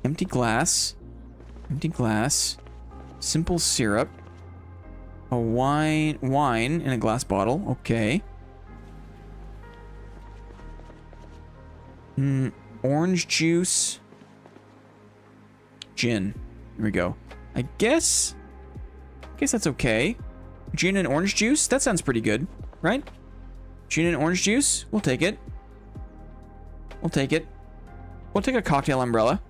Empty glass. Empty glass. Simple syrup. A wine in a glass bottle. Okay. Orange juice. Gin. Here we go. I guess that's okay. Gin and orange juice? That sounds pretty good, right? Gin and orange juice? We'll take it. We'll take it. We'll take a cocktail umbrella.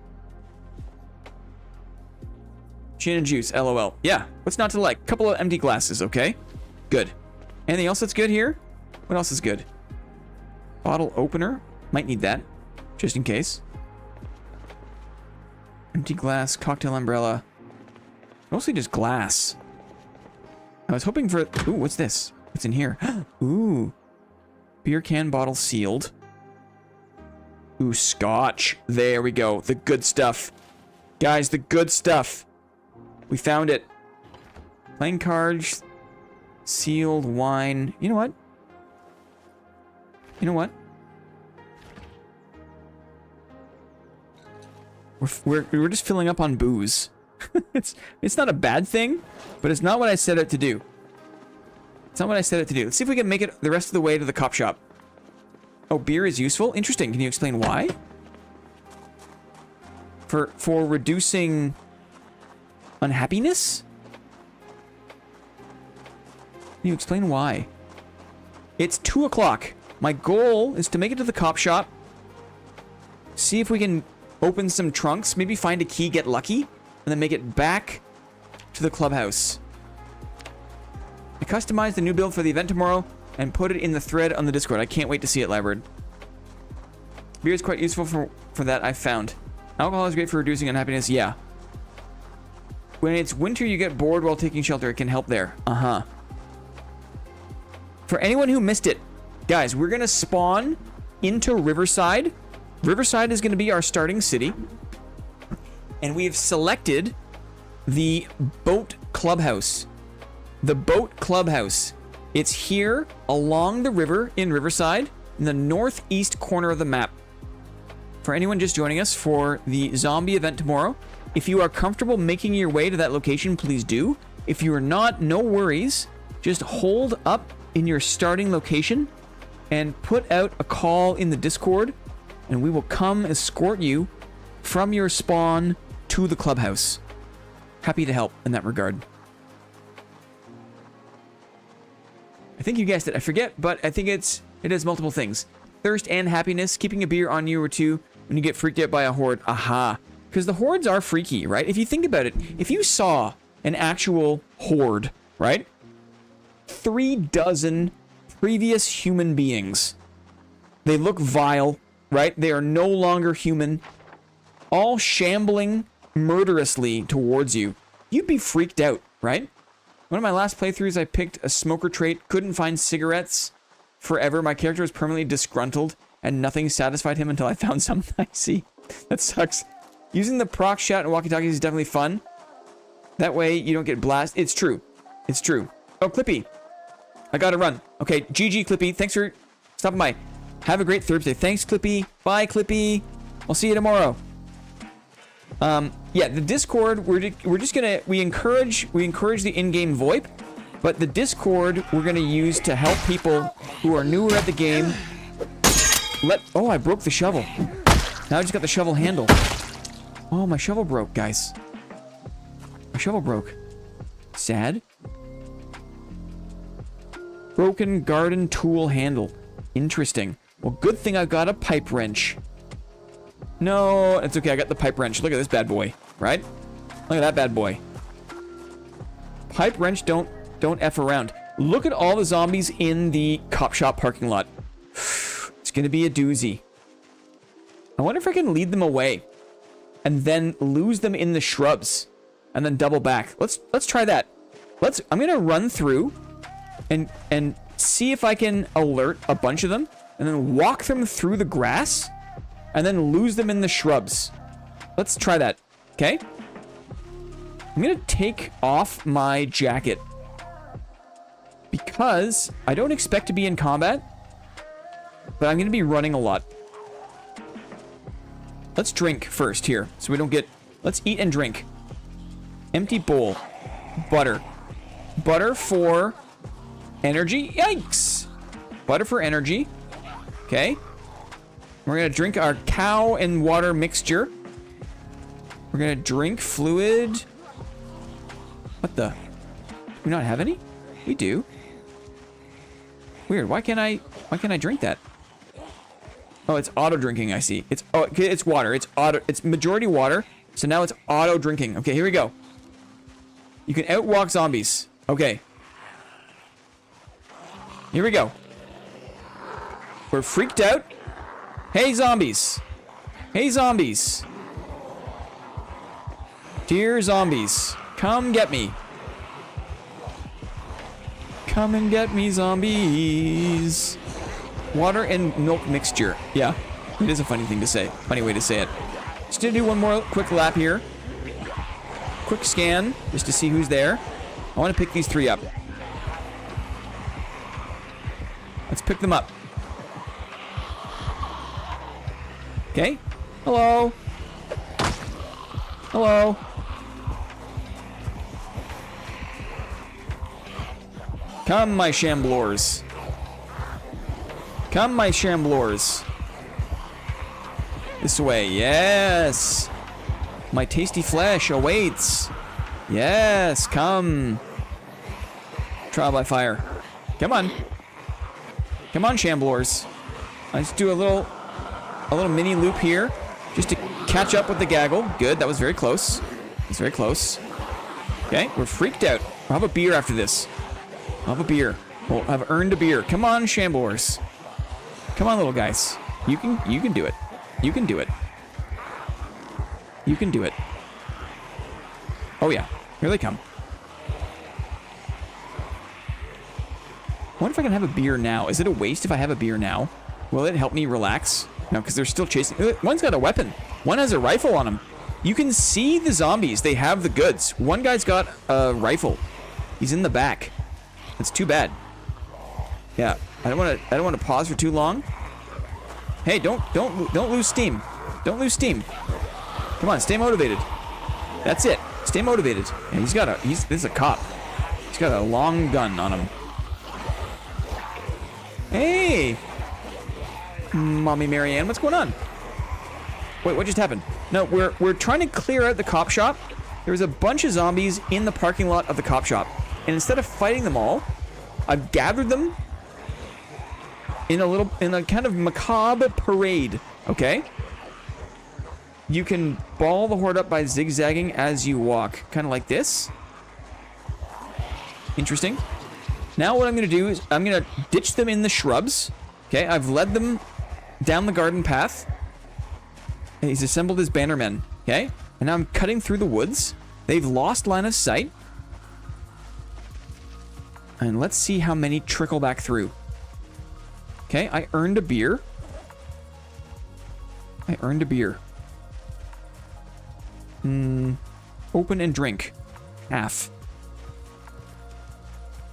Gin and juice, LOL. Yeah, what's not to like? Couple of empty glasses, okay? Good. Anything else that's good here? What else is good? Bottle opener. Might need that, just in case. Empty glass, cocktail umbrella. Mostly just glass. I was hoping for... Ooh, what's this? What's in here? Ooh. Beer can bottle sealed. Ooh, scotch. There we go. The good stuff. Guys, the good stuff. We found it. Playing cards. Sealed wine. You know what? You know what? We're just filling up on booze. It's not a bad thing, but it's not what I set out to do. It's not what I set out to do. Let's see if we can make it the rest of the way to the cop shop. Oh, beer is useful? Interesting. Can you explain why? For reducing unhappiness? Can you explain why? It's 2 o'clock. My goal is to make it to the cop shop. See if we can open some trunks. Maybe find a key, get lucky. And then make it back to the clubhouse. I customized the new build for the event tomorrow and put it in the thread on the Discord. I can't wait to see it, Labird. Beer is quite useful for that, I've found. Alcohol is great for reducing unhappiness. Yeah. When it's winter, you get bored while taking shelter. It can help there. Uh-huh. For anyone who missed it, guys, we're going to spawn into Riverside. Riverside is going to be our starting city. And we've selected the boat clubhouse. The boat clubhouse. It's here along the river in Riverside in the northeast corner of the map. For anyone just joining us for the zombie event tomorrow, if you are comfortable making your way to that location, please do. If you are not, no worries. Just hold up in your starting location and put out a call in the Discord, and we will come escort you from your spawn to the clubhouse. Happy to help in that regard. I think you guessed it. I forget, but I think it has multiple things. Thirst and happiness, keeping a beer on you or two when you get freaked out by a horde. Aha. Because the hordes are freaky, right? If you think about it, if you saw an actual horde, right? 36 previous human beings. They look vile, right? They are no longer human. All shambling murderously towards you. You'd be freaked out, right? One of my last playthroughs, I picked a smoker trait, couldn't find cigarettes forever. My character was permanently disgruntled, and nothing satisfied him until I found something. I see. That sucks. Using the proc shout and walkie-talkies is definitely fun. That way you don't get blasted. It's true. It's true. Oh, Clippy. I gotta run. Okay, GG, Clippy. Thanks for stopping by. Have a great Thursday. Thanks, Clippy. Bye, Clippy. I'll see you tomorrow. Yeah, the Discord, we're just gonna, we encourage the in-game VoIP, but the Discord we're gonna use to help people who are newer at the game. Oh, I broke the shovel. Now I just got the shovel handle. Oh, my shovel broke, guys. My shovel broke. Sad. Broken garden tool handle. Interesting. Well, good thing I got a pipe wrench. No, it's okay. I got the pipe wrench. Look at this bad boy, right? Look at that bad boy. Pipe wrench, don't F around. Look at all the zombies in the cop shop parking lot. It's gonna be a doozy. I wonder if I can lead them away and then lose them in the shrubs and then double back. Let's try that. I'm gonna run through and see if I can alert a bunch of them and then walk them through the grass and then lose them in the shrubs. Let's try that, okay? I'm gonna take off my jacket because I don't expect to be in combat, but I'm gonna be running a lot. Let's drink first here, so we don't get... Let's eat and drink. Empty bowl. Butter. Butter for energy. Yikes! Butter for energy. Okay. We're gonna drink our cow and water mixture. We're gonna drink fluid. What the? Do we not have any? We do. Weird. Why can't I drink that? Oh, it's auto drinking, I see. It's water. It's majority water. So now it's auto drinking. Okay, here we go. You can outwalk zombies. Okay. Here we go. We're freaked out. Hey, zombies. Hey, zombies. Dear zombies, come get me. Come and get me, zombies. Water and milk mixture. Yeah, it is a funny thing to say. Funny way to say it. Just gonna do one more quick lap here. Quick scan, just to see who's there. I want to pick these 3 up. Let's pick them up. Okay. Hello. Hello. Come, my shamblors. Come, my shamblors. This way. Yes. My tasty flesh awaits. Yes, come. Trial by fire. Come on. Come on, shamblors. Let's do a little mini loop here just to catch up with the gaggle. Good, that was very close. It's very close. Okay, we're freaked out. We'll have a beer after this. I'll have a beer. We'll have earned a beer. Come on, shamblors. Come on, little guys. You can do it. You can do it. You can do it. Oh yeah, here they come. I wonder if I can have a beer now. Is it a waste if I have a beer now? Will it help me relax? No, because they're still chasing. One's got a weapon. One has a rifle on him. You can see the zombies. They have the goods. One guy's got a rifle. He's in the back. That's too bad. Yeah, I don't want to pause for too long. Hey, don't lose steam. Don't lose steam. Come on, stay motivated. That's it. Stay motivated. Yeah, this is a cop. He's got a long gun on him. Hey, Mommy Marianne, what's going on? Wait, what just happened? No, we're trying to clear out the cop shop. There was a bunch of zombies in the parking lot of the cop shop, and instead of fighting them all, I've gathered them in a kind of macabre parade. Okay. You can ball the horde up by zigzagging as you walk, kind of like this. Interesting. Now what I'm going to do is I'm going to ditch them in the shrubs. Okay, I've led them down the garden path. And he's assembled his bannermen. Okay, and now I'm cutting through the woods. They've lost line of sight. And let's see how many trickle back through. Okay, I earned a beer. I earned a beer. Open and drink. Half.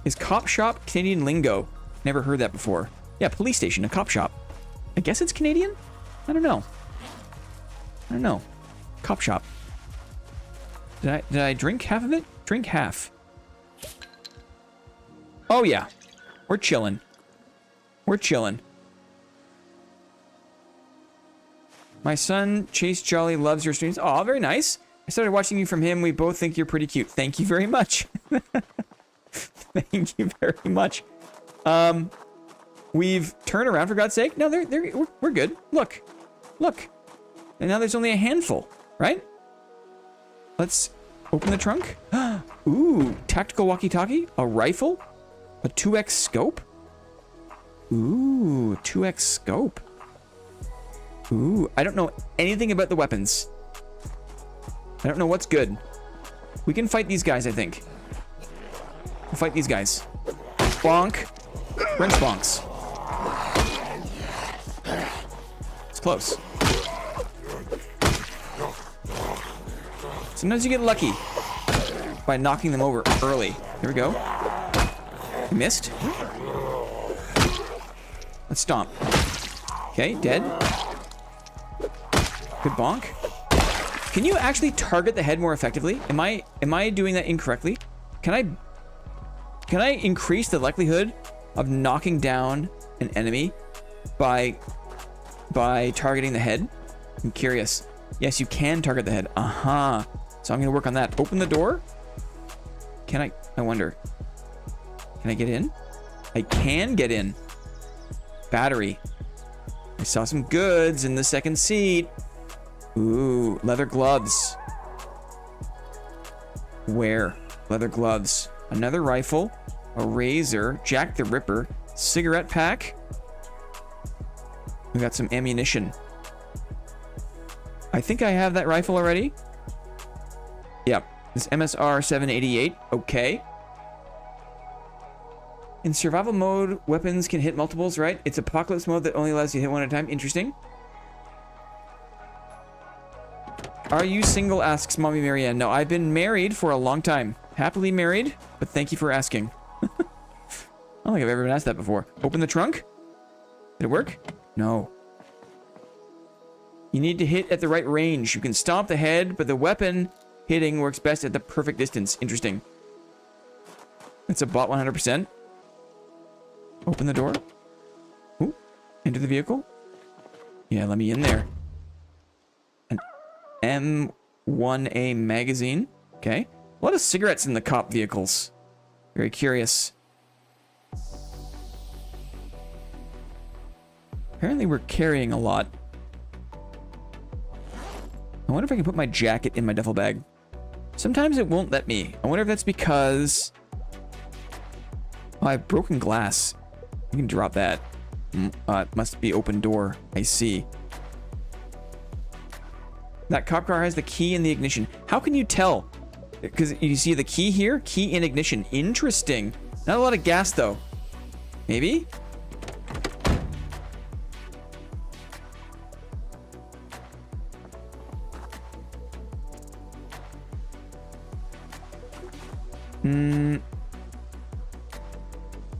Is cop shop Canadian lingo? Never heard that before. Yeah, police station, a cop shop. I guess it's Canadian? I don't know. I don't know. Cop shop. Did I drink half of it? Drink half. Oh yeah. We're chilling. We're chilling. My son, Chase Jolly, loves your streams. Oh, very nice. I started watching you from him. We both think you're pretty cute. Thank you very much. Thank you very much. We've turned around, for God's sake. No, we're good. Look. Look. And now there's only a handful, right? Let's open the trunk. Ooh, tactical walkie-talkie, a rifle, a 2x scope. Ooh, 2x scope. Ooh, I don't know anything about the weapons. I don't know what's good. We can fight these guys, I think. We'll fight these guys. Bonk. Rinse bonks. It's close. Sometimes you get lucky by knocking them over early. Here we go. You missed. Let's stomp. Okay, dead. Good bonk. Can you actually target the head more effectively? Am I doing that incorrectly? Can I increase the likelihood of knocking down an enemy by targeting the head? I'm curious. Yes, you can target the head. Uh-huh. So I'm gonna work on that. Open the door. Can I wonder. Can I get in? I can get in. Battery. I saw some goods in the second seat. Ooh, leather gloves. Where? Leather gloves. Another rifle. A razor. Jack the Ripper. Cigarette pack. We got some ammunition. I think I have that rifle already. Yep. This MSR 788. Okay. In survival mode, weapons can hit multiples, right? It's apocalypse mode that only allows you to hit one at a time. Interesting. Are you single? Asks Mommy Marianne. No, I've been married for a long time. Happily married, but thank you for asking. I don't think I've ever been asked that before. Open the trunk. Did it work? No. You need to hit at the right range. You can stomp the head, but the weapon hitting works best at the perfect distance. Interesting. It's a bot 100%. Open the door. Ooh. Enter the vehicle. Yeah, let me in there. An M1A magazine. Okay. A lot of cigarettes in the cop vehicles. Very curious. Apparently we're carrying a lot. I wonder if I can put my jacket in my duffel bag. Sometimes it won't let me. I wonder if that's because... Oh, I have broken glass. I can drop that. It must be open door. I see. That cop car has the key in the ignition. How can you tell? Because you see the key here? Key in ignition. Interesting. Not a lot of gas, though. Maybe?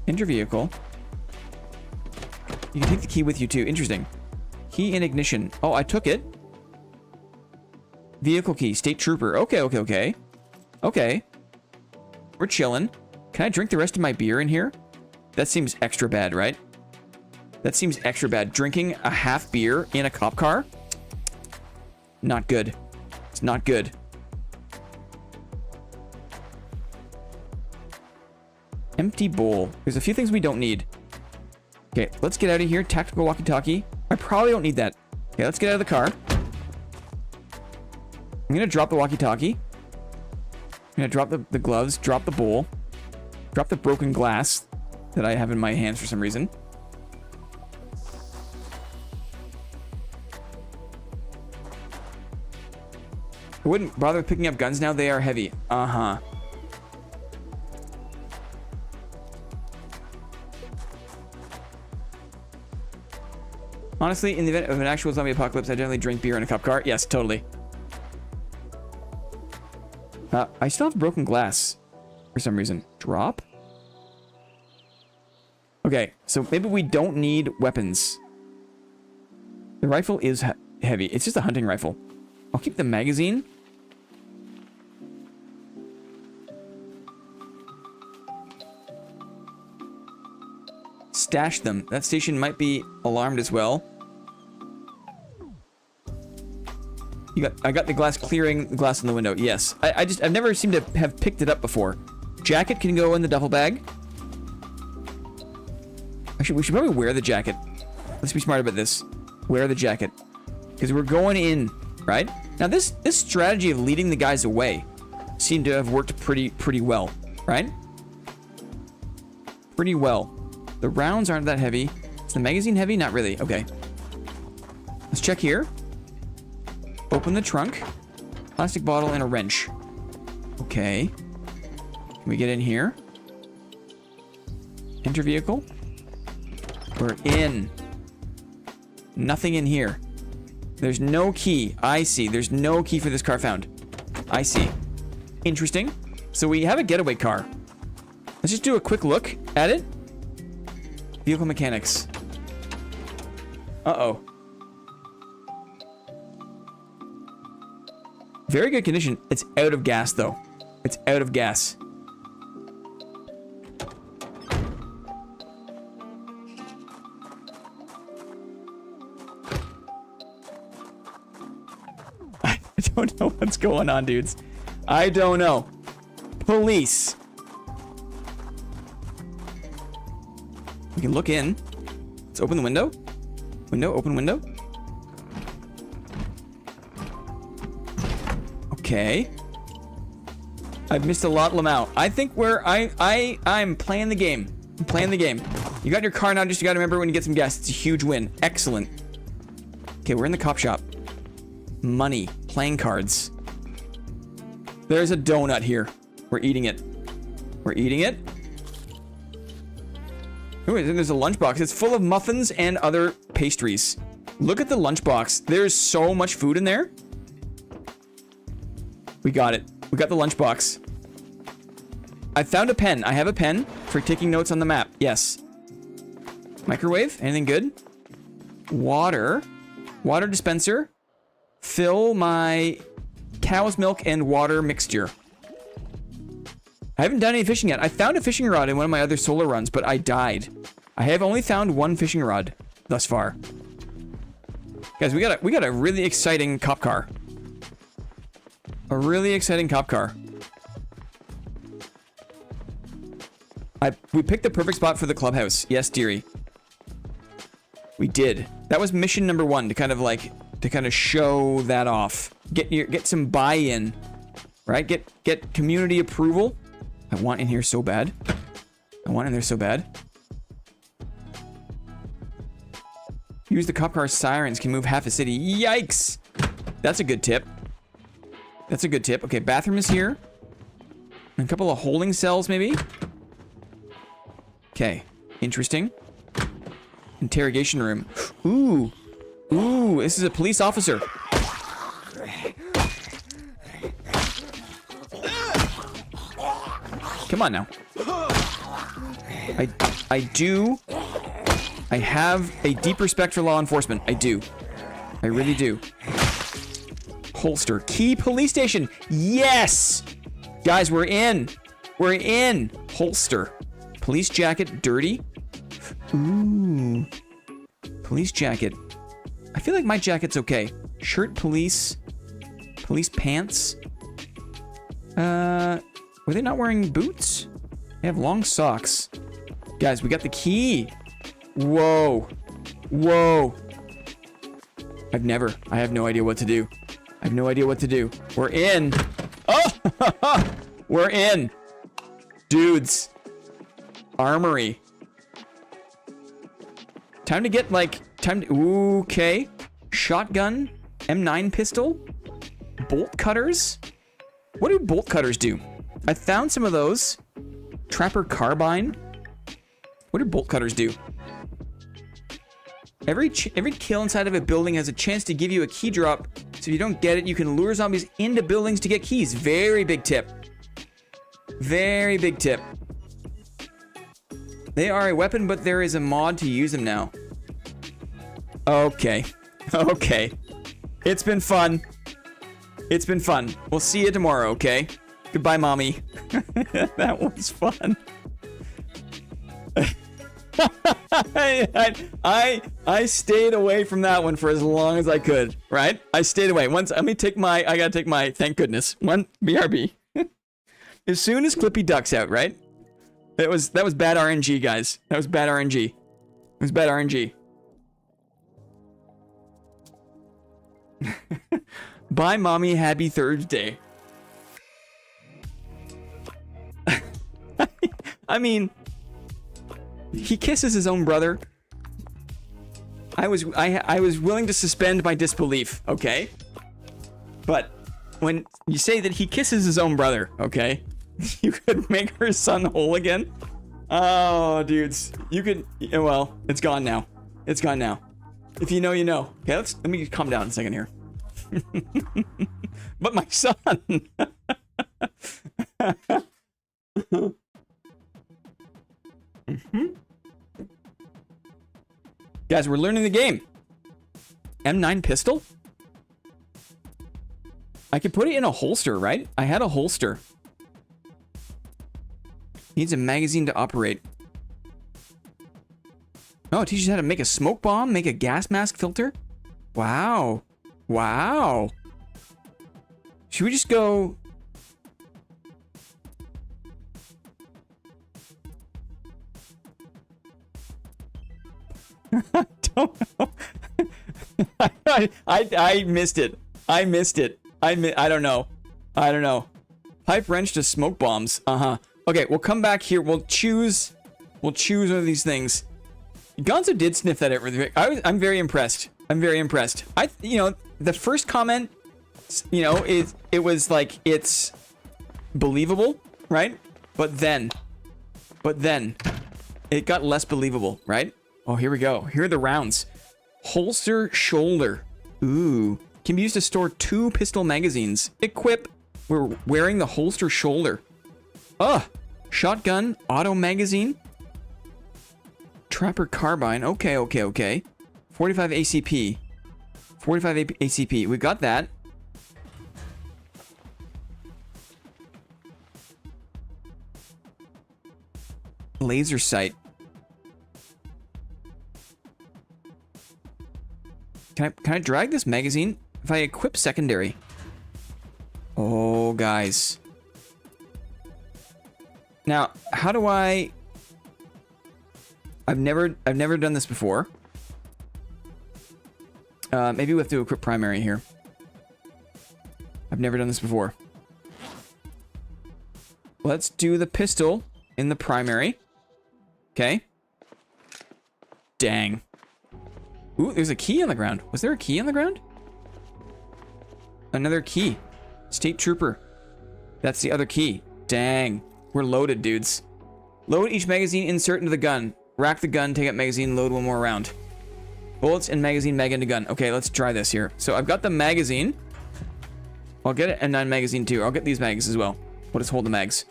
Enter vehicle. You can take the key with you, too. Interesting. Key in ignition. Oh, I took it. Vehicle key. State trooper. Okay. Okay. We're chilling. Can I drink the rest of my beer in here? That seems extra bad, right? That seems extra bad. Drinking a half beer in a cop car? Not good. It's not good. Empty bowl. There's a few things we don't need. Okay, let's get out of here. Tactical walkie-talkie. I probably don't need that. Okay, let's get out of the car. I'm gonna drop the walkie-talkie. I'm gonna drop the gloves, drop the bowl, drop the broken glass that I have in my hands for some reason. I wouldn't bother picking up guns now. They are heavy. Uh-huh. Honestly, in the event of an actual zombie apocalypse, I generally drink beer in a cop car. Yes, totally. I still have broken glass for some reason. Drop? Okay, so maybe we don't need weapons. The rifle is heavy. It's just a hunting rifle. I'll keep the magazine. Stash them. That station might be alarmed as well. I got the glass clearing the glass in the window. Yes. I've never seemed to have picked it up before. Jacket can go in the duffel bag. Actually, we should probably wear the jacket. Let's be smart about this. Wear the jacket. Because we're going in, right? Now this strategy of leading the guys away seemed to have worked pretty well, right? Pretty well. The rounds aren't that heavy. Is the magazine heavy? Not really. Okay. Let's check here. Open the trunk. Plastic bottle and a wrench. Okay. Can we get in here? Enter vehicle. We're in. Nothing in here. There's no key. I see. There's no key for this car found. I see. Interesting. So we have a getaway car. Let's just do a quick look at it. Vehicle mechanics. Uh-oh. Very good condition. It's out of gas, though. It's out of gas. I don't know what's going on, dudes. I don't know. Police. We can look in. Let's open the window. Window, open window. Okay. I've missed a lot, Lamau. I think I'm playing the game. I'm playing the game. You got your car now, just you gotta remember when you get some gas. It's a huge win. Excellent. Okay, we're in the cop shop. Money. Playing cards. There's a donut here. We're eating it. We're eating it. Ooh, there's a lunchbox. It's full of muffins and other pastries. Look at the lunchbox. There's so much food in there. We got it. We got the lunchbox. I found a pen. I have a pen for taking notes on the map. Yes. Microwave. Anything good? Water. Water dispenser. Fill my cow's milk and water mixture. I haven't done any fishing yet. I found a fishing rod in one of my other solar runs, but I died. I have only found one fishing rod thus far. Guys, we got a really exciting cop car. A really exciting cop car. We picked the perfect spot for the clubhouse. Yes, dearie. We did. That was mission number 1 to kind of show that off. Get some buy-in, right? Get community approval. I want in here so bad. I want in there so bad. Use the cop car sirens can move half a city. Yikes! That's a good tip. That's a good tip. Okay, bathroom is here. A couple of holding cells, maybe. Okay, interesting. Interrogation room. Ooh. Ooh, this is a police officer. Come on now. I have a deep respect for law enforcement. I do. I really do. Holster. Key police station. Yes! Guys, we're in. We're in. Holster. Police jacket. Dirty. Ooh. Police jacket. I feel like my jacket's okay. Shirt, police. Police pants. Were they not wearing boots? They have long socks. Guys, we got the key. Whoa. Whoa. I have no idea what to do. I have no idea what to do. We're in. Oh! We're in. Dudes. Armory. Time to get, okay. Shotgun. M9 pistol. Bolt cutters. What do bolt cutters do? I found some of those. Trapper carbine. What do bolt cutters do? Every kill inside of a building has a chance to give you a key drop So if you don't get it, you can lure zombies into buildings to get keys. Very big tip. Very big tip. They are a weapon, but there is a mod to use them now. Okay. Okay. It's been fun. It's been fun. We'll see you tomorrow, okay? Goodbye, mommy. That was fun. I stayed away from that one for as long as I could, right? I stayed away. Let me take my, I gotta take my, thank goodness. One, BRB. As soon as Clippy ducks out, right? That was bad RNG, guys. That was bad RNG. It was bad RNG. Bye, mommy. Happy Thursday. I mean, he kisses his own brother. I was willing to suspend my disbelief, okay? But when you say that he kisses his own brother, okay? You could make her son whole again. Oh, dudes, you could. Well, it's gone now. It's gone now. If you know, you know. Okay, let me calm down a second here. But my son. Guys, we're learning the game. M9 pistol? I could put it in a holster, right? I had a holster. Needs a magazine to operate. Oh, it teaches you how to make a smoke bomb, make a gas mask filter. Wow. Wow. Should we just go... I don't know. I missed it. I missed it. I don't know. I don't know. Pipe wrench to smoke bombs. Uh-huh. Okay, we'll come back here. We'll choose one of these things. Gonzo did sniff that out. I'm very impressed. I'm very impressed. You know, the first comment, you know, it was like, it's believable, right? But then it got less believable, right? Oh, here we go. Here are the rounds. Holster shoulder. Ooh. Can be used to store 2 pistol magazines. Equip. We're wearing the holster shoulder. Ugh. Shotgun. Auto magazine. Trapper carbine. Okay, okay, okay. 45 ACP. 45 ACP. We got that. Laser sight. Can I drag this magazine if I equip secondary? Oh, guys. Now, how do I... I've never done this before. Maybe we have to equip primary here. I've never done this before. Let's do the pistol in the primary. Okay. Dang. Ooh, there's a key on the ground. Was there a key on the ground? Another key. State Trooper. That's the other key. Dang. We're loaded, dudes. Load each magazine, insert into the gun. Rack the gun, take out magazine, load one more round. Bullets and magazine, mag into gun. Okay, let's try this here. So I've got the magazine. I'll get an M9 magazine too. I'll get these mags as well. We'll just hold the mags.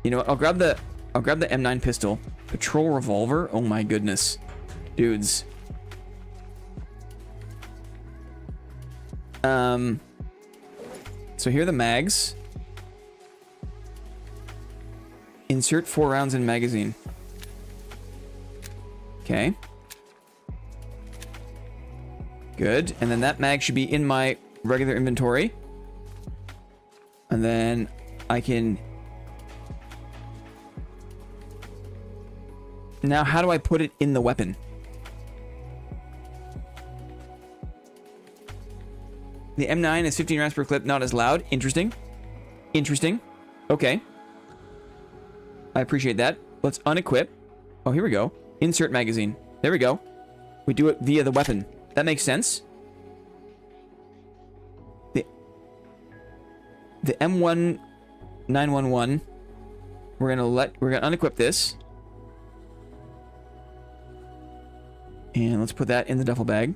You know what? I'll grab the M9 pistol. Patrol revolver. Oh my goodness. Dudes. So here are the mags. Insert 4 rounds in magazine. Okay. Good. And then that mag should be in my regular inventory. And then I can... Now, how do I put it in the weapon? The M9 is 15 rounds per clip, not as loud. Interesting. Interesting. Okay. I appreciate that. Let's unequip. Oh, here we go. Insert magazine. There we go. We do it via the weapon. That makes sense. The M1 911. We're gonna unequip this. And let's put that in the duffel bag.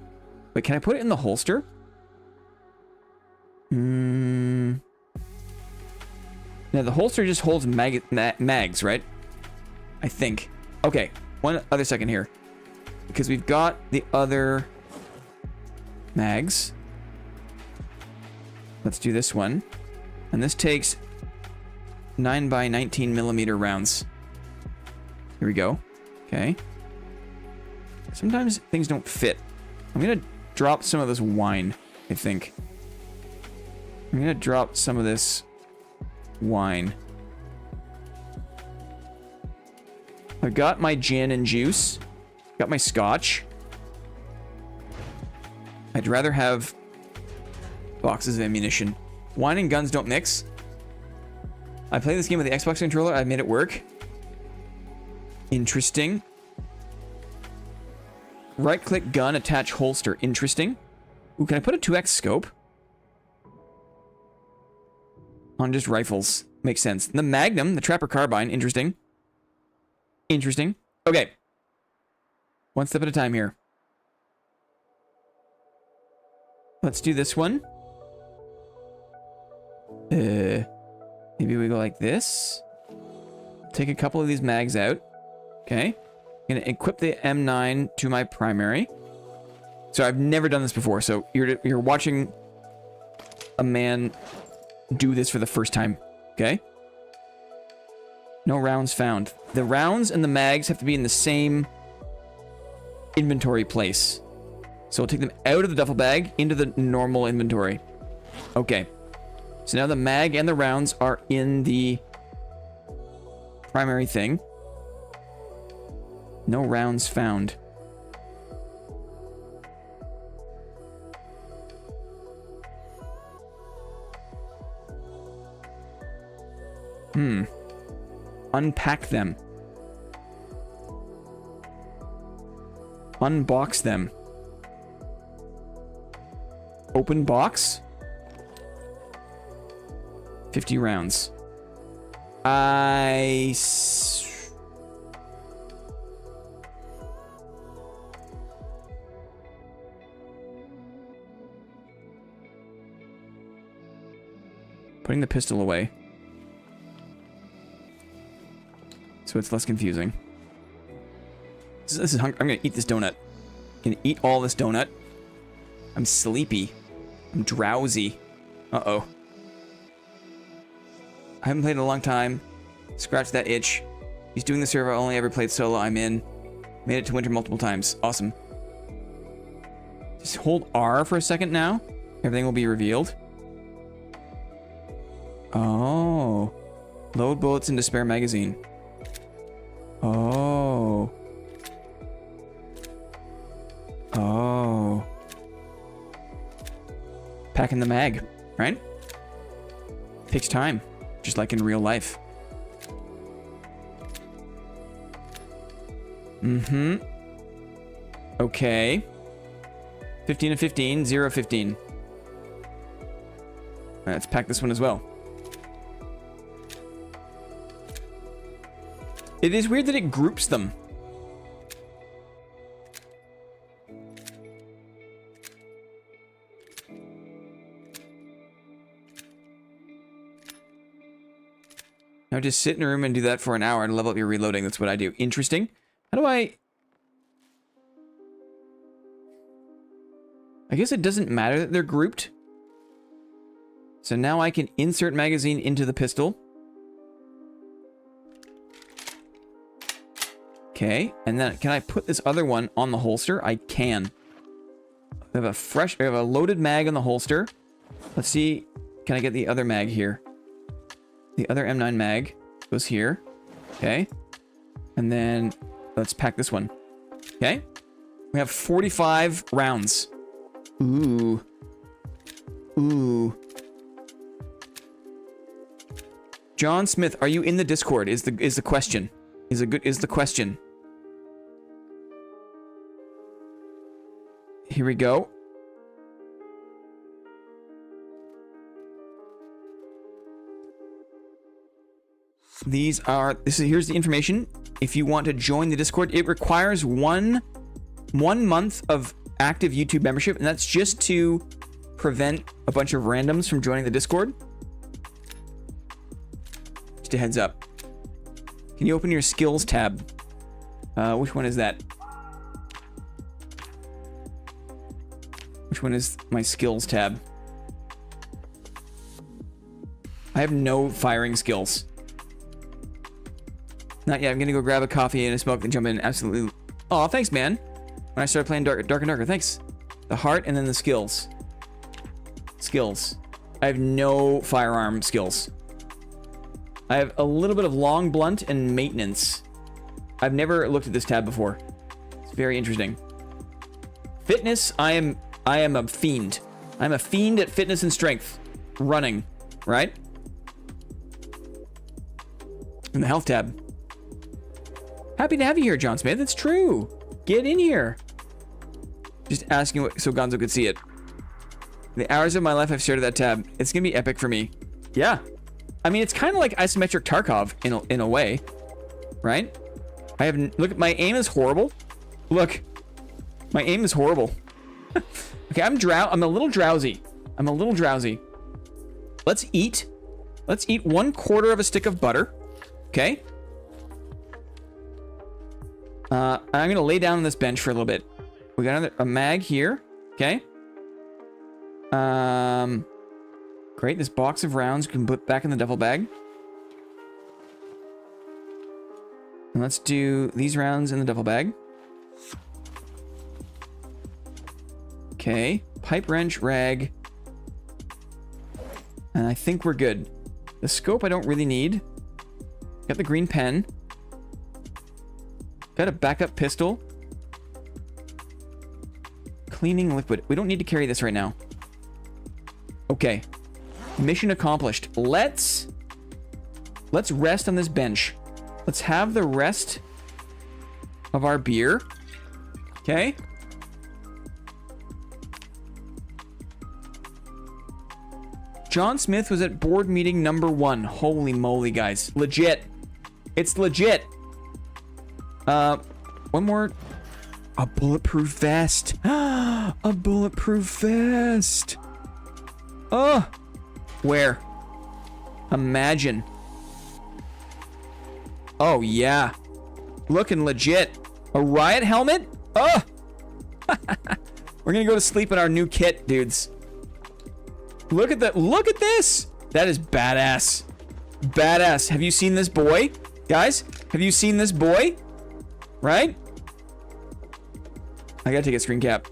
Wait, can I put it in the holster? Now the holster just holds mags, right? I think. Okay, one other second here. Because we've got the other mags. Let's do this one. And this takes 9x19mm rounds. Here we go. Okay. Sometimes things don't fit. I'm gonna drop some of this wine, I think. I'm gonna drop some of this wine. I've got my gin and juice. Got my scotch. I'd rather have boxes of ammunition. Wine and guns don't mix. I play this game with the Xbox controller. I've made it work. Interesting. Right-click gun, attach holster. Interesting. Ooh, can I put a 2x scope on just rifles? Makes sense. The Magnum, the Trapper Carbine. Interesting. Interesting. Okay. One step at a time here. Let's do this one. Maybe we go like this. Take a couple of these mags out. Okay. I'm gonna equip the M9 to my primary. So I've never done this before. So you're watching a man do this for the first time. Okay. No rounds found. The rounds and the mags have to be in the same inventory place. So we'll take them out of the duffel bag into the normal inventory. Okay. So now the mag and the rounds are in the primary thing. No rounds found. Unpack them. Unbox them. Open box. 50 rounds. Putting the pistol away. So it's less confusing. This is hunger. I'm gonna eat this donut. I'm gonna eat all this donut. I'm sleepy. I'm drowsy. Uh-oh. I haven't played in a long time. Scratch that itch. He's doing the server. I only ever played solo. I'm in. Made it to winter multiple times. Awesome. Just hold R for a second now. Everything will be revealed. Oh. Load bullets into spare magazine. Oh. Oh. Packing the mag, right? Takes time, just like in real life. Okay. 15 and 15, 0, 15. Let's pack this one as well. It is weird that it groups them. Now just sit in a room and do that for an hour and level up your reloading. That's what I do. Interesting. How do I guess it doesn't matter that they're grouped. So now I can insert magazine into the pistol. Okay, and then can I put this other one on the holster? I can. I have a loaded mag on the holster. Let's see, can I get the other mag here? The other M9 mag goes here. Okay. And then let's pack this one. Okay. We have 45 rounds. Ooh. Ooh. John Smith, are you in the Discord? Is the question. Is the question. Here we go. Here's the information. If you want to join the Discord, it requires one month of active YouTube membership, and that's just to prevent a bunch of randoms from joining the Discord. Just a heads up. Can you open your skills tab? Which one is that? Which one is my skills tab? I have no firing skills. Not yet. I'm gonna go grab a coffee and a smoke and jump in. Absolutely. Oh, thanks, man. When I started playing Dark and Darker, thanks. The heart and then the skills. Skills. I have no firearm skills. I have a little bit of long blunt and maintenance. I've never looked at this tab before. It's very interesting. Fitness, I am a fiend. I'm a fiend at fitness and strength. Running, right? And the health tab. Happy to have you here, John Smith. It's true. Get in here. Just asking what, so Gonzo could see it. The hours of my life I've shared at that tab. It's gonna be epic for me. Yeah. I mean, it's kind of like isometric Tarkov in a way, right? I have look. My aim is horrible. Look, my aim is horrible. Okay, I'm a little drowsy. I'm a little drowsy. Let's eat. Let's eat 1/4 of a stick of butter. Okay. I'm gonna lay down on this bench for a little bit. We got a mag here. Okay. Great. This box of rounds can put back in the duffel bag. And let's do these rounds in the duffel bag. Okay. Pipe wrench, rag. And I think we're good. The scope I don't really need. Got the green pen. Got a backup pistol. Cleaning liquid. We don't need to carry this right now. Okay. Mission accomplished. Let's rest on this bench. Let's have the rest of our beer. Okay. John Smith was at board meeting number 1. Holy moly, guys. Legit. It's legit. One more. A bulletproof vest. A bulletproof vest. Oh. Where? Imagine. Oh, yeah. Looking legit. A riot helmet? Oh. We're gonna go to sleep in our new kit, dudes. Look at that. Look at this. That is badass. Badass. Have you seen this boy? Guys, have you seen this boy? Right? I gotta take a screen cap.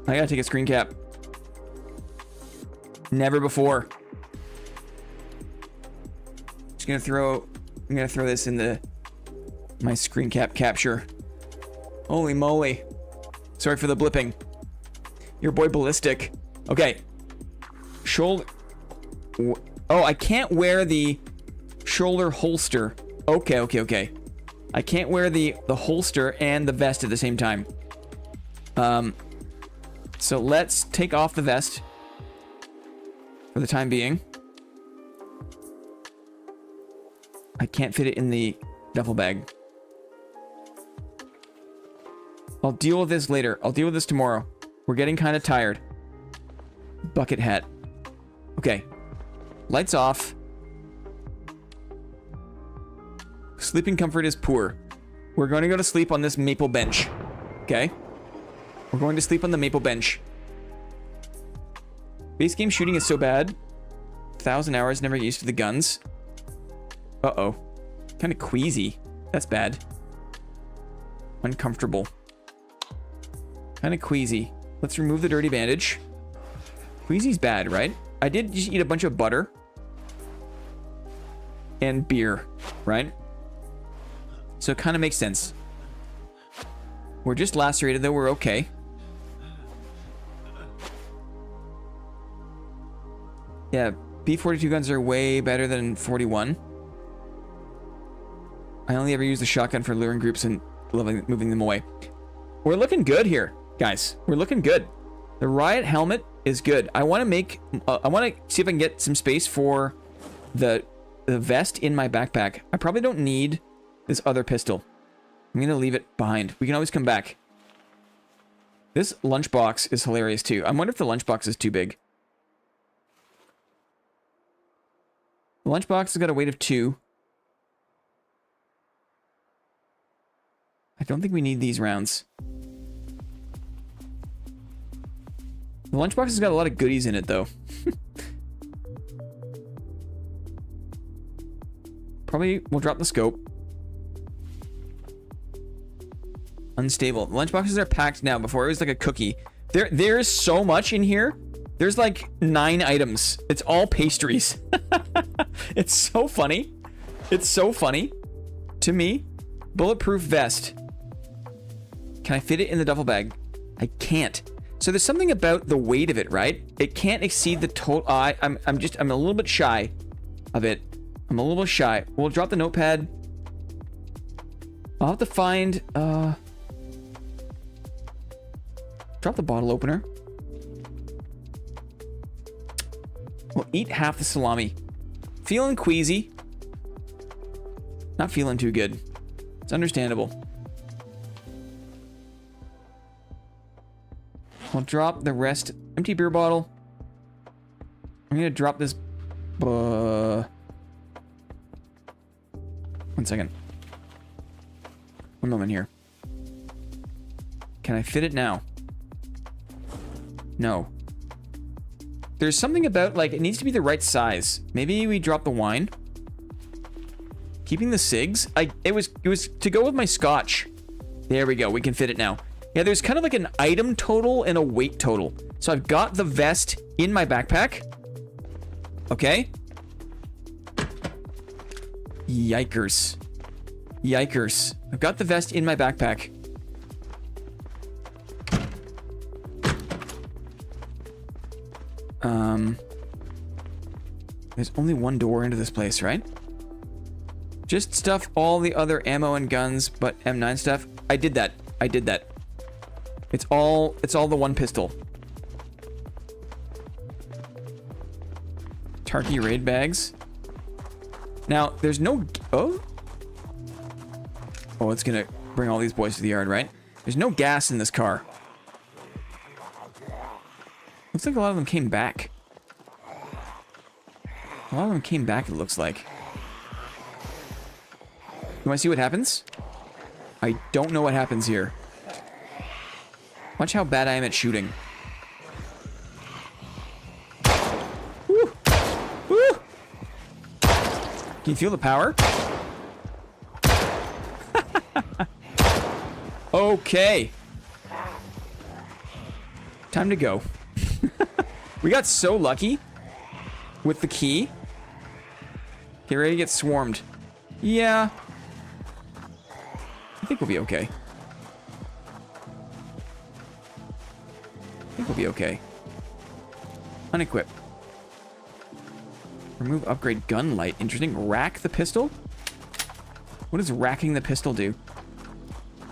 I gotta take a screen cap. Never before. Just gonna throw. I'm gonna throw this in my screen cap capture. Holy moly! Sorry for the blipping. Your boy ballistic. Okay. Shoulder. Oh, I can't wear the shoulder holster. Okay, okay, okay. I can't wear the holster and the vest at the same time. So let's take off the vest for the time being. I can't fit it in the duffel bag. I'll deal with this later. I'll deal with this tomorrow. We're getting kind of tired. Bucket hat. Okay. Lights off. Sleeping comfort is poor. We're going to go to sleep on this maple bench. Okay? We're going to sleep on the maple bench. Base game shooting is so bad. 1,000 hours, never get used to the guns. Uh-oh. Kind of queasy. That's bad. Uncomfortable. Kind of queasy. Let's remove the dirty bandage. Queasy's bad, right? I did just eat a bunch of butter. And beer, right? So it kind of makes sense. We're just lacerated, though. We're okay. Yeah, B-42 guns are way better than 41. I only ever use the shotgun for luring groups and moving them away. We're looking good here, guys. We're looking good. The riot helmet is good. I want to make... I want to see if I can get some space for the vest in my backpack. I probably don't need this other pistol. I'm going to leave it behind. We can always come back. This lunchbox is hilarious too. I wonder if the lunchbox is too big. The lunchbox has got a weight of 2. I don't think we need these rounds. The lunchbox has got a lot of goodies in it, though. Probably we'll drop the scope. Unstable. The lunchboxes are packed now. Before it was like a cookie. There's so much in here. There's like 9 items. It's all pastries. It's so funny. It's so funny. To me. Bulletproof vest. Can I fit it in the duffel bag? I can't. So there's something about the weight of it, right? It can't exceed the total. I'm a little bit shy of it. I'm a little bit shy. We'll drop the notepad. I'll have to find, drop the bottle opener. We'll eat half the salami. Feeling queasy. Not feeling too good. It's understandable. We'll drop the rest. Empty beer bottle. I'm gonna drop this. One second. One moment here. Can I fit it now? No. There's something about, like, it needs to be the right size. Maybe we drop the wine. Keeping the cigs. It was to go with my scotch. There we go. We can fit it now. Yeah, there's kind of like an item total and a weight total. So I've got the vest in my backpack. Okay. Yikers. Yikers. I've got the vest in my backpack. There's only one door into this place, right? Just stuff all the other ammo and guns, but M9 stuff. I did that. I did that. It's all the one pistol. Tarky raid bags. Now, there's no... Oh, it's gonna bring all these boys to the yard, right? There's no gas in this car. Looks like a lot of them came back. A lot of them came back, it looks like. You wanna see what happens? I don't know what happens here. Watch how bad I am at shooting. Woo! Woo! Can you feel the power? Okay. Time to go. We got so lucky with the key. Get ready to get swarmed. Yeah. I think we'll be okay. I think we'll be okay. Unequip. Remove upgrade gun light. Interesting. Rack the pistol? What does racking the pistol do?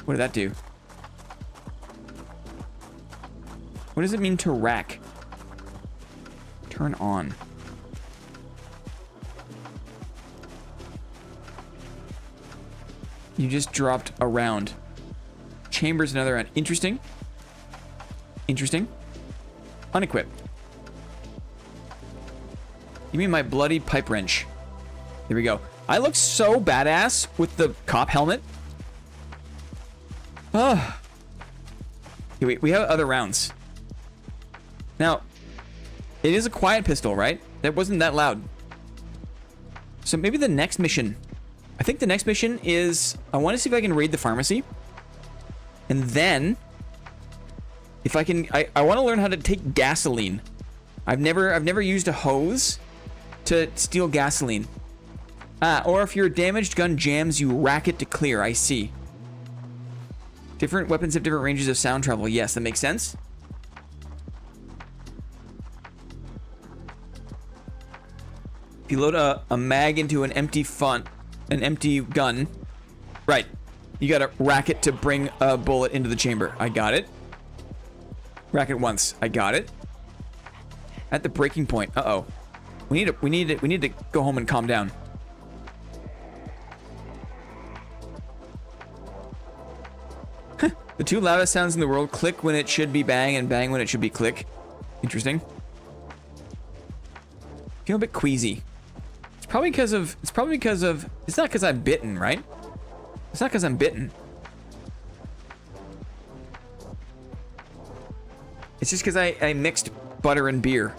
What did that do? What does it mean to rack? Turn on. You just dropped a round. Chamber's another round. Interesting. Interesting. Unequip. You mean my bloody pipe wrench? Here we go. I look so badass with the cop helmet. Oh. Okay, wait, we have other rounds. Now, it is a quiet pistol, right? That wasn't that loud. So maybe the next mission. I think the next mission is... I want to see if I can raid the pharmacy. And then... If I can... I want to learn how to take gasoline. I've never used a hose to steal gasoline. Or if your damaged gun jams, you rack it to clear. I see. Different weapons have different ranges of sound travel. Yes, that makes sense. If you load a mag into an empty gun, right, you gotta rack it to bring a bullet into the chamber. I got it. Rack it once. I got it. At the breaking point. Uh-oh. We need to go home and calm down. The two loudest sounds in the world, click when it should be bang and bang when it should be click. Interesting. Feel a bit queasy. It's probably because of, it's not because I'm bitten, right? It's not because I'm bitten. It's just because I mixed butter and beer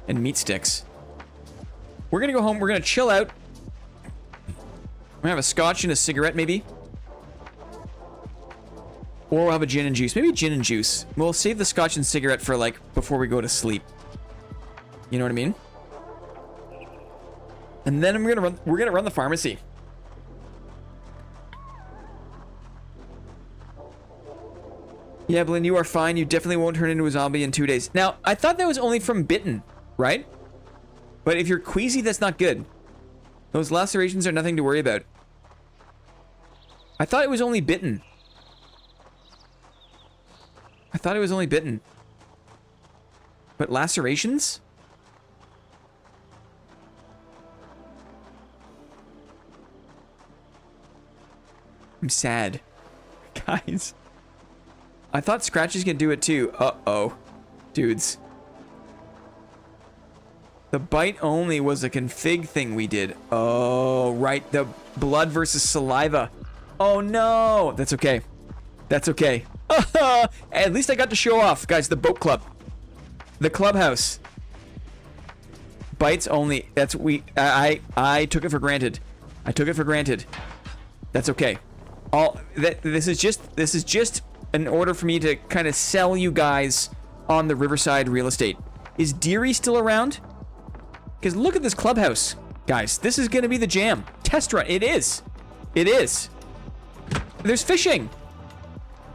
and meat sticks. We're gonna go home, we're gonna chill out. We're gonna have a scotch and a cigarette maybe. Or we'll have a gin and juice. Maybe gin and juice. We'll save the scotch and cigarette for like before we go to sleep. You know what I mean? And then we're gonna run the pharmacy. Yeah, Blinn, you are fine. You definitely won't turn into a zombie in 2 days. Now, I thought that was only from bitten, right? But if you're queasy, that's not good. Those lacerations are nothing to worry about. I thought it was only bitten. I thought it was only bitten. But lacerations? I'm sad. Guys. I thought scratches could do it too. Uh-oh. Dudes. The bite only was a config thing we did. Oh, right. The blood versus saliva. Oh, no. That's okay. That's okay. At least I got to show off, guys. The boat club. The clubhouse. Bites only. That's I took it for granted. I took it for granted. That's okay. This is just in order for me to kind of sell you guys on the Riverside real estate. Is Deary still around? Because look at this clubhouse. Guys, this is going to be the jam. Test run. It is. It is. There's fishing.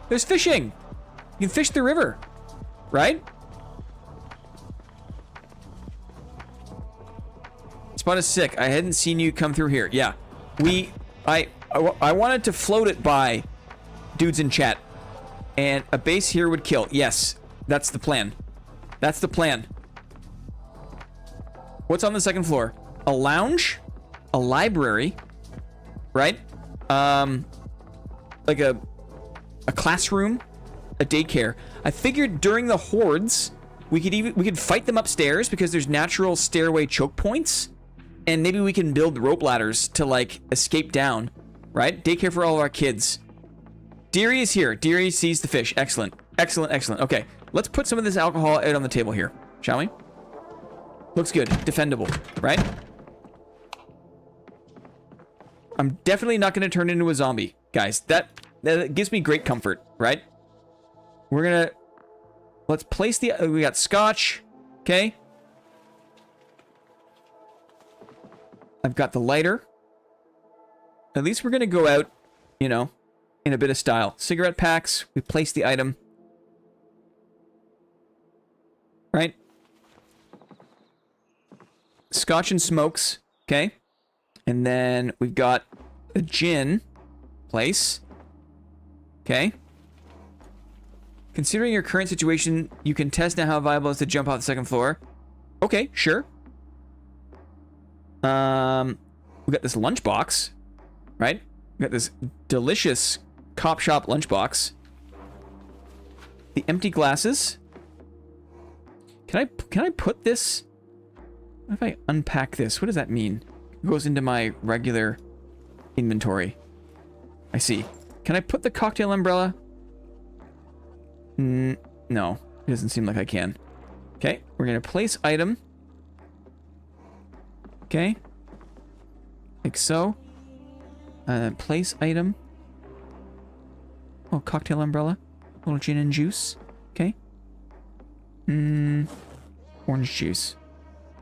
There's fishing. You can fish the river. Right? Spot is sick. I hadn't seen you come through here. Yeah. I wanted to float it by dudes in chat. And a base here would kill. Yes, that's the plan. That's the plan. What's on the second floor? A lounge? A library? Right? Like a classroom? A daycare. I figured during the hordes, we could fight them upstairs because there's natural stairway choke points. And maybe we can build rope ladders to, like, escape down. Right? Daycare for all of our kids. Deary is here. Deary sees the fish. Excellent. Excellent, excellent. Okay, let's put some of this alcohol out on the table here, shall we? Looks good. Defendable, right? I'm definitely not going to turn into a zombie, guys. That gives me great comfort, right? We're going to... Let's place the... we got scotch, okay? I've got the lighter. At least we're going to go out, you know, in a bit of style. Cigarette packs. We place the item. Right? Scotch and smokes. Okay. And then we've got a gin place. Okay. Considering your current situation, you can test now how viable it is to jump off the second floor. Okay, sure. We got this lunchbox. Right? We got this delicious cop shop lunchbox. The empty glasses. Can I put this? What if I unpack this? What does that mean? It goes into my regular inventory. I see. Can I put the cocktail umbrella? No. It doesn't seem like I can. Okay. We're going to place item. Okay. Like so. Place item. Oh, cocktail umbrella. A little gin and juice. Okay. Orange juice.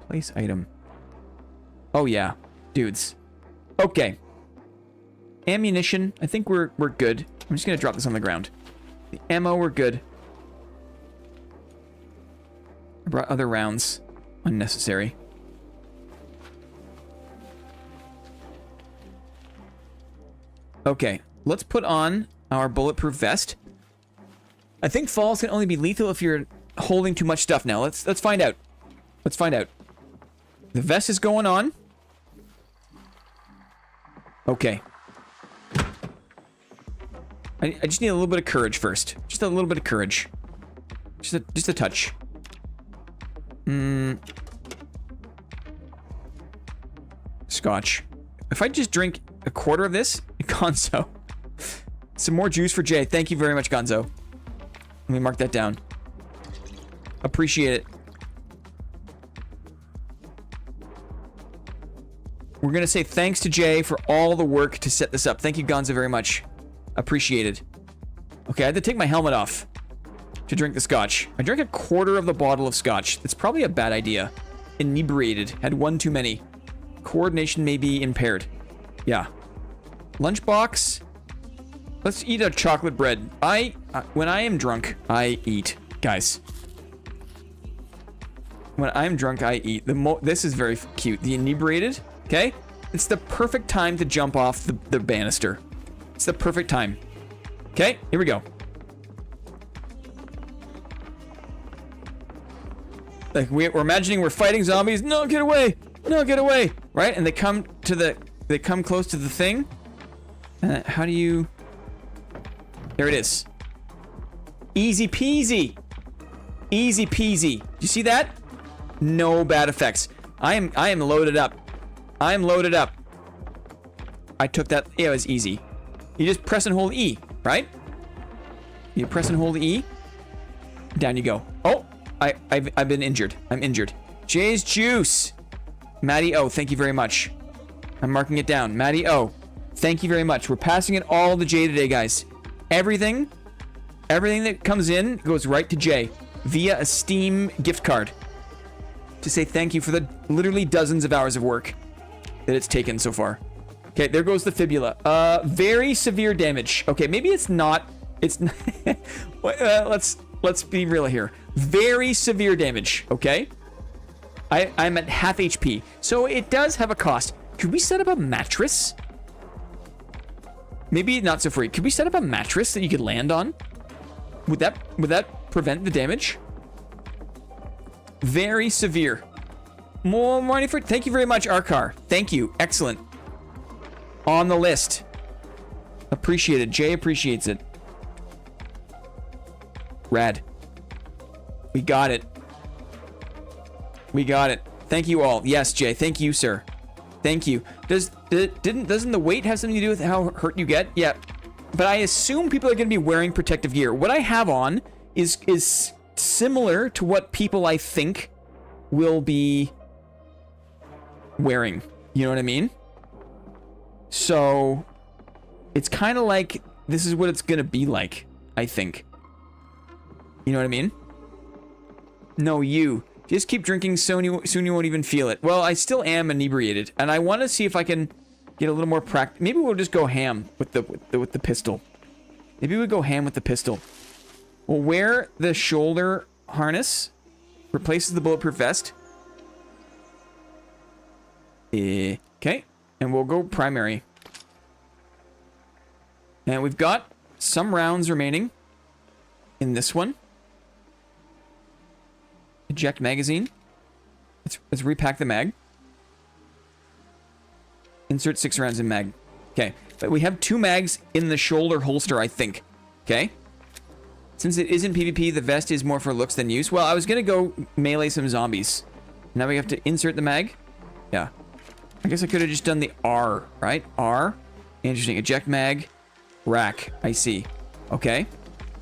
Place item. Oh, yeah. Dudes. Okay. Ammunition. I think we're good. I'm just going to drop this on the ground. The ammo, we're good. I brought other rounds. Unnecessary. Okay. Let's put on our bulletproof vest. I think falls can only be lethal if you're holding too much stuff now. Let's find out. Let's find out. The vest is going on. Okay. I just need a little bit of courage first. Just a little bit of courage. Just a touch. Scotch. If I just drink a quarter of this, Gonzo. Some more juice for Jay. Thank you very much, Gonzo. Let me mark that down. Appreciate it. We're going to say thanks to Jay for all the work to set this up. Thank you, Gonzo, very much. Appreciated. Okay, I had to take my helmet off to drink the scotch. I drank a quarter of the bottle of scotch. That's probably a bad idea. Inebriated. Had one too many. Coordination may be impaired. Yeah. Lunchbox. Let's eat a chocolate bread. When I am drunk, I eat. Guys. When I'm drunk, I eat. This is very cute. The inebriated. Okay? It's the perfect time to jump off the banister. It's the perfect time. Okay? Here we go. Like, we're imagining we're fighting zombies. No, get away! No, get away! Right? And they come close to the thing. How do you... There it is. Easy peasy. Easy peasy. Do you see that? No bad effects. I am loaded up. I'm loaded up. I took that. Yeah, it was easy. You just press and hold E, right? You press and hold E. Down you go. Oh, I've been injured. I'm injured. Jay's juice. Maddie O, thank you very much. I'm marking it down. Maddie O, thank you very much. We're passing it all to Jay today, guys. Everything that comes in goes right to Jay via a Steam gift card to say thank you for the literally dozens of hours of work that it's taken so far. Okay, there goes the fibula. Very severe damage. Okay, maybe it's not. It's not let's be real here. Very severe damage. Okay, I'm at half HP, so it does have a cost. Could we set up a mattress? Maybe not so free. Could we set up a mattress that you could land on? Would that prevent the damage? Very severe. More money for... Thank you very much, Arkar. Thank you. Excellent. On the list. Appreciated. Jay appreciates it. Rad. We got it. We got it. Thank you all. Yes, Jay. Thank you, sir. Thank you. Doesn't the weight have something to do with how hurt you get? Yeah. But I assume people are going to be wearing protective gear. What I have on is similar to what people I think will be wearing. You know what I mean? So it's kind of like this is what it's going to be like, I think. You know what I mean? No, you. Just keep drinking, soon you won't even feel it. Well, I still am inebriated, and I want to see if I can get a little more practice. Maybe we'll just go ham with the pistol. Maybe we'll go ham with the pistol. We'll wear the shoulder harness. Replaces the bulletproof vest. Okay. And we'll go primary. And we've got some rounds remaining in this one. Eject magazine. Let's repack the mag. Insert 6 rounds in mag. Okay. But we have 2 mags in the shoulder holster, I think. Okay. Since it isn't PvP, the vest is more for looks than use. Well, I was going to go melee some zombies. Now we have to insert the mag. Yeah. I guess I could have just done the R, right? R. Interesting. Eject mag. Rack. I see. Okay.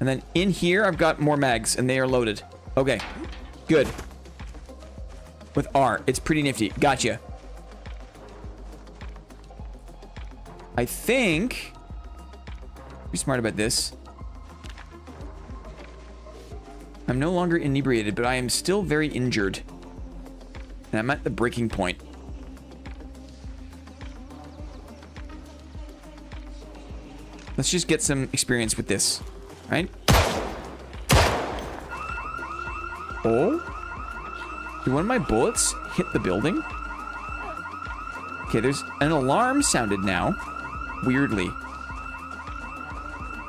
And then in here, I've got more mags, and they are loaded. Okay. Good. With R. It's pretty nifty. Gotcha. I think... Be smart about this. I'm no longer inebriated, but I am still very injured. And I'm at the breaking point. Let's just get some experience with this, right? Oh? Did one of my bullets hit the building? Okay, there's an alarm sounded now. Weirdly.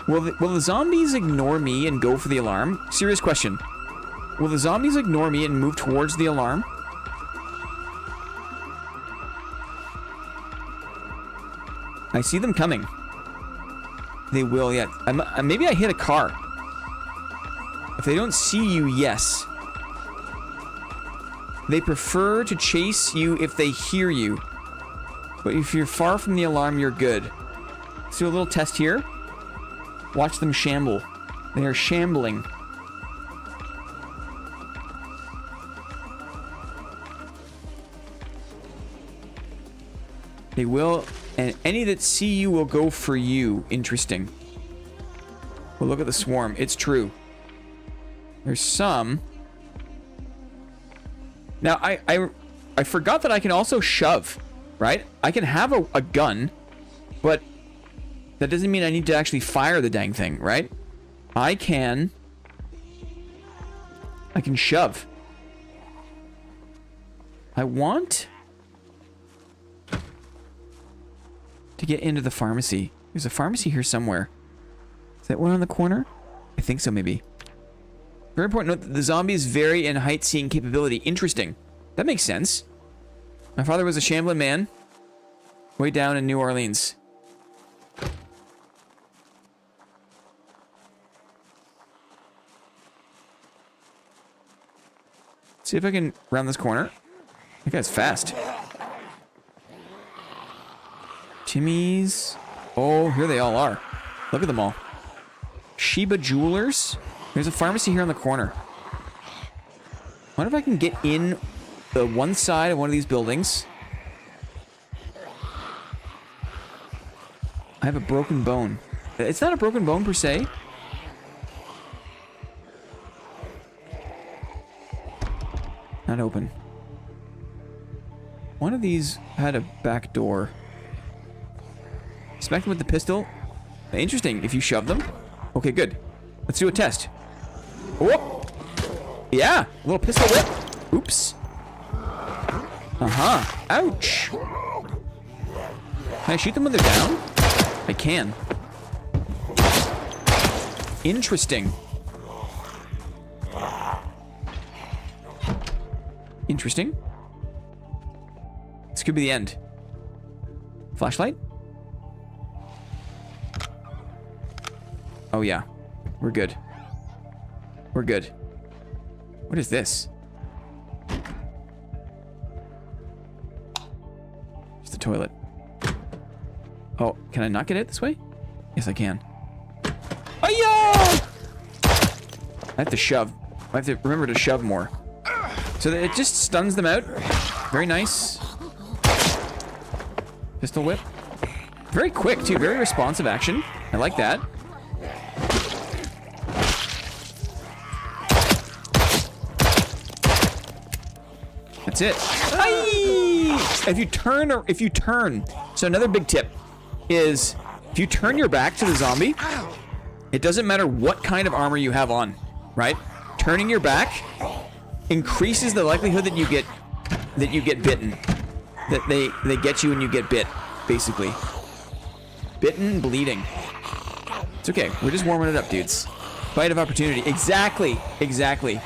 Will the zombies ignore me and go for the alarm? Serious question. Will the zombies ignore me and move towards the alarm? I see them coming. They will, yeah. Maybe I hit a car. If they don't see you, yes. They prefer to chase you if they hear you. But if you're far from the alarm, you're good. Let's do a little test here. Watch them shamble. They are shambling. They will, and any that see you will go for you. Interesting. Well, look at the swarm. It's true. There's some. Now, I forgot that I can also shove, right? I can have a gun, but that doesn't mean I need to actually fire the dang thing, right? I can shove. I want to get into the pharmacy. There's a pharmacy here somewhere. Is that one on the corner? I think so, maybe. Very important note that the zombies vary in height seeing capability. Interesting. That makes sense. My father was a shambling man way down in New Orleans. See if I can round this corner. That guy's fast. Timmy's. Oh, here they all are. Look at them all. Sheba Jewelers. There's a pharmacy here on the corner. I wonder if I can get in the one side of one of these buildings. I have a broken bone. It's not a broken bone per se. Not open. One of these had a back door. Smack them with the pistol. Interesting. If you shove them. Okay, good. Let's do a test. Whoop! Yeah! A little pistol whip. Oops. Uh-huh. Ouch! Can I shoot them when they're down? I can. Interesting. Interesting. This could be the end. Flashlight? Oh, yeah. We're good. We're good. What is this? It's the toilet. Oh, can I not get it this way? Yes, I can. Oh, yeah! I have to shove. I have to remember to shove more. So that it just stuns them out. Very nice. Pistol whip. Very quick, too. Very responsive action. I like that. That's it. Aye! If you turn. So another big tip is if you turn your back to the zombie, it doesn't matter what kind of armor you have on, right? Turning your back increases the likelihood that you get bitten. That they get you and you get bit, basically. Bitten, bleeding. It's okay. We're just warming it up, dudes. Bite of opportunity. Exactly. Exactly.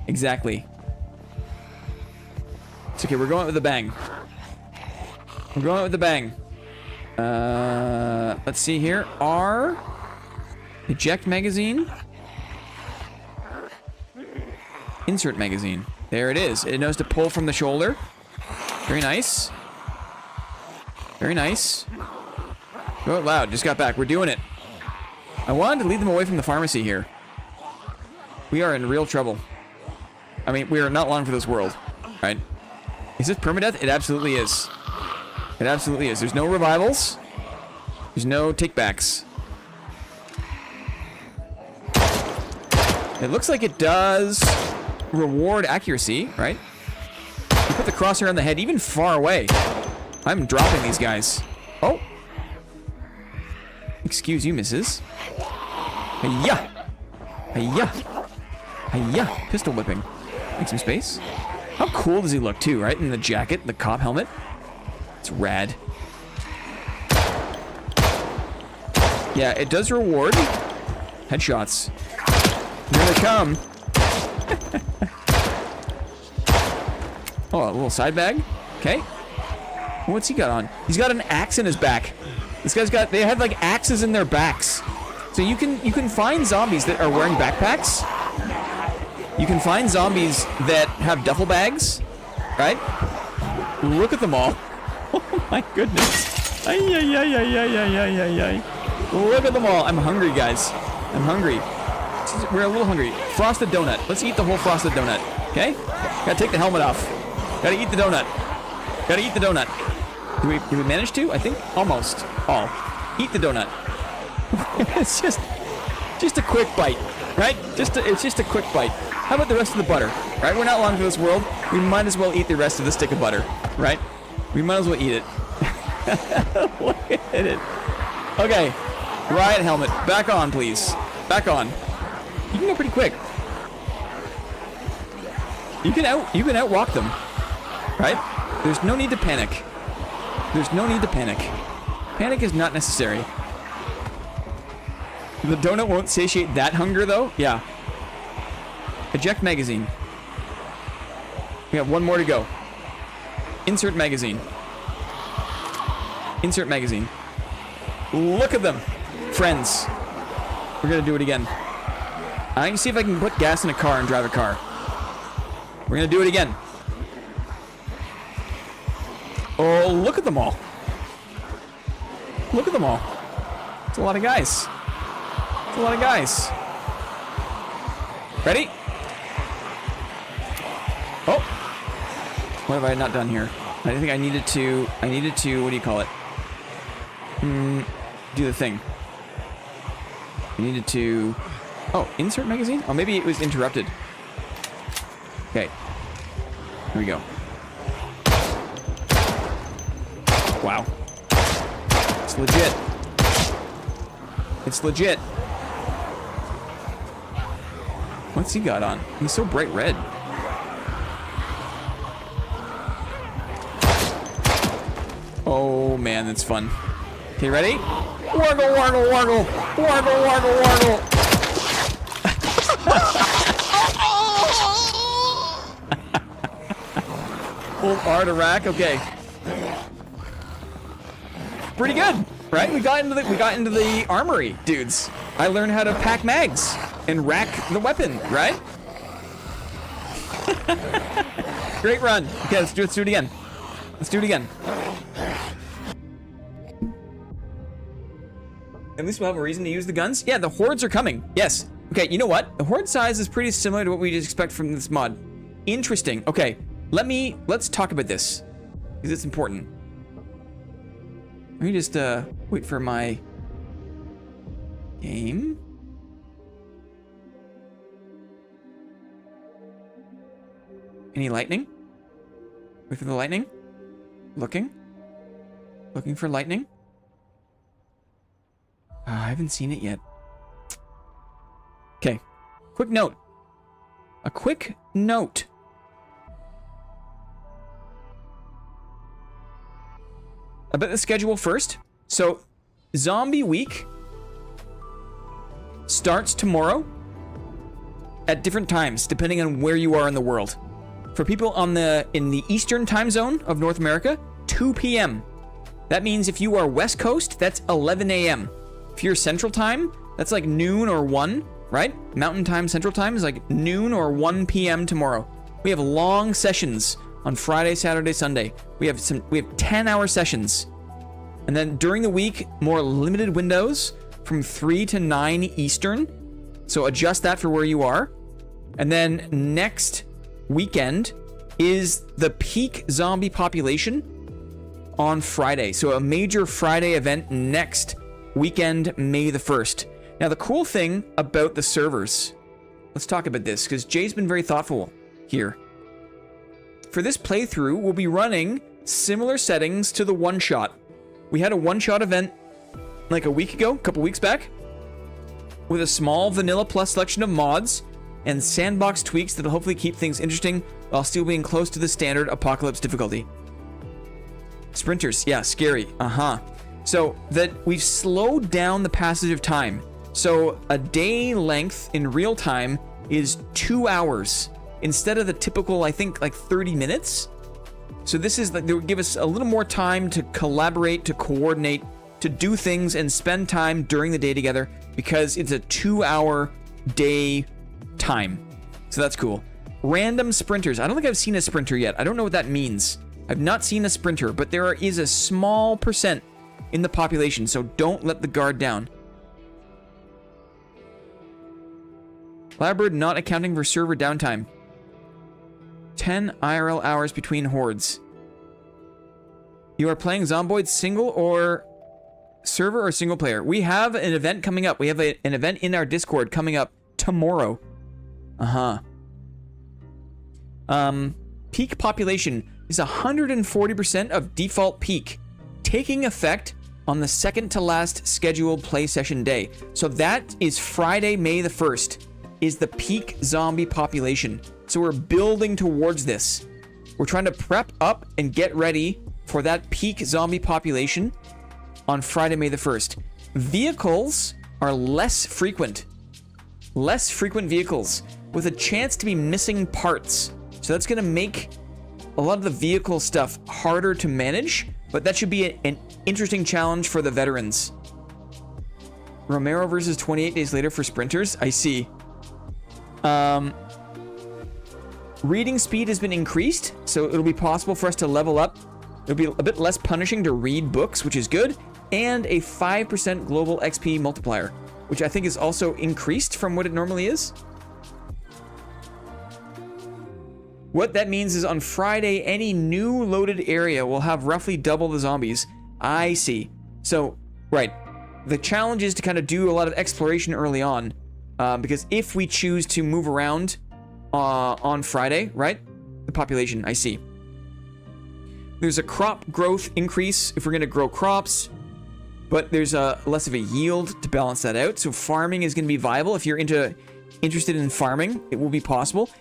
Exactly. It's okay. We're going with a bang. We're going with a bang. Let's see here. R. Eject magazine. Insert magazine. There it is. It knows to pull from the shoulder. Very nice. Very nice. Go out loud. Just got back. We're doing it. I wanted to lead them away from the pharmacy here. We are in real trouble. I mean, we are not long for this world. Right? Is this permadeath? It absolutely is. It absolutely is. There's no revivals. There's no takebacks. It looks like it does reward accuracy, right? You put the crosshair on the head even far away. I'm dropping these guys. Oh. Excuse you, missus. Hiya! Hiya! Hiya! Pistol whipping. Make some space. How cool does he look, too, right? In the jacket, the cop helmet. It's rad. Yeah, it does reward headshots. Here they come. Oh, a little side bag. Okay. What's he got on? He's got an axe in his back. This guy's got, they have like axes in their backs. So you can find zombies that are wearing backpacks. You can find zombies that have duffel bags, right? Look at them all. Oh my goodness. Ay, ay, ay, ay, ay, ay, ay, ay, ay. Look at them all. I'm hungry, guys. I'm hungry. We're a little hungry. Frosted donut. Let's eat the whole frosted donut. Okay? Gotta take the helmet off. Gotta eat the donut. Gotta eat the donut. Did we manage to? I think almost. All. Eat the donut. It's just a quick bite, right? It's just a quick bite. How about the rest of the butter? Right? We're not long for this world. We might as well eat the rest of the stick of butter, right? We might as well eat it. Look at it. Okay. Riot helmet. Back on, please. Back on. You can go pretty quick. You can outwalk them. Right? There's no need to panic. There's no need to panic. Panic is not necessary. The donut won't satiate that hunger, though? Yeah. Eject magazine. We have one more to go. Insert magazine. Insert magazine. Look at them. Friends. We're gonna do it again. I can see if I can put gas in a car and drive a car. We're gonna do it again. Oh, look at them all. Look at them all. It's a lot of guys. It's a lot of guys. Ready? Oh. What have I not done here? I think I needed to, what do you call it? Do the thing. I needed to, oh, insert magazine? Oh, maybe it was interrupted. Okay. Here we go. Wow. It's legit. It's legit. What's he got on? He's so bright red. Oh man, that's fun. Okay, ready? Wargle, wargle, wargle! Wargle, wargle, wargle! Old R to rack, okay. Pretty good, right? We got into the armory, dudes. I learned how to pack mags and rack the weapon, right? Great run. Okay, let's do it again. Let's do it again. At least we'll have a reason to use the guns. Yeah, the hordes are coming. Yes. Okay, you know what? The horde size is pretty similar to what we just expect from this mod. Interesting. Okay, let's talk about this because it's important. Let me just wait for my game. Any lightning? Wait for the lightning. Looking for lightning. I haven't seen it yet. Okay. Quick note. A quick note. About the schedule first. So, Zombie Week starts tomorrow at different times, depending on where you are in the world. For people in the Eastern time zone of North America, 2 p.m. That means if you are West Coast, that's 11 a.m. If you're Central Time, that's like noon or 1, right? Mountain Time, Central Time is like noon or 1 p.m. tomorrow. We have long sessions on Friday, Saturday, Sunday. We have 10-hour sessions. And then during the week, more limited windows from 3 to 9 Eastern. So adjust that for where you are. And then next weekend is the peak zombie population on Friday. So a major Friday event next weekend, May the 1st. Now the cool thing about the servers, let's talk about this because Jay's been very thoughtful here. For this playthrough, we'll be running similar settings to the one-shot. We had a one-shot event like a week ago, a couple weeks back, with a small vanilla plus selection of mods and sandbox tweaks that'll hopefully keep things interesting while still being close to the standard apocalypse difficulty. Sprinters, yeah, scary, So that we've slowed down the passage of time. So a day length in real time is 2 hours instead of the typical, I think, like 30 minutes. So this is like, they would give us a little more time to collaborate, to coordinate, to do things and spend time during the day together because it's a 2-hour day time. So that's cool. Random sprinters. I don't think I've seen a sprinter yet. I don't know what that means. I've not seen a sprinter, but there is a small percent in the population, so don't let the guard down. Labird not accounting for server downtime. 10 IRL hours between hordes. You are playing Zomboid single or server or single player? We have an event coming up. We have an event in our Discord coming up tomorrow. Peak population is 140% of default peak, taking effect on the second to last scheduled play session day. So that is Friday, May the 1st, is the peak zombie population. So we're building towards this. We're trying to prep up and get ready for that peak zombie population on Friday, May the 1st. Vehicles are less frequent. Less frequent vehicles with a chance to be missing parts. So that's going to make a lot of the vehicle stuff harder to manage, but that should be an interesting challenge for the veterans. Romero versus 28 days later for sprinters. I see. Reading speed has been increased, so it'll be possible for us to level up. It'll be a bit less punishing to read books, which is good, and a 5% global XP multiplier, which I think is also increased from what it normally is. What that means is on Friday, any new loaded area will have roughly double the zombies. I see. So, right. The challenge is to kind of do a lot of exploration early on, because if we choose to move around on Friday, right? The population, I see. There's a crop growth increase if we're going to grow crops, but there's less of a yield to balance that out. So farming is going to be viable. If you're interested in farming, it will be possible.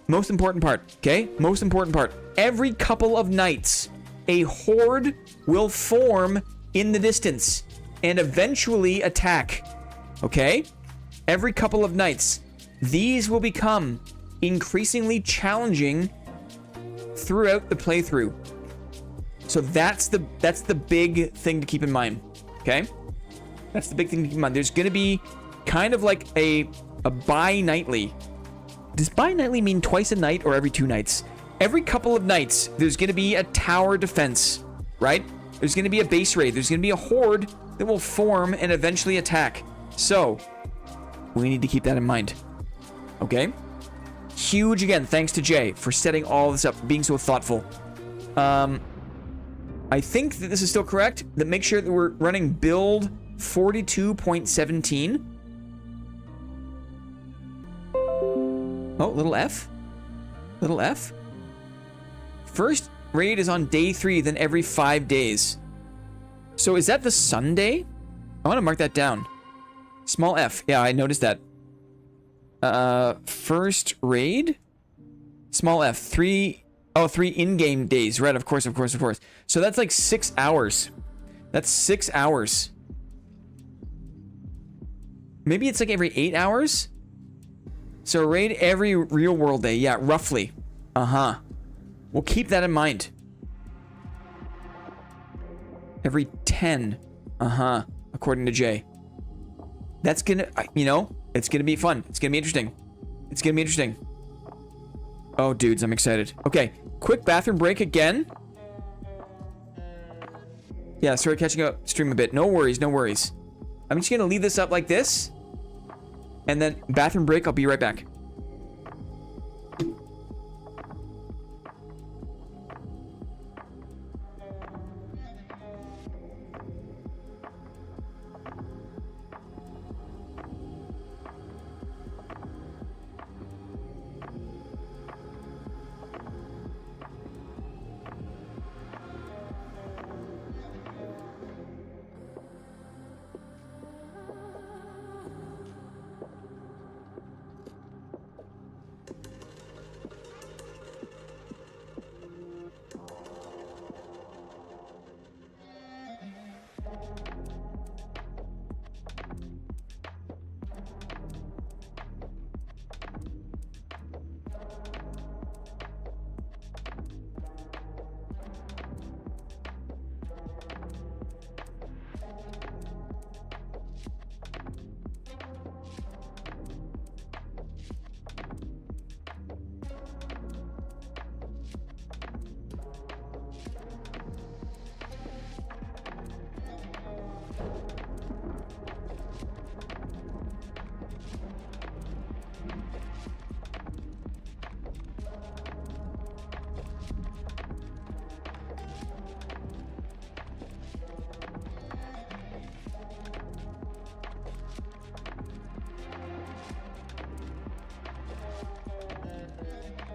Most important part, okay? Most important part. Every couple of nights, a horde will form in the distance and eventually attack, okay? Every couple of nights. These will become increasingly challenging throughout the playthrough. So that's the big thing to keep in mind, okay? That's the big thing to keep in mind. There's going to be kind of like a bi-nightly. Does bi-nightly mean twice a night or every 2 nights? Every couple of nights, there's going to be a tower defense, right? There's going to be a base raid. There's going to be a horde that will form and eventually attack. So, we need to keep that in mind. Okay? Huge, again, thanks to Jay for setting all this up, being so thoughtful. I think that this is still correct. That make sure that we're running build 42.17. Oh, little F? Little F? First raid is on day 3, then every 5 days. So is that the Sunday? I want to mark that down. Small F. Yeah, I noticed that. First raid? Small F. 3 in-game days. Right, of course. So that's like 6 hours. That's 6 hours. Maybe it's like every 8 hours? So raid every real world day. Yeah, roughly. We'll keep that in mind. Every 10. According to Jay. That's gonna, it's gonna be fun. It's gonna be interesting. It's gonna be interesting. Oh, dudes, I'm excited. Okay, quick bathroom break again. Yeah, sorry, catching up stream a bit. No worries, no worries. I'm just gonna leave this up like this. And then bathroom break, I'll be right back.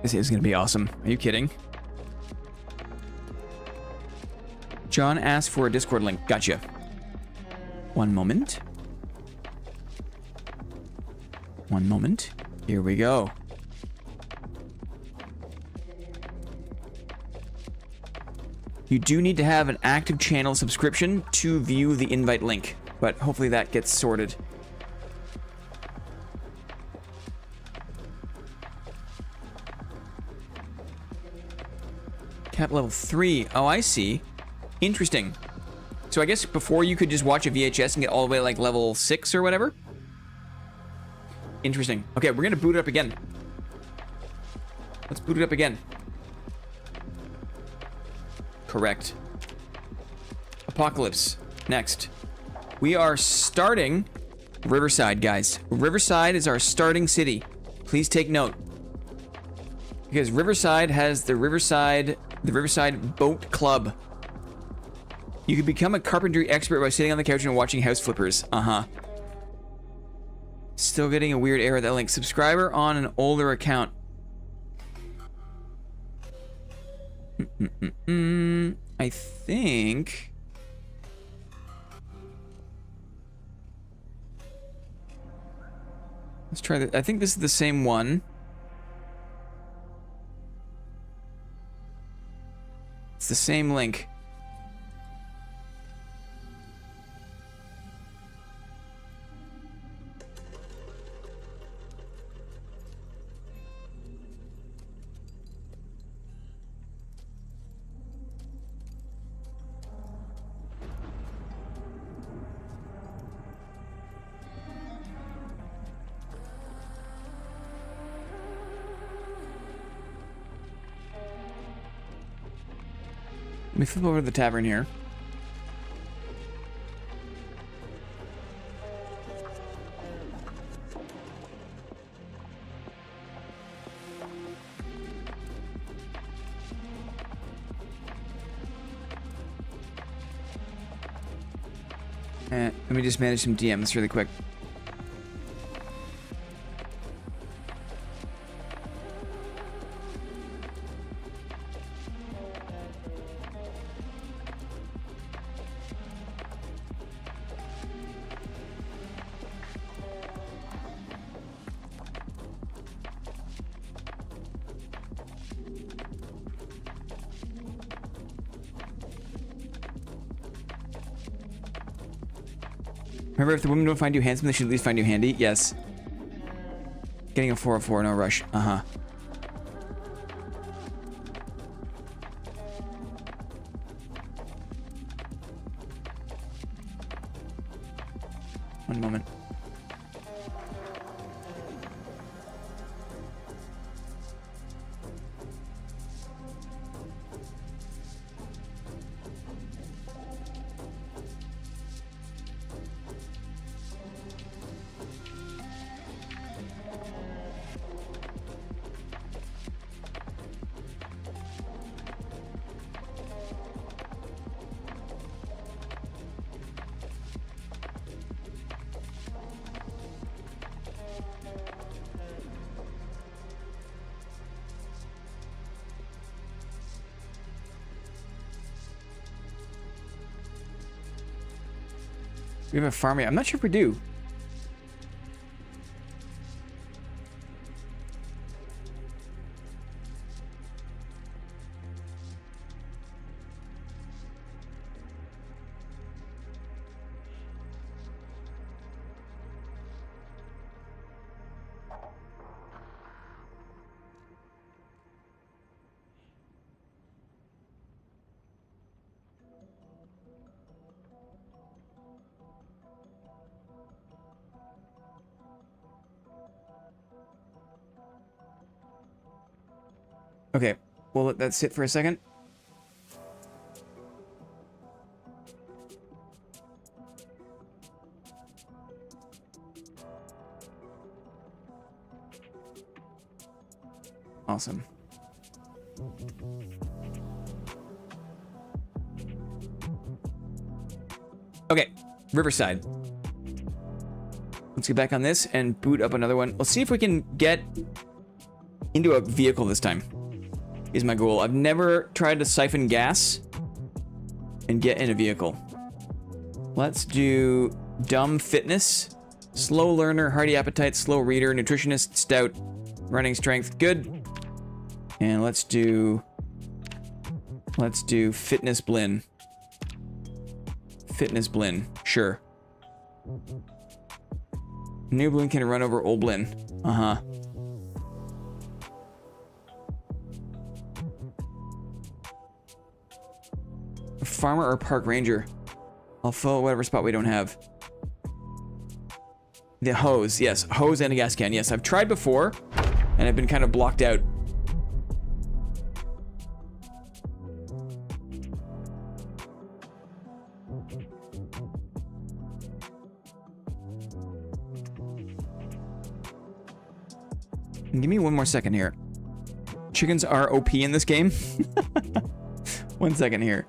This is going to be awesome. Are you kidding? John asked for a Discord link. Gotcha. One moment. One moment. Here we go. You do need to have an active channel subscription to view the invite link, but hopefully that gets sorted. Cap level 3. Oh, I see. Interesting. So I guess before you could just watch a VHS and get all the way to like level 6 or whatever? Interesting. Okay, we're gonna boot it up again. Let's boot it up again. Correct. Apocalypse. Next. We are starting Riverside, guys. Riverside is our starting city. Please take note. Because Riverside has the Riverside Boat Club. You can become a carpentry expert by sitting on the couch and watching House Flippers. Uh-huh. Still getting a weird error at that link. Subscriber on an older account. I think... Let's try that. I think this is the same one. It's the same link. Let me flip over to the tavern here. Let me just manage some DMs really quick. Remember, if the women don't find you handsome, they should at least find you handy. Yes. Getting a 404, no rush. Uh-huh. One moment. We have a farm here. I'm not sure if we do. Okay, we'll let that sit for a second. Awesome. Okay, Riverside. Let's get back on this and boot up another one. Let's see if we can get into a vehicle this time is my goal. I've never tried to siphon gas and get in a vehicle. Let's do dumb fitness, slow learner, hearty appetite, slow reader, nutritionist, stout, running strength, good. And let's do fitness Blinn. Fitness Blinn, sure. New Blinn can run over old Blinn. Uh-huh. Farmer or park ranger? I'll fill whatever spot we don't have. The hose, yes. Hose and a gas can, yes. I've tried before, and I've been kind of blocked out. Give me one more second here. Chickens are OP in this game. 1 second here.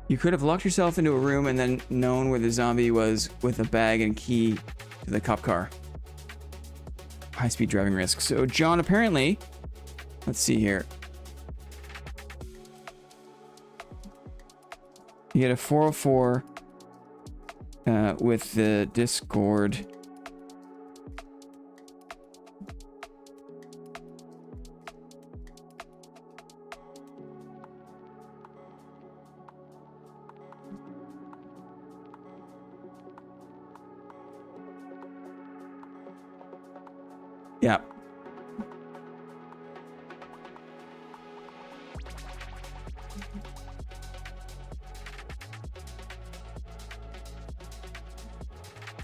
You could have locked yourself into a room and then known where the zombie was with a bag and key to the cop car. High-speed driving risk. So, John, apparently... Let's see here. You get a 404 with the Discord. Yeah.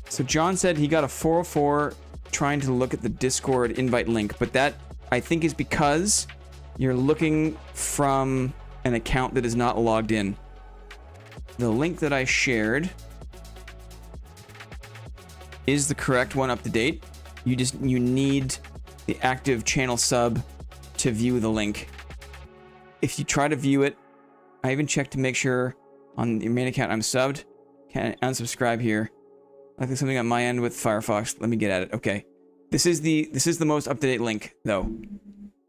So John said he got a 404 trying to look at the Discord invite link, but that I think is because you're looking from an account that is not logged in. The link that I shared is the correct one up to date. You need the active channel sub to view the link. If you try to view it, I even checked to make sure on your main account I'm subbed. Can I unsubscribe here? I think something on my end with Firefox. Let me get at it. Okay. This is the most up-to-date link though.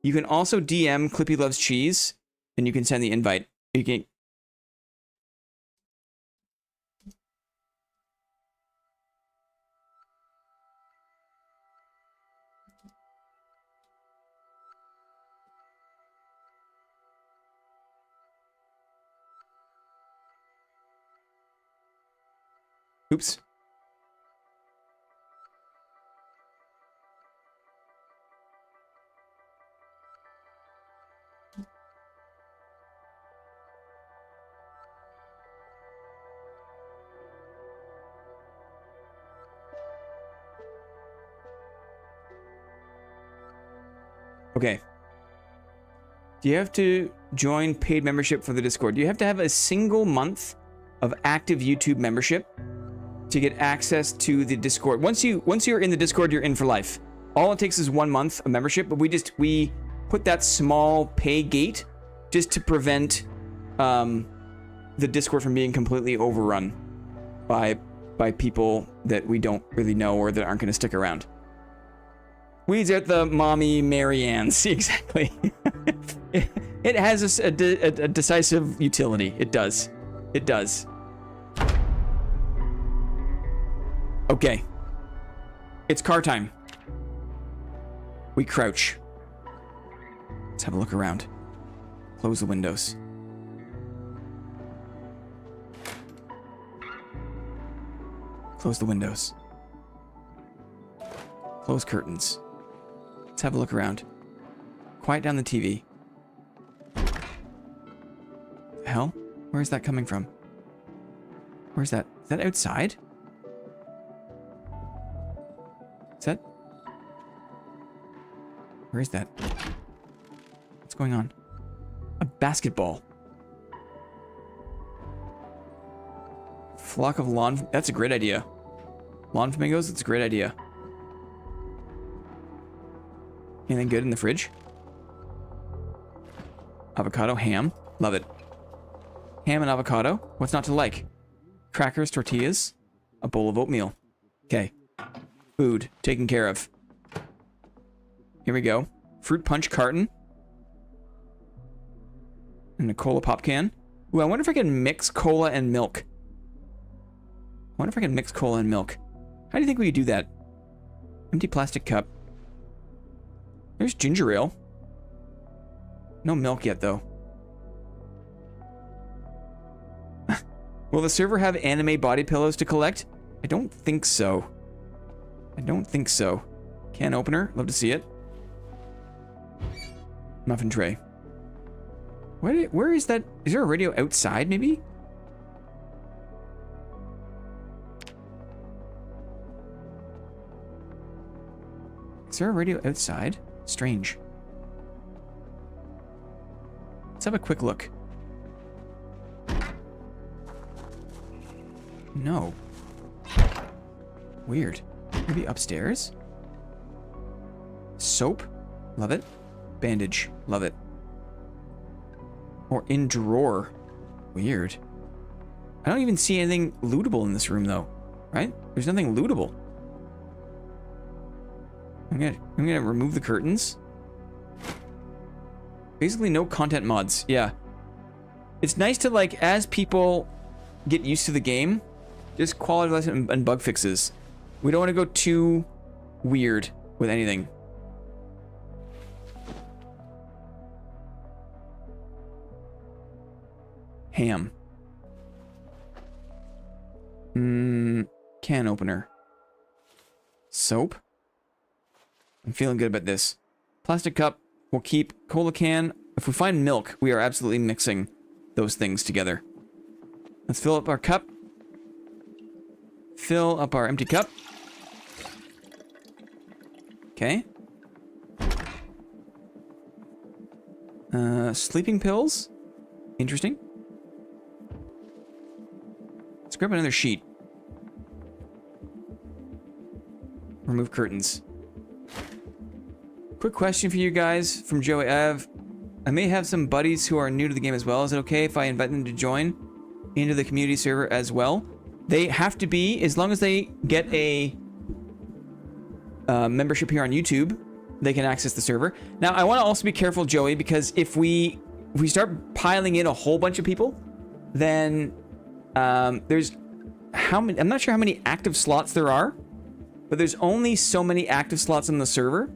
You can also DM Clippy Loves Cheese and you can send the invite. You can Oops. Okay. Do you have to join paid membership for the Discord? Do you have to have a single month of active YouTube membership to get access to the Discord? Once you're in the Discord, you're in for life. All it takes is 1 month of membership, but we put that small pay gate just to prevent the Discord from being completely overrun by people that we don't really know or that aren't going to stick around. Weeds out the mommy Marianne's. Exactly. It has a decisive utility. It does. It does. Okay. It's car time. We crouch. Let's have a look around. Close the windows. Close the windows. Close curtains. Let's have a look around. Quiet down the TV. The hell? Where is that coming from? Where's that? Is that outside? Is that? Where is that? What's going on? A basketball. Flock of lawn... That's a great idea. Lawn flamingos? That's a great idea. Anything good in the fridge? Avocado, ham. Love it. Ham and avocado. What's not to like? Crackers, tortillas. A bowl of oatmeal. Okay. Food. Taken care of. Here we go. Fruit punch carton. And a cola pop can. Ooh, I wonder if I can mix cola and milk. I wonder if I can mix cola and milk. How do you think we could do that? Empty plastic cup. There's ginger ale. No milk yet, though. Will the server have anime body pillows to collect? I don't think so. I don't think so. Can opener. Love to see it. Muffin tray. Where is that? Is there a radio outside, maybe? Is there a radio outside? Strange. Let's have a quick look. No. Weird. Maybe upstairs? Soap? Love it. Bandage. Love it. Or in drawer. Weird. I don't even see anything lootable in this room, though. Right? There's nothing lootable. I'm gonna remove the curtains. Basically no content mods. Yeah. It's nice to, like, as people get used to the game, just quality of life and bug fixes. We don't want to go too weird with anything. Ham. Can opener. Soap. I'm feeling good about this. Plastic cup. We'll keep cola can. If we find milk, we are absolutely mixing those things together. Let's fill up our cup. Fill up our empty cup. Okay. Sleeping pills. Interesting. Let's grab another sheet. Remove curtains. Quick question for you guys from Joey. I may have some buddies who are new to the game as well. Is it okay if I invite them to join into the community server as well? They have to be, as long as they get a membership here on YouTube, they can access the server. Now, I want to also be careful, Joey, because if we start piling in a whole bunch of people, then there's how many? I'm not sure how many active slots there are, but there's only so many active slots on the server.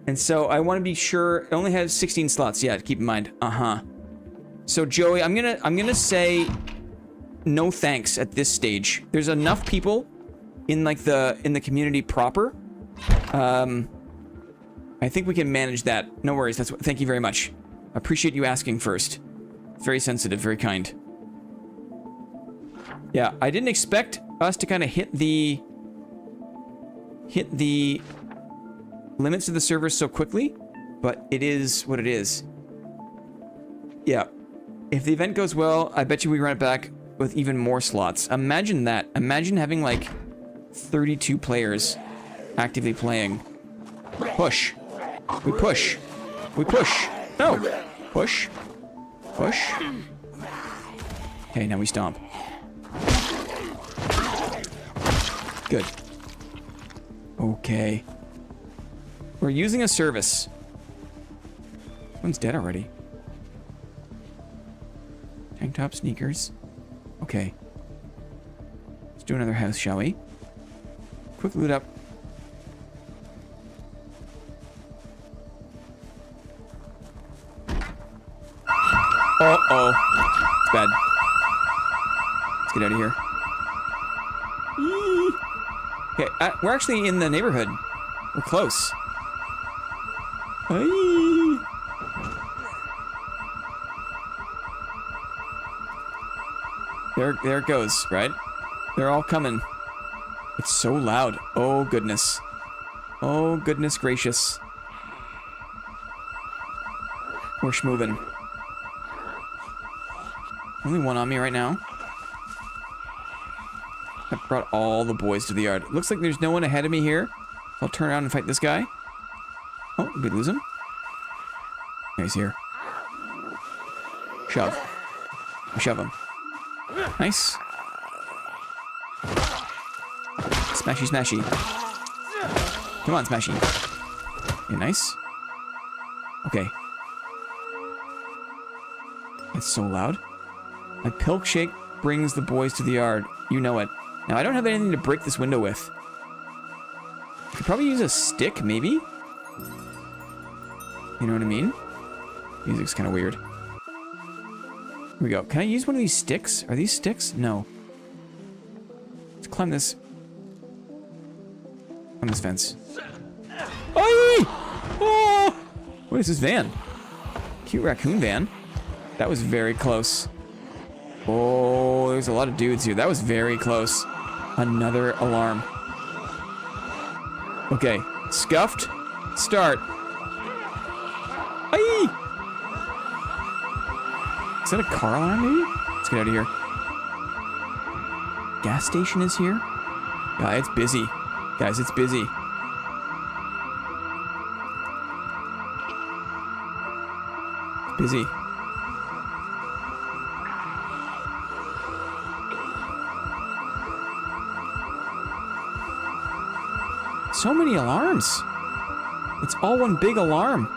And so I want to be sure it only has 16 slots. Yeah, keep in mind. So Joey, I'm gonna say no thanks at this stage. There's enough people in like in the community proper. I think we can manage that. No worries. Thank you very much. I appreciate you asking first. Very sensitive, very kind. Yeah, I didn't expect us to kind of hit the limits of the server so quickly, but it is what it is. Yeah. If the event goes well, I bet you we run it back with even more slots. Imagine that. Imagine having like 32 players actively playing. Push. We push. We push. No. Push. Push. Okay, now we stomp. Good. Okay. We're using a service. One's dead already. Tank top, sneakers. Okay. Let's do another house, shall we? Quick loot up. Uh-oh. It's bad. Let's get out of here. Eee. Okay, we're actually in the neighborhood. We're close. Eee. There it goes, right? They're all coming. It's so loud. Oh, goodness. Oh, goodness gracious. We're schmoving. Only one on me right now. I brought all the boys to the yard. Looks like there's no one ahead of me here. I'll turn around and fight this guy. Oh, did we lose him? Yeah, he's here. Shove. Shove him. Nice. Smashy, smashy. Come on, smashy. Yeah, nice. Okay. It's so loud. My milkshake brings the boys to the yard. You know it. Now, I don't have anything to break this window with. I could probably use a stick, maybe? You know what I mean? Music's kind of weird. Here we go. Can I use one of these sticks? Are these sticks? No. Let's climb this. Climb this fence. Oh! What is this van? Cute raccoon van. That was very close. Oh, there's a lot of dudes here. That was very close. Another alarm. Okay. Scuffed. Start. Aye! Is that a car alarm, maybe? Let's get out of here. Gas station is here? Yeah, it's busy. Guys, it's busy. It's busy. So many alarms. It's all one big alarm.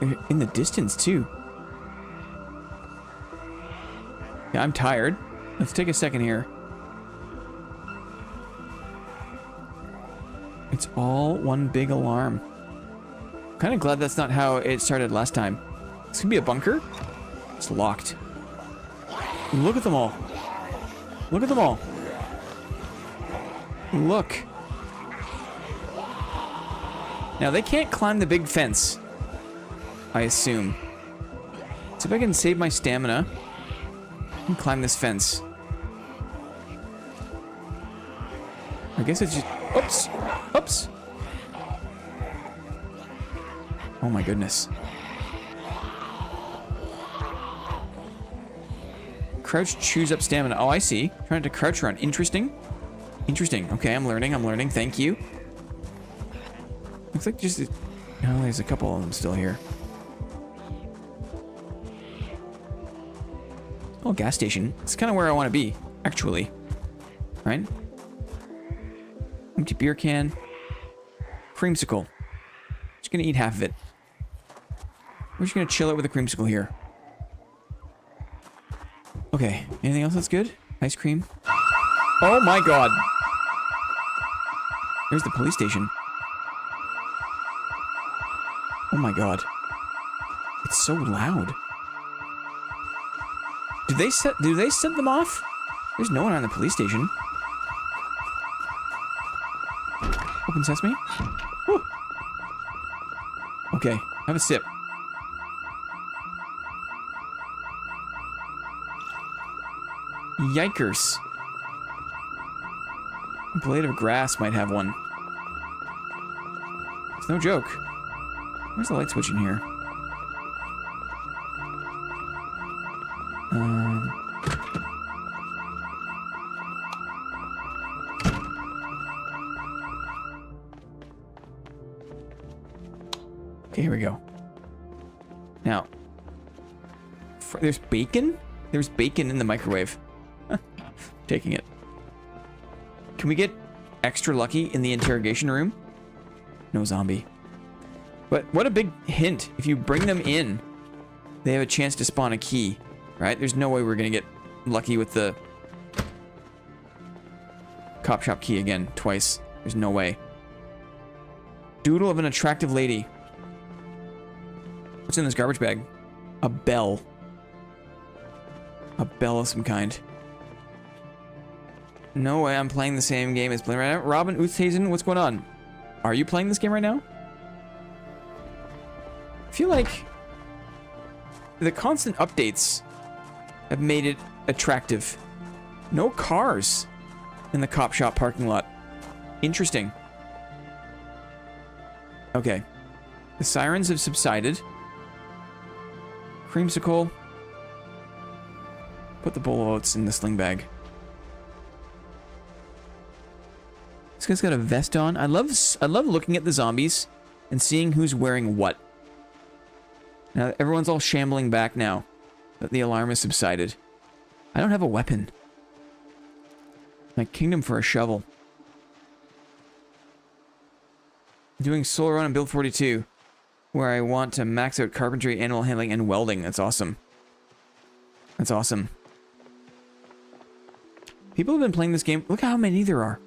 They're in the distance, too. Yeah, I'm tired. Let's take a second here. It's all one big alarm. Kind of glad that's not how it started last time. This could be a bunker. It's locked. Look at them all. Look at them all. Look. Now, they can't climb the big fence, I assume. See if I can save my stamina and climb this fence. I guess it's just... Oops! Oops! Oh my goodness. Crouch, choose up stamina. Oh, I see. Trying to crouch run. Interesting. Interesting. Okay, I'm learning. I'm learning. Thank you. Looks like just... No, there's a couple of them still here. Oh, gas station. It's kind of where I want to be, actually. Right? Empty beer can. Creamsicle. Just gonna eat half of it. We're just gonna chill out with a creamsicle here. Okay. Anything else that's good? Ice cream. Oh my god. There's the police station. Oh my god. It's so loud. Do they set them off? There's no one on the police station. Open sesame. Woo. Okay, have a sip. Yikers. A blade of grass might have one. It's no joke. Where's the light switch in here? Okay, here we go. Now, there's bacon? There's bacon in the microwave. Taking it. Can we get extra lucky in the interrogation room? No zombie. But what a big hint. If you bring them in, they have a chance to spawn a key, right? There's no way we're gonna get lucky with the cop shop key again, twice. There's no way. Doodle of an attractive lady. What's in this garbage bag? A bell. A bell of some kind. No way I'm playing the same game as Blinn right now. Robin Oosthuizen, what's going on? Are you playing this game right now? I feel like the constant updates have made it attractive. No cars in the cop shop parking lot. Interesting. Okay. The sirens have subsided. Creamsicle. Put the bowl of oats in the sling bag. This guy's got a vest on. I love looking at the zombies and seeing who's wearing what. Now everyone's all shambling back now that the alarm has subsided. I don't have a weapon. My kingdom for a shovel. Doing solo run on build 42, where I want to max out carpentry, animal handling, and welding. That's awesome. That's awesome. People have been playing this game. Look how many there are.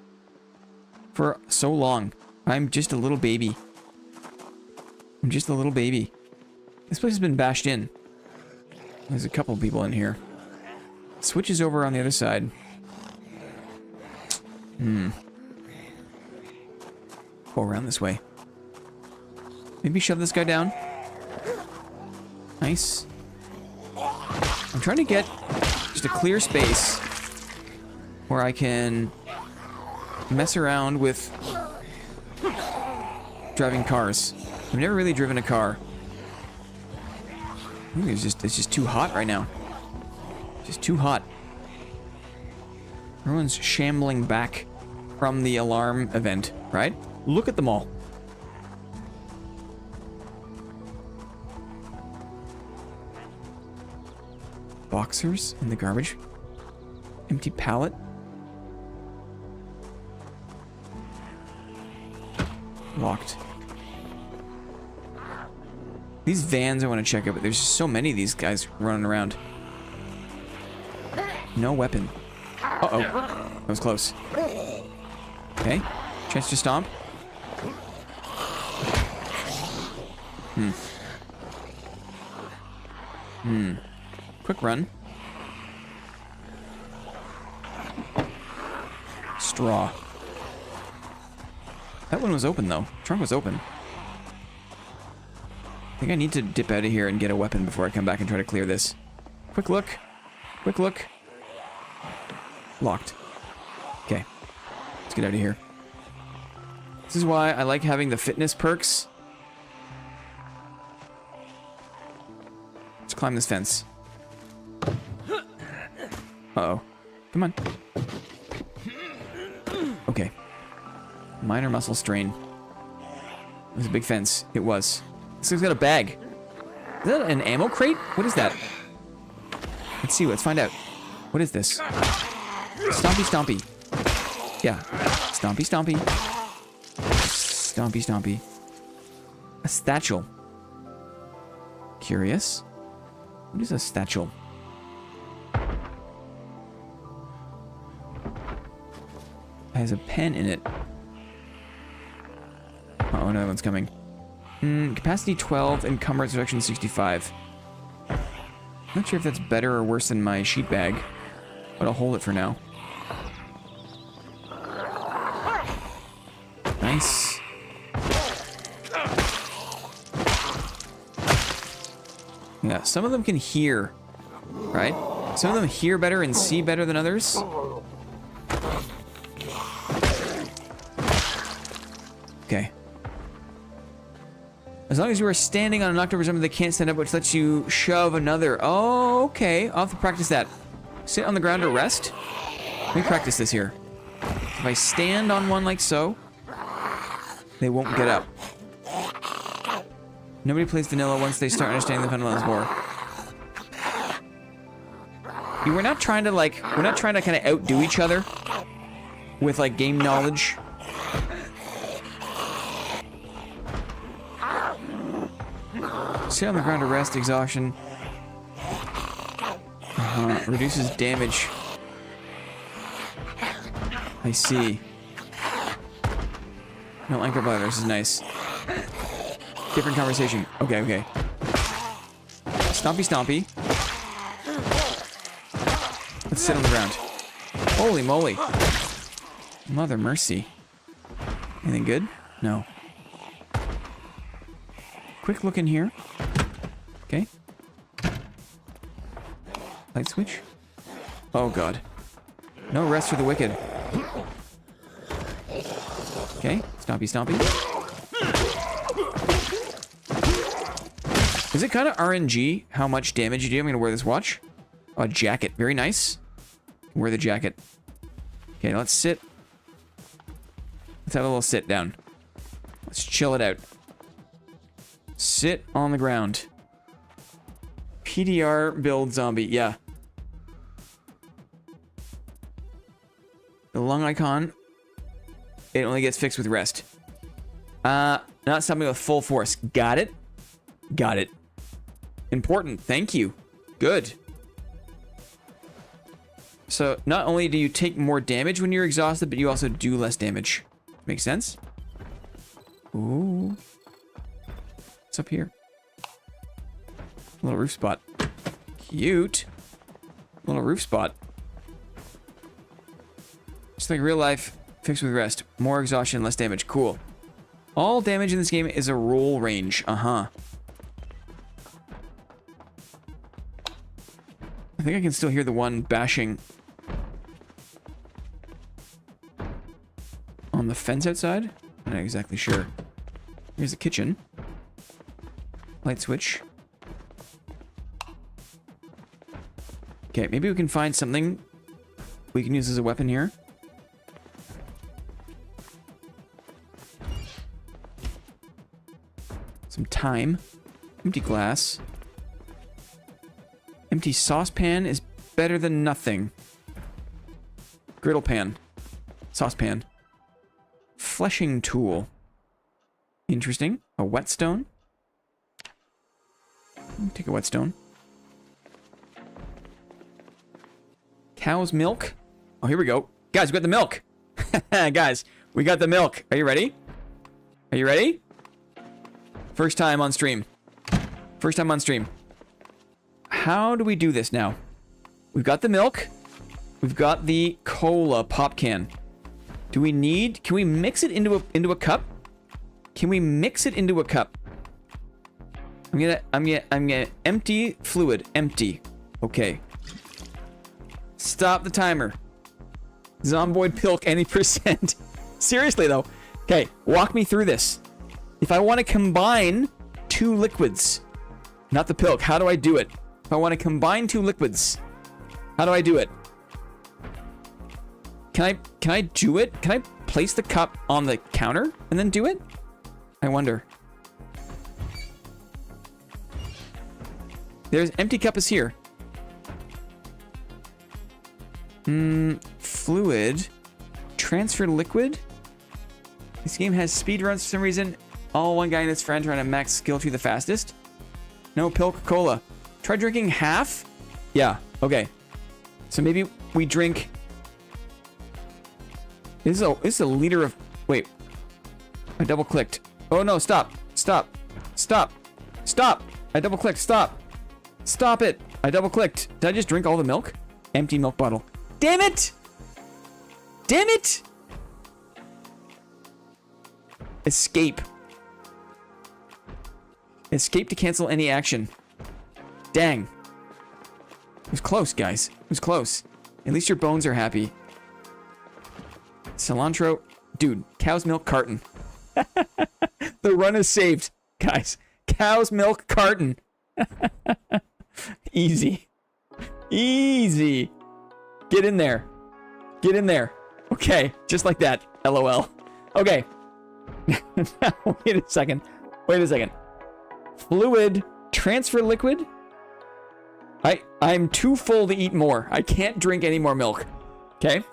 For so long. I'm just a little baby. I'm just a little baby. This place has been bashed in. There's a couple of people in here. Switch is over on the other side. Go around this way. Maybe shove this guy down. Nice. I'm trying to get just a clear space where I can mess around with driving cars. I've never really driven a car. I think it's just too hot right now. Just too hot. Everyone's shambling back from the alarm event, right? Look at them all. Boxers in the garbage. Empty pallet. Locked. These vans I want to check out, but there's just so many of these guys running around. No weapon. Uh-oh. That was close. Okay. Chance to stomp. Quick run. Straw. That one was open, though. Trunk was open. I think I need to dip out of here and get a weapon before I come back and try to clear this. Quick look. Quick look. Locked. Okay. Let's get out of here. This is why I like having the fitness perks. Let's climb this fence. Uh-oh. Come on. Okay. Minor muscle strain. It was a big fence. It was. This guy's got a bag. Is that an ammo crate? What is that? Let's see. Let's find out. What is this? Stompy stompy. Yeah. Stompy stompy. Stompy stompy. A statchel. Curious. What is a statchel? It has a pen in it. Oh, another one's coming. Capacity 12, encumbrance reduction 65. Not sure if that's better or worse than my sheet bag, but I'll hold it for now. Nice. Yeah, some of them can hear, right? Some of them hear better and see better than others. Okay. As long as you are standing on an October zombie, they can't stand up, which lets you shove another. Oh, okay. I'll have to practice that. Sit on the ground or rest. Let me practice this here. If I stand on one like so, they won't get up. Nobody plays vanilla once they start understanding the fundamentals more. We're not trying to kind of outdo each other with like game knowledge. Sit on the ground to rest, exhaustion. Reduces damage. I see. No anchor bladder. This is nice. Different conversation. Okay, okay. Stompy, stompy. Let's sit on the ground. Holy moly. Mother mercy. Anything good? No. Quick look in here. Okay. Light switch. Oh god. No rest for the wicked. Okay. Stompy, stompy. Is it kind of RNG how much damage you do? I'm going to wear this watch. Oh, a jacket. Very nice. Wear the jacket. Okay, let's sit. Let's have a little sit down. Let's chill it out. Sit on the ground. PDR build zombie. Yeah. The lung icon. It only gets fixed with rest. Not something with full force. Got it. Got it. Important. Thank you. Good. So, not only do you take more damage when you're exhausted, but you also do less damage. Makes sense? Ooh. What's up here? Little roof spot. Cute. Little roof spot. Just like real life, fixed with rest. More exhaustion, less damage. Cool. All damage in this game is a roll range. Uh-huh. I think I can still hear the one bashing on the fence outside. I'm not exactly sure. Here's the kitchen. Light switch. Okay, maybe we can find something we can use as a weapon here. Some thyme. Empty glass. Empty saucepan is better than nothing. Griddle pan. Saucepan. Fleshing tool. Interesting. A whetstone. Take a whetstone. Cow's milk. Oh, here we go. Guys, we got the milk. Guys, we got the milk. Are you ready? Are you ready? First time on stream. First time on stream. How do we do this now? We've got the milk. We've got the cola pop can. Do we need... Can we mix it into a cup? Can we mix it into a cup? I'm gonna empty fluid. Empty. Okay. Stop the timer. Zomboid pilk any percent. Seriously though. Okay, walk me through this. If I want to combine two liquids, not the pilk, how do I do it? If I want to combine two liquids, how do I do it? Can I do it? Can I place the cup on the counter and then do it? I wonder. There's empty cup is here. Fluid. Transfer liquid. This game has speed runs for some reason. All one guy and his friend trying to max skill tree the fastest. No pilk cola. Try drinking half? Yeah, okay. So maybe we drink... This is a liter of... Wait. I double clicked. Oh no, stop. Stop. Stop. Stop. I double clicked. Stop. Stop it. I double clicked. Did I just drink all the milk? Empty milk bottle. Damn it! Damn it! Escape. Escape to cancel any action. Dang. It was close, guys. It was close. At least your bones are happy. Cilantro. Dude, cow's milk carton. The run is saved, guys. Cow's milk carton. Easy. Easy. Get in there. Get in there. Okay, just like that. LOL. Okay. Wait a second. Wait a second. Fluid. Transfer liquid? I'm too full to eat more. I can't drink any more milk. Okay?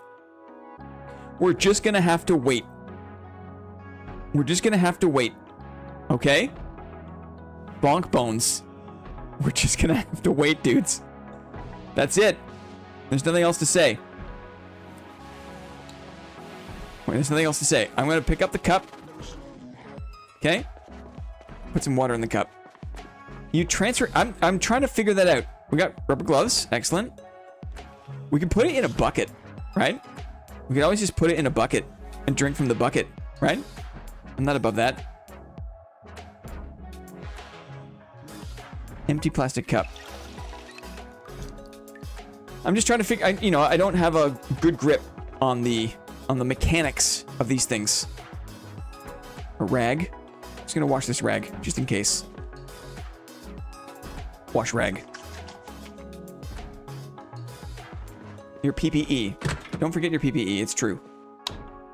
We're just gonna have to wait. We're just gonna have to wait. Okay? Bonk bones. We're just gonna have to wait, dudes. That's it. There's nothing else to say. Wait, there's nothing else to say. I'm gonna pick up the cup. Okay. Put some water in the cup. You transfer. I'm trying to figure that out. We got rubber gloves. Excellent. We can put it in a bucket, right? We could always just put it in a bucket and drink from the bucket, right? I'm not above that. Empty plastic cup. I'm just trying to figure. You know, I don't have a good grip on the mechanics of these things. A rag. I'm just gonna wash this rag just in case. Wash rag. Your PPE. Don't forget your PPE. It's true.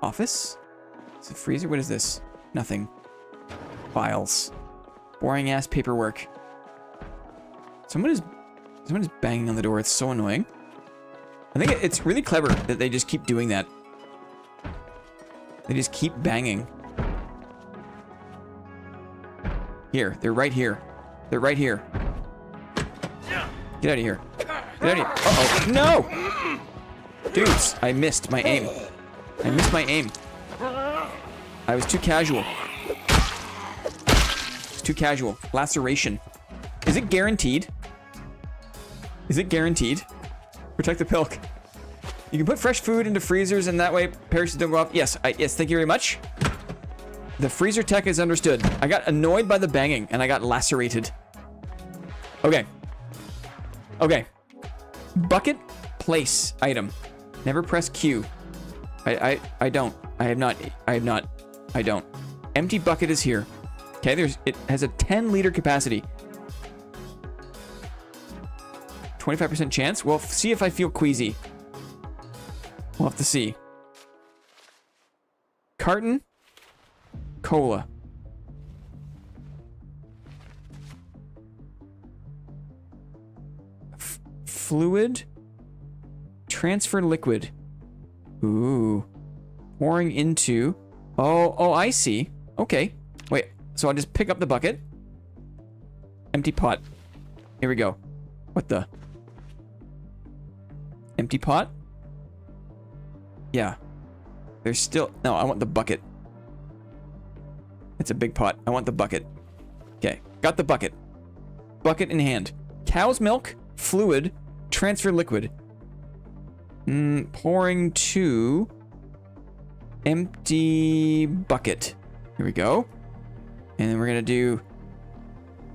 Office? Is it freezer? What is this? Nothing. Files. Boring ass paperwork. Someone is banging on the door. It's so annoying. I think it's really clever that they just keep doing that. They just keep banging. Here. They're right here. They're right here. Get out of here. Get out of here. Uh-oh. No! Dudes, I missed my aim. I missed my aim. I was too casual. It's too casual. Laceration. Is it guaranteed? Is it guaranteed? Protect the pilk. You can put fresh food into freezers and that way perishes don't go off. Yes, yes, thank you very much. The freezer tech is understood. I got annoyed by the banging and I got lacerated. Okay. Okay. Bucket place item. Never press Q. I don't. I have not. I don't. Empty bucket is here. Okay, it has a 10-liter capacity. 25% chance. We'll see if I feel queasy. We'll have to see. Carton. Cola. Fluid. Transfer liquid. Ooh. Pouring into... Oh, I see. Okay. Wait, so I'll just pick up the bucket. Empty pot. Here we go. What the? Empty pot? Yeah. There's still... No, I want the bucket. It's a big pot. I want the bucket. Okay, got the bucket. Bucket in hand. Cow's milk, fluid, transfer liquid. Pouring to... empty bucket. Here we go. And then we're gonna do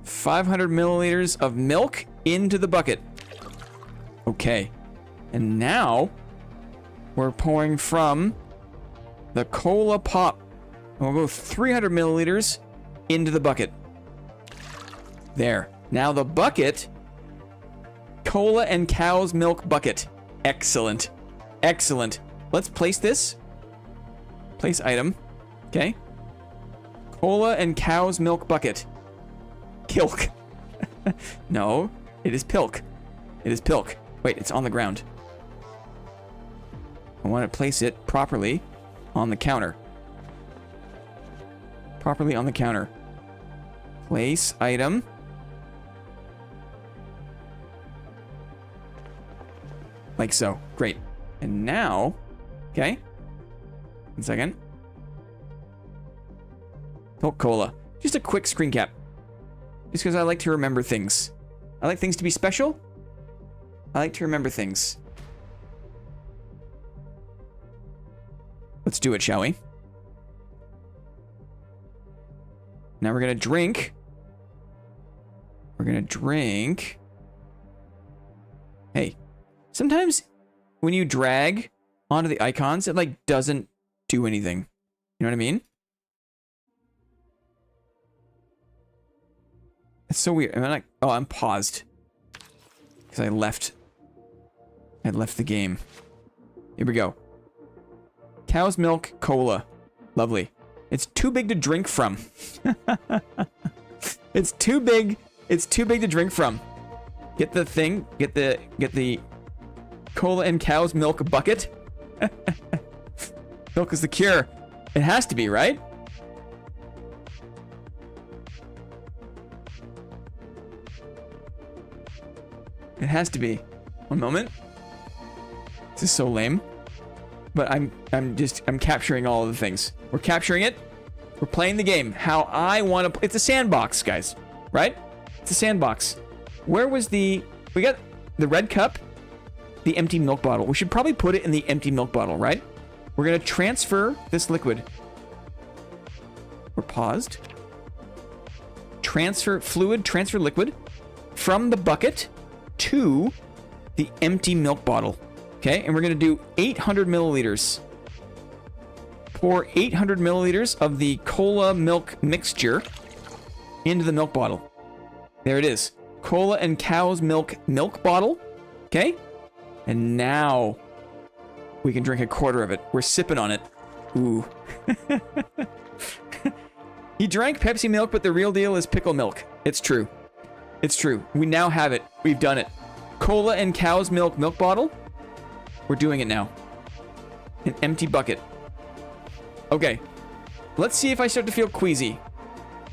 500 milliliters of milk into the bucket. Okay. And now we're pouring from the cola pop. We'll go 300 milliliters into the bucket. There. Now the bucket, cola and cow's milk bucket. Excellent. Excellent. Let's place this. Place item. Okay. Cola and cow's milk bucket. Kilk. No, it is pilk. It is pilk. Wait, it's on the ground. I want to place it properly on the counter. Properly on the counter. Place item. Like so. Great. And now, okay. 1 second. Milk cola. Just a quick screen cap. Just because I like to remember things. I like things to be special. I like to remember things. Let's do it, shall we? Now we're gonna drink. We're gonna drink. Hey, sometimes when you drag onto the icons, it like doesn't do anything. You know what I mean? It's so weird. I'm like, oh, I'm paused because I left the game. Here we go. Cow's milk cola. Lovely. It's too big to drink from. It's too big. It's too big to drink from. Get the thing. Get the cola and cow's milk bucket. Milk is the cure. It has to be, right? It has to be. One moment. This is so lame. But I'm capturing all of the things. We're capturing it. We're playing the game how I want to. It's a sandbox, guys. Right? It's a sandbox. Where was the... We got the red cup, the empty milk bottle. We should probably put it in the empty milk bottle, right? We're going to transfer this liquid. We're paused. Transfer liquid from the bucket to the empty milk bottle. Okay, and we're going to do 800 milliliters. Pour 800 milliliters of the cola milk mixture into the milk bottle. There it is. Cola and cow's milk bottle. Okay, and now we can drink a quarter of it. We're sipping on it. Ooh. He drank Pepsi milk, but the real deal is pickle milk. It's true. It's true. We now have it. We've done it. Cola and cow's milk bottle. We're doing it now. An empty bucket. Okay. Let's see if I start to feel queasy.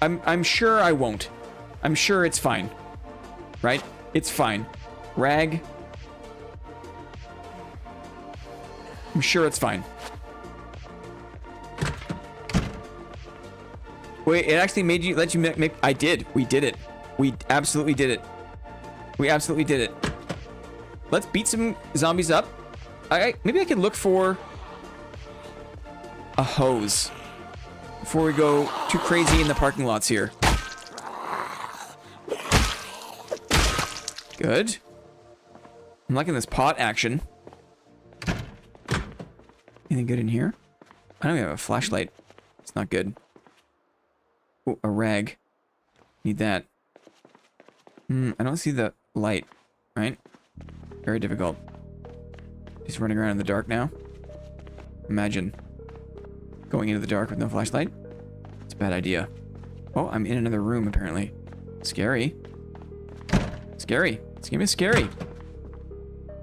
I'm sure I won't. I'm sure it's fine. Right? It's fine. Rag. I'm sure it's fine. Wait, it actually made you, let you make, I did. We did it. We absolutely did it. We absolutely did it. Let's beat some zombies up. Maybe I could look for a hose before we go too crazy in the parking lots here. Good. I'm liking this pot action. Anything good in here? I don't even have a flashlight. It's not good. Oh, a rag. Need that. I don't see the light, right? Very difficult. Just running around in the dark now. Imagine going into the dark with no flashlight. It's a bad idea. Oh, I'm in another room apparently. Scary. Scary. This game is scary.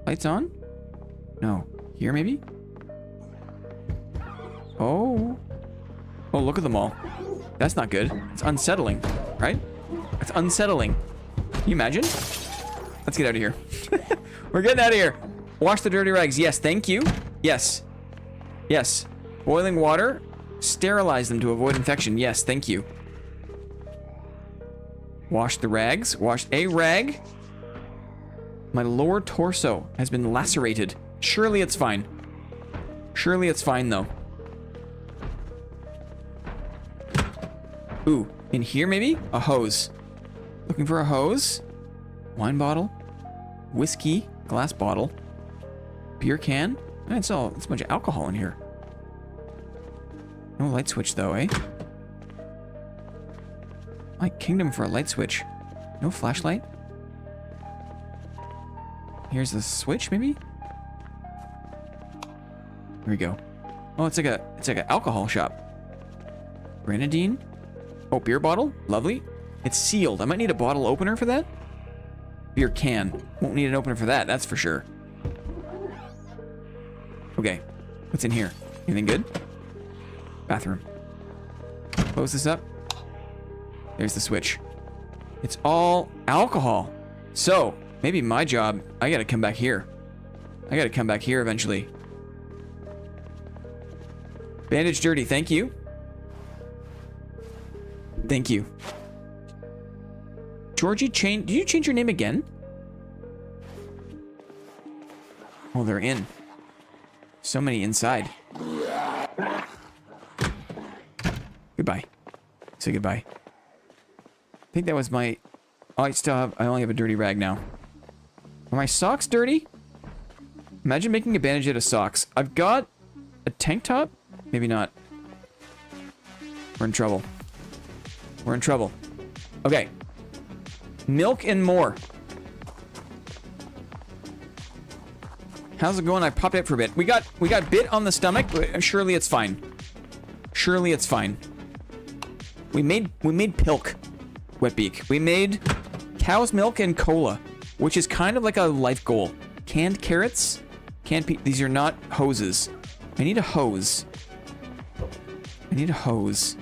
Lights on? No. Here maybe? Oh. Oh, look at them all. That's not good. It's unsettling, right? It's unsettling. Can you imagine? Let's get out of here. We're getting out of here. Wash the dirty rags. Yes, thank you. Yes. Yes. Boiling water. Sterilize them to avoid infection. Yes, thank you. Wash the rags. Wash a rag. My lower torso has been lacerated. Surely it's fine. Surely it's fine, though. Ooh, in here maybe? A hose. Looking for a hose. Wine bottle. Whiskey. Glass bottle. Beer can. It's a bunch of alcohol in here. No light switch though, eh? My kingdom for a light switch. No flashlight. Here's the switch, maybe? Here we go. Oh, it's like an alcohol shop. Grenadine. Oh, beer bottle. Lovely. It's sealed. I might need a bottle opener for that. Beer can. Won't need an opener for that, that's for sure. Okay. What's in here? Anything good? Bathroom. Close this up. There's the switch. It's all alcohol. So, maybe my job, I gotta come back here. I gotta come back here eventually. Bandage dirty, thank you. Thank you. Georgie, did you change your name again? Oh, they're in. So many inside. Goodbye. Say goodbye. I think that was my... Oh, I only have a dirty rag now. Are my socks dirty? Imagine making a bandage out of socks. I've got a tank top? Maybe not. We're in trouble. We're in trouble. Okay. Milk and more. How's it going? I popped out for a bit. We got bit on the stomach, but surely it's fine. Surely it's fine. We made pilk, Wetbeak. We made cow's milk and cola, which is kind of like a life goal. Canned carrots, these are not hoses. I need a hose. I need a hose.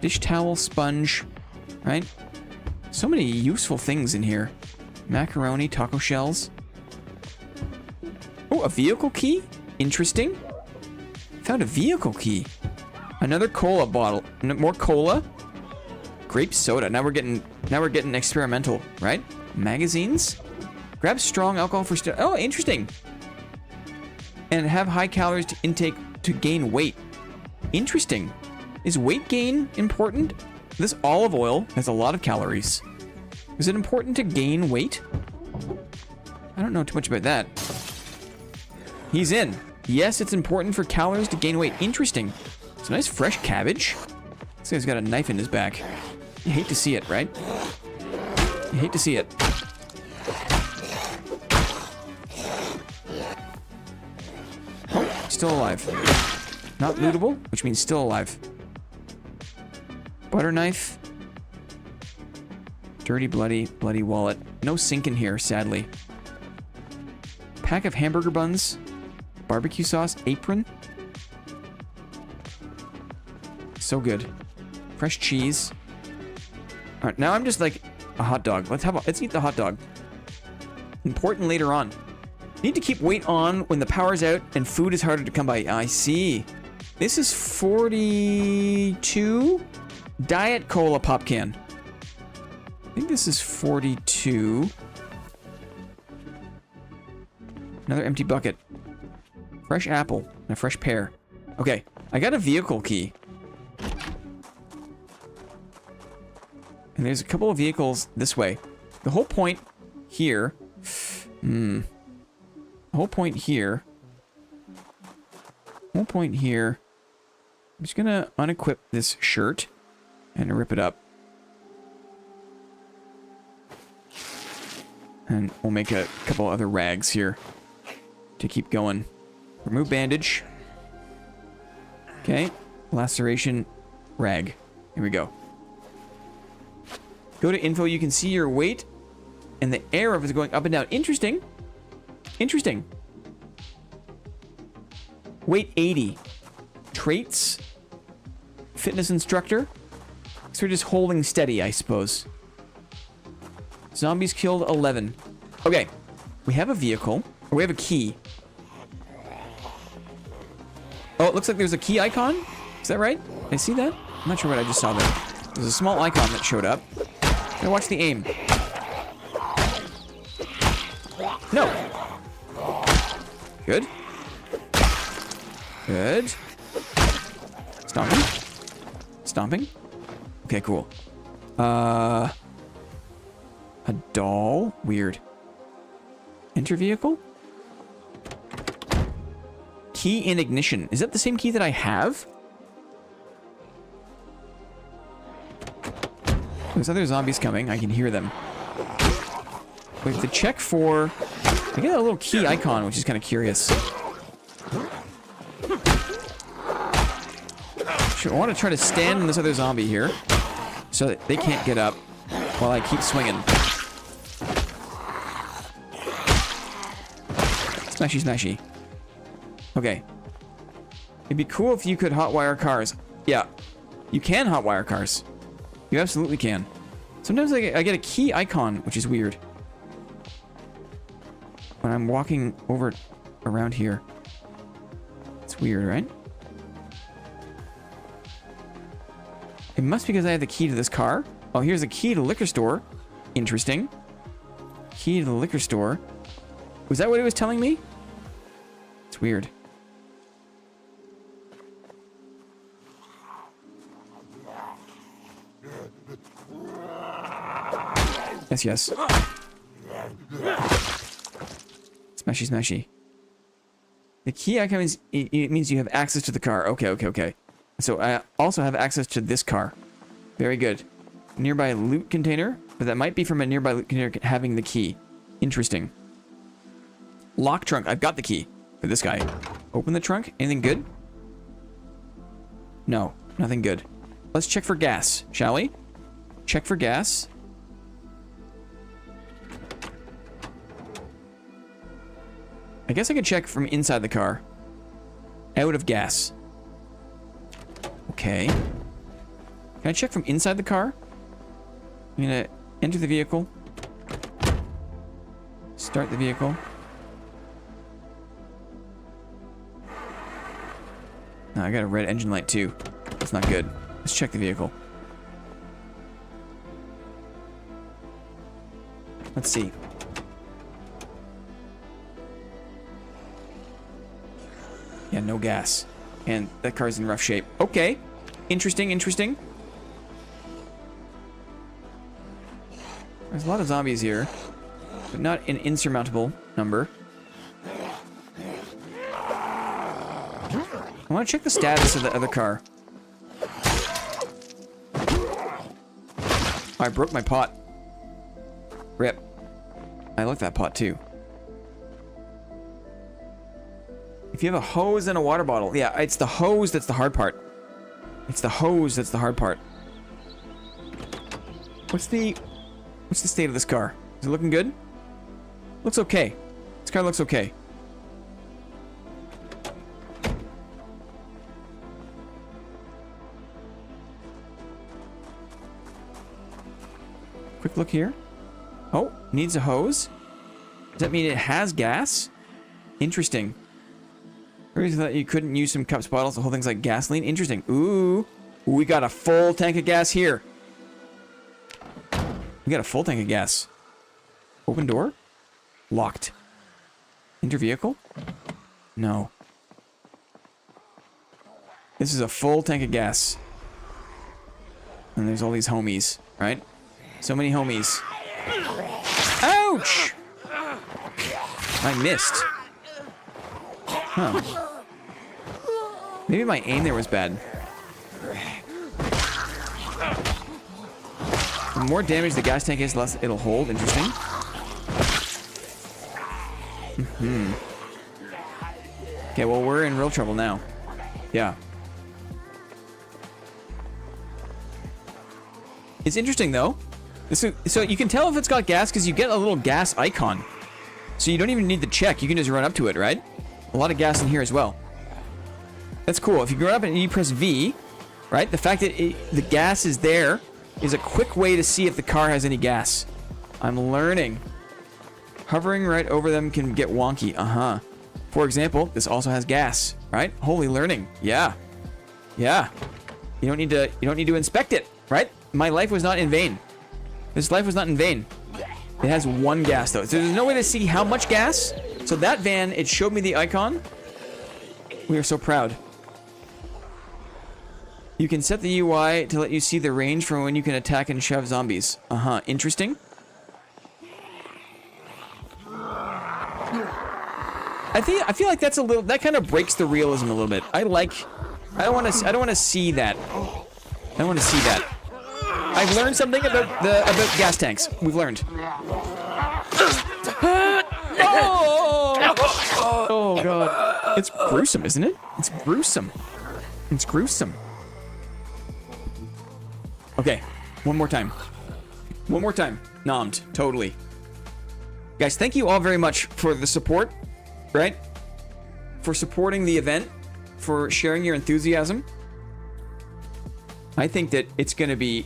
Dish towel, sponge, right? So many useful things in here. Macaroni, taco shells. Oh, a vehicle key? Interesting. Found a vehicle key. Another cola bottle. More cola. Grape soda. Now we're getting experimental, right? Magazines. Grab strong alcohol for oh, interesting. And have high calories to intake to gain weight. Interesting. Is weight gain important? This olive oil has a lot of calories. Is it important to gain weight? I don't know too much about that. He's in. Yes, it's important for calories to gain weight. Interesting. It's a nice fresh cabbage. This guy's got a knife in his back. You hate to see it, right? You hate to see it. Oh, still alive. Not lootable, which means still alive. Butter knife. Dirty, bloody wallet. No sink in here, sadly. Pack of hamburger buns. Barbecue sauce. Apron. So good. Fresh cheese. All right, now I'm just like a hot dog. Let's eat the hot dog. Important later on. Need to keep weight on when the power's out and food is harder to come by. I see. This is 42 Diet Cola pop can. I think this is 42. Another empty bucket. Fresh apple and a fresh pear. Okay, I got a vehicle key. And there's a couple of vehicles this way. The whole point here... The whole point here... I'm just gonna unequip this shirt and rip it up. And we'll make a couple other rags here to keep going. Remove bandage. Okay. Laceration rag. Here we go. Go to info. You can see your weight and the arrow is going up and down. Interesting. Interesting. Weight 80. Traits. Fitness instructor. So we're just holding steady, I suppose. Zombies killed 11. Okay. We have a vehicle. Or we have a key. Oh, it looks like there's a key icon. Is that right? Did I see that? I'm not sure what I just saw there. There's a small icon that showed up. Now watch the aim. No. Good. Good. Stomping. Stomping. Okay, cool. A doll. Weird. Enter vehicle. Key in ignition. Is that the same key that I have? There's other zombies coming. I can hear them. We have to check for... I get a little key icon, which is kind of curious. I want to try to stand on this other zombie here so that they can't get up while I keep swinging. Smashy, smashy. Okay. It'd be cool if you could hotwire cars. Yeah. You can hotwire cars. You absolutely can. Sometimes I get a key icon, which is weird. When I'm walking over around here. It's weird, right? It must be because I have the key to this car. Oh, here's a key to liquor store. Interesting. Key to the liquor store. Was that what it was telling me? It's weird. Yes, yes. Smashy, smashy. The key icon means it means you have access to the car. Okay, okay, okay. So I also have access to this car. Very good. Nearby loot container, but that might be from a nearby loot container having the key. Interesting. Lock trunk. I've got the key for this guy. Open the trunk. Anything good? No, nothing good. Let's check for gas, shall we? Check for gas. I guess I could check from inside the car. Out of gas. Okay. Can I check from inside the car? I'm gonna enter the vehicle. Start the vehicle. No, I got a red engine light too. That's not good. Let's check the vehicle. Let's see. Yeah, no gas. And that car's in rough shape. Okay. Interesting, interesting. There's a lot of zombies here, but not an insurmountable number. I want to check the status of the other car. Oh, I broke my pot. Rip. I like that pot too. If you have a hose and a water bottle. Yeah, it's the hose that's the hard part. It's the hose that's the hard part. What's the state of this car? Is it looking good? Looks okay. This car looks okay. Quick look here. Oh, needs a hose. Does that mean it has gas? Interesting. Or is that you couldn't use some cups, bottles, the whole thing's like gasoline? Interesting. Ooh. We got a full tank of gas here. We got a full tank of gas. Open door? Locked. Enter vehicle? No. This is a full tank of gas. And there's all these homies, right? So many homies. Ouch! I missed. Huh. Maybe my aim there was bad. The more damage the gas tank is, the less it'll hold. Interesting. Okay, well, we're in real trouble now. Yeah. It's interesting, though. So you can tell if it's got gas because you get a little gas icon. So you don't even need to check. You can just run up to it, right? A lot of gas in here as well. That's cool. If you run up and you press V, right? The fact that the gas is there is a quick way to see if the car has any gas. I'm learning. Hovering right over them can get wonky. Uh-huh. For example, this also has gas, right? Holy learning. Yeah. Yeah. You don't need to inspect it, right? My life was not in vain. This life was not in vain. It has one gas though. So there's no way to see how much gas. So that van, it showed me the icon. We are so proud. You can set the UI to let you see the range for when you can attack and shove zombies. Uh-huh. Interesting. I feel like that's a little, that kind of breaks the realism a little bit. I don't want to see that. I don't want to see that. I've learned something about gas tanks. We've learned. Oh god. It's gruesome, isn't it? It's gruesome. It's gruesome. Okay, one more time. One more time. Nommed, totally. Guys, thank you all very much for the support, right? For supporting the event, for sharing your enthusiasm. I think that it's gonna be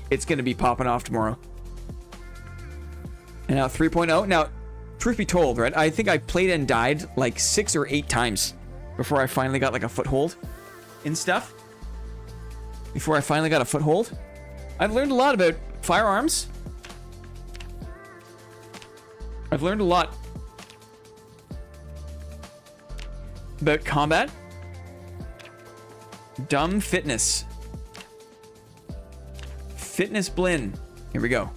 popping off tomorrow. And now 3.0. Now, truth be told, right? I think I played and died like 6 or 8 times before I finally got like a foothold in stuff. Before I finally got a foothold. I've learned a lot about firearms. I've learned a lot about combat. Dumb fitness. Fitness Blinn. Here we go.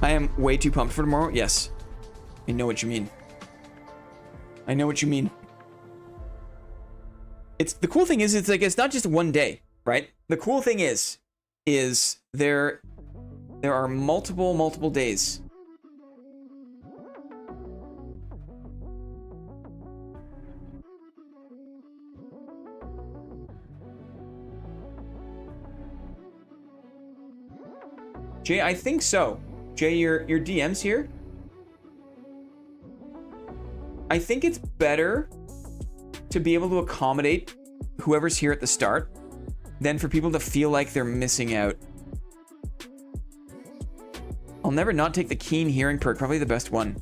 I am way too pumped for tomorrow. Yes. I know what you mean. I know what you mean. It's the cool thing is it's like it's not just one day, right? The cool thing is there are multiple days. Jay, I think so. Jay, your DM's here. I think it's better to be able to accommodate whoever's here at the start than for people to feel like they're missing out. I'll never not take the keen hearing perk, probably the best one.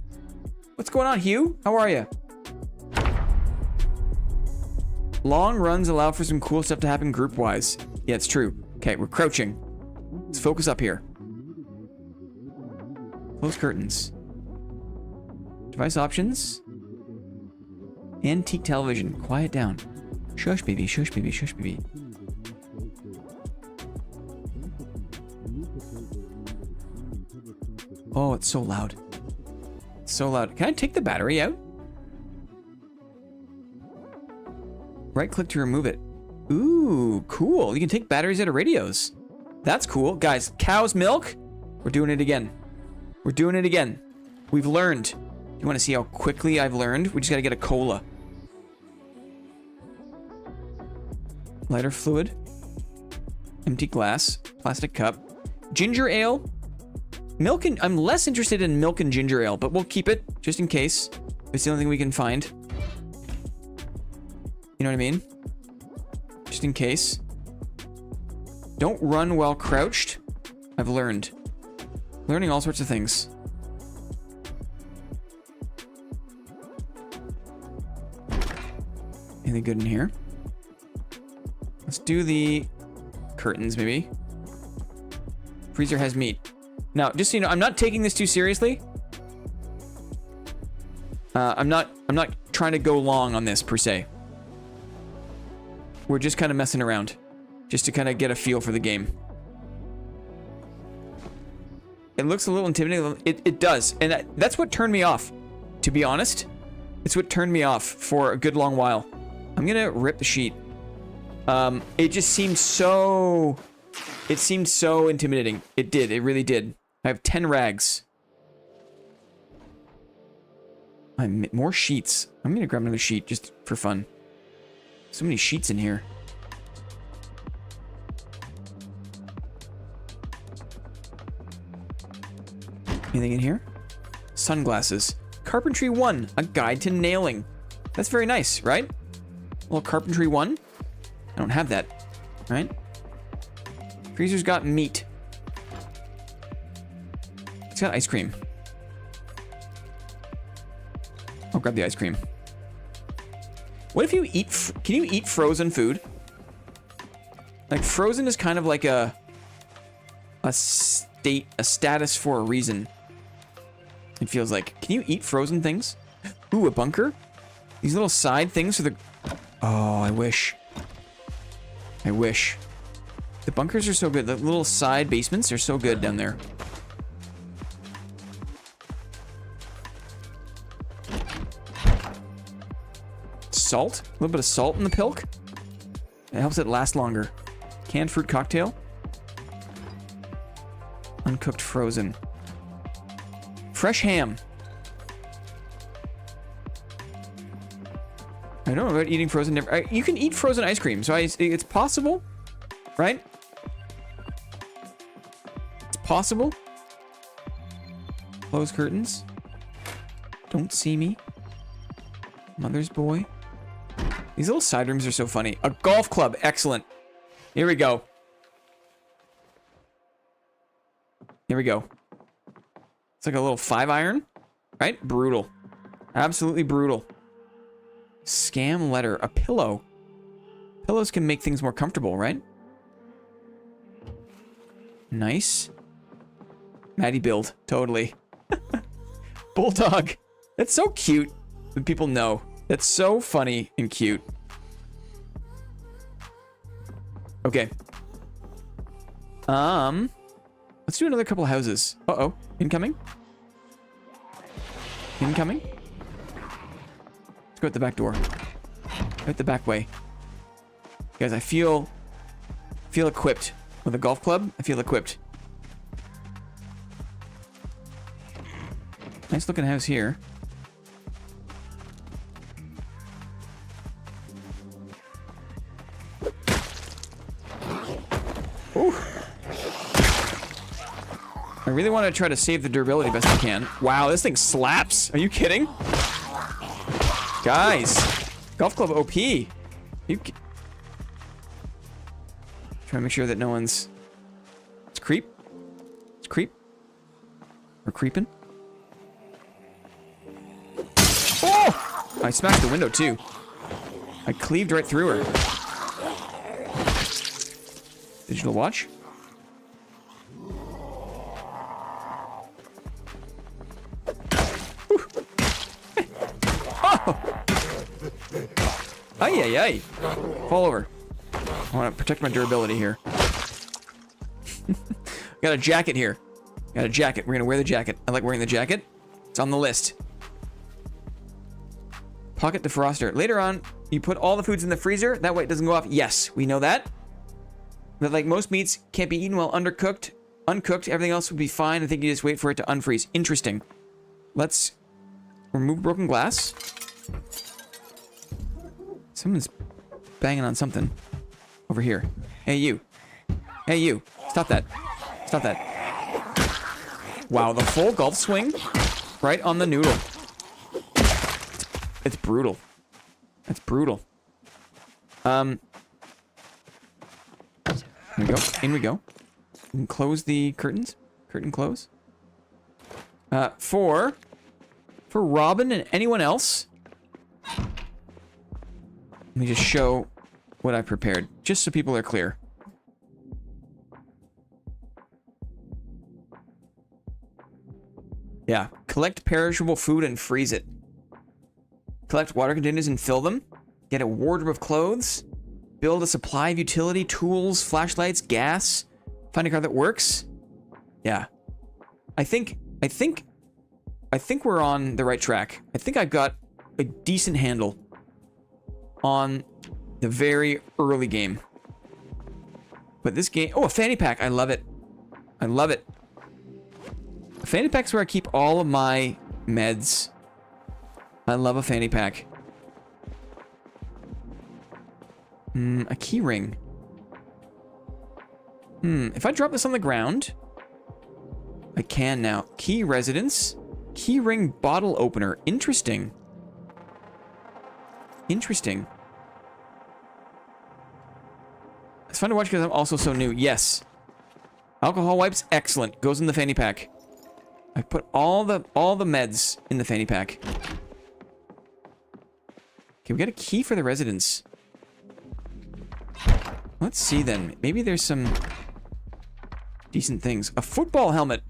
What's going on, Hugh? How are you? Long runs allow for some cool stuff to happen group-wise. Yeah, it's true. Okay, we're crouching. Let's focus up here. Close curtains. Device options. Antique television. Quiet down. Shush, baby. Shush, baby. Shush, baby. Oh, it's so loud. It's so loud. Can I take the battery out? Right click to remove it. Ooh, cool. You can take batteries out of radios. That's cool. Guys, cow's milk. We're doing it again. We're doing it again. We've learned. You want to see how quickly I've learned? We just got to get a cola. Lighter fluid. Empty glass. Plastic cup. Ginger ale. Milk and... I'm less interested in milk and ginger ale, but we'll keep it just in case. It's the only thing we can find. You know what I mean? Just in case. Don't run while crouched. I've learned. Learning all sorts of things. Anything good in here? Let's do the curtains, maybe. Freezer has meat. Now, just so you know, I'm not taking this too seriously. I'm not trying to go long on this per se. We're just kind of messing around, just to kind of get a feel for the game. It looks a little intimidating. It does, and that's what turned me off. To be honest, it's what turned me off for a good long while. I'm gonna rip the sheet. It just seemed so... It seemed so intimidating. It did. It really did. I have 10 rags. More sheets. I'm gonna grab another sheet just for fun. So many sheets in here. Anything in here? Sunglasses. Carpentry 1. A guide to nailing. That's very nice, right? Well, Carpentry 1. I don't have that, right? Freezer's got meat. It's got ice cream. I'll grab the ice cream. What if you eat... Can you eat frozen food? Like, frozen is kind of like a status for a reason. It feels like. Can you eat frozen things? Ooh, a bunker? These little side things for the... Oh, I wish. I wish. The bunkers are so good. The little side basements are so good down there. Salt? A little bit of salt in the pilk? It helps it last longer. Canned fruit cocktail? Uncooked frozen. Fresh ham. I don't know about eating frozen. You can eat frozen ice cream, so it's possible, right? It's possible. Close curtains. Don't see me. Mother's boy. These little side rooms are so funny. A golf club. Excellent. Here we go. Here we go. It's like a little 5-iron, right? Brutal. Absolutely brutal. Scam letter. A pillow. Pillows can make things more comfortable, right? Nice. Maddie build. Totally. Bulldog. That's so cute that people know. That's so funny and cute. Okay. Let's do another couple houses. Uh-oh. Incoming? Incoming? Let's go out the back door. Out the back way. Guys, I feel equipped. With a golf club, I feel equipped. Nice looking house here. Ooh. I really want to try to save the durability best I can. Wow, this thing slaps. Are you kidding? Guys, golf club OP. You try to make sure that no one's... It's creep. It's creep. We're creeping. Oh! I smashed the window too. I cleaved right through her. Digital watch. Ay, ay, ay. Fall over. I want to protect my durability here. Got a jacket here. Got a jacket. We're going to wear the jacket. I like wearing the jacket. It's on the list. Pocket defroster. Later on, you put all the foods in the freezer. That way it doesn't go off. Yes, we know that. But like most meats can't be eaten while undercooked. Uncooked, everything else would be fine. I think you just wait for it to unfreeze. Interesting. Let's remove broken glass. Someone's banging on something over here. Hey, you. Hey, you. Stop that. Stop that. Wow, the full golf swing right on the noodle. It's brutal. That's brutal. Here we go. In we go. We can close the curtains. Curtain close. For Robin and anyone else, let me just show what I prepared, just so people are clear. Yeah, collect perishable food and freeze it. Collect water containers and fill them. Get a wardrobe of clothes. Build a supply of utility, tools, flashlights, gas. Find a car that works. Yeah. I think we're on the right track. I think I've got a decent handle on the very early game. But this game... Oh, a fanny pack. I love it. I love it. A fanny pack's where I keep all of my meds. I love a fanny pack. A key ring. If I drop this on the ground... I can now. Key residence. Key ring bottle opener. Interesting. Interesting. It's fun to watch because I'm also so new. Yes. Alcohol wipes. Excellent. Goes in the fanny pack. I put all the meds in the fanny pack. Okay, we got a key for the residence. Let's see then. Maybe there's some decent things. A football helmet.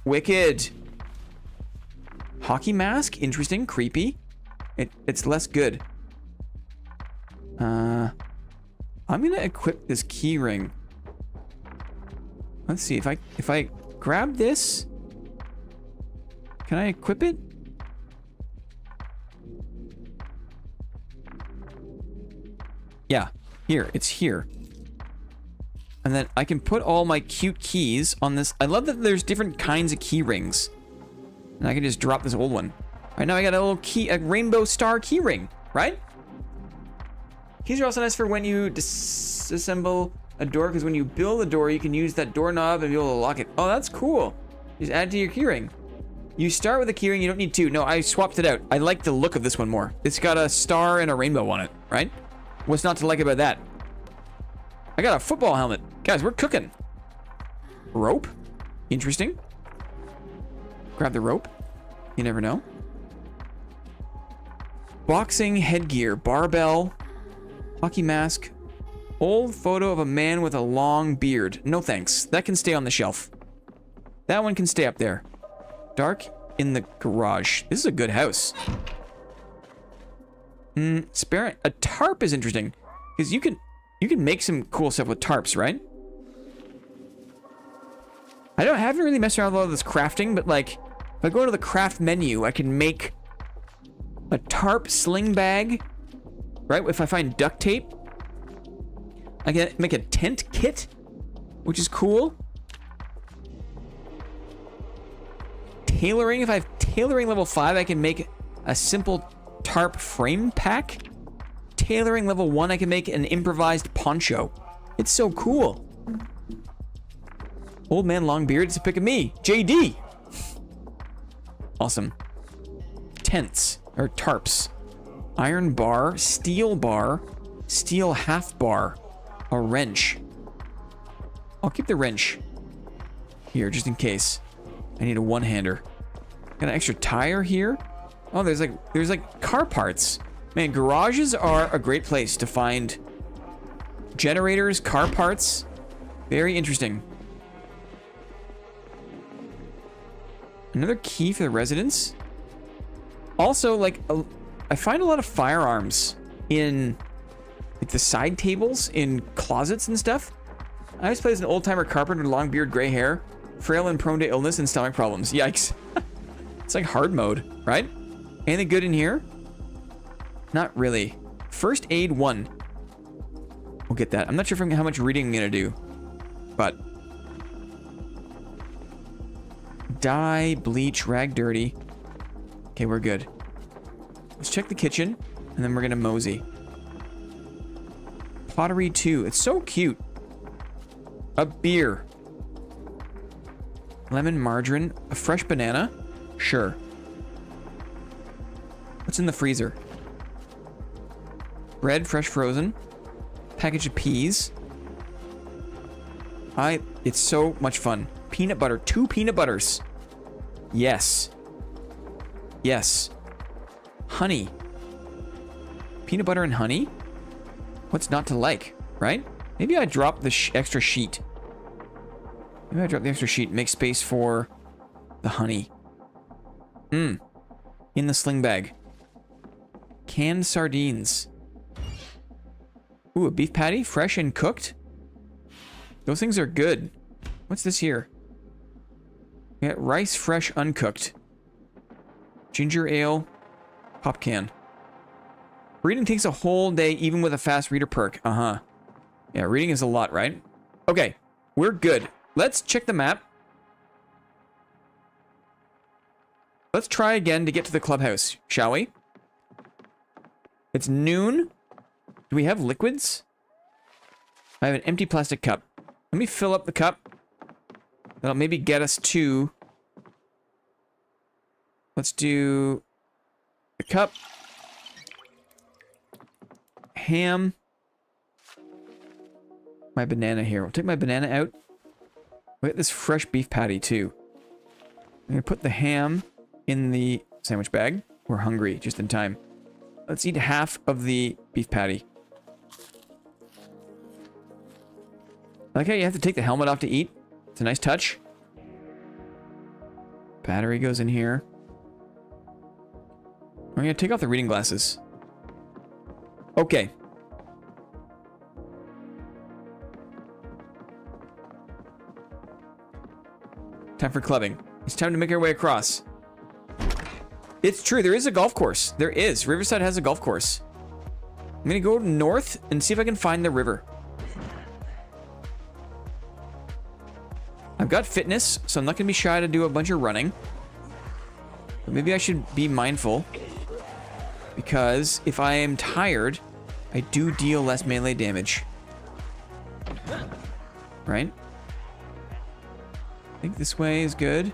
Wicked. Hockey mask. Interesting. Creepy. It's less good. I'm gonna equip this key ring. Let's see if I grab this. Can I equip it? Yeah, here. It's here. And then I can put all my cute keys on this. I love that there's different kinds of key rings. And I can just drop this old one. Right now I got a little key, a rainbow star key ring, right? Keys are also nice for when you disassemble a door, because when you build a door, you can use that doorknob and be able to lock it. Oh, that's cool. Just add it to your key ring. You start with a key ring, you don't need two. No, I swapped it out. I like the look of this one more. It's got a star and a rainbow on it, right? What's not to like about that? I got a football helmet. Guys, we're cooking. Rope? Interesting. Grab the rope. You never know. Boxing headgear. Barbell. Hockey mask. Old photo of a man with a long beard. No thanks. That can stay on the shelf. That one can stay up there. Dark in the garage. This is a good house. Spare a tarp is interesting. Because you can make some cool stuff with tarps, right? I haven't really messed around with a lot of this crafting, but like, if I go to the craft menu, I can make a tarp sling bag, right? If I find duct tape, I can make a tent kit, which is cool. Tailoring, if I have tailoring level 5, I can make a simple tarp frame pack. Tailoring level 1, I can make an improvised poncho. It's so cool. Old man long beard, it's a pick of me. JD. Awesome. Tents, or tarps. Iron bar, steel half bar, a wrench. I'll keep the wrench here, just in case. I need a one-hander. Got an extra tire here. Oh, there's like car parts. Man, garages are a great place to find generators, car parts. Very interesting. Another key for the residence. Also, like, I find a lot of firearms in like the side tables in closets and stuff. I always play as an old-timer carpenter with long beard, gray hair, frail and prone to illness and stomach problems. Yikes. It's like hard mode, right? Anything good in here? Not really. First aid 1. We'll get that. I'm not sure how much reading I'm gonna do, but dye, bleach, rag dirty. Okay, we're good. Let's check the kitchen, and then we're gonna mosey. Pottery 2. It's so cute. A beer. Lemon, margarine, a fresh banana. Sure. What's in the freezer? Bread, fresh frozen. Package of peas. It's so much fun. Peanut butter. 2 peanut butters. Yes. Yes. Honey. Peanut butter and honey? What's not to like, right? Maybe I drop the extra sheet. Maybe I drop the extra sheet and make space for the honey. In the sling bag. Canned sardines. Ooh, a beef patty, fresh and cooked. Those things are good. What's this here? We got rice, fresh, uncooked. Ginger ale, pop can. Reading takes a whole day, even with a fast reader perk. Uh-huh. Yeah, reading is a lot, right? Okay, we're good. Let's check the map. Let's try again to get to the clubhouse, shall we? It's noon. Do we have liquids? I have an empty plastic cup. Let me fill up the cup. That'll maybe get us to... Let's do... the cup. Ham. My banana here. We'll take my banana out. We'll get this fresh beef patty too. I'm gonna put the ham in the sandwich bag. We're hungry, just in time. Let's eat half of the beef patty. I like how you have to take the helmet off to eat. It's a nice touch. Battery goes in here. I'm gonna take off the reading glasses. Okay. Time for clubbing. It's time to make our way across. It's true, there is a golf course. There is. Riverside has a golf course. I'm gonna go north and see if I can find the river. I've got fitness, so I'm not gonna be shy to do a bunch of running. But maybe I should be mindful. Because if I am tired, I do deal less melee damage. Right? I think this way is good.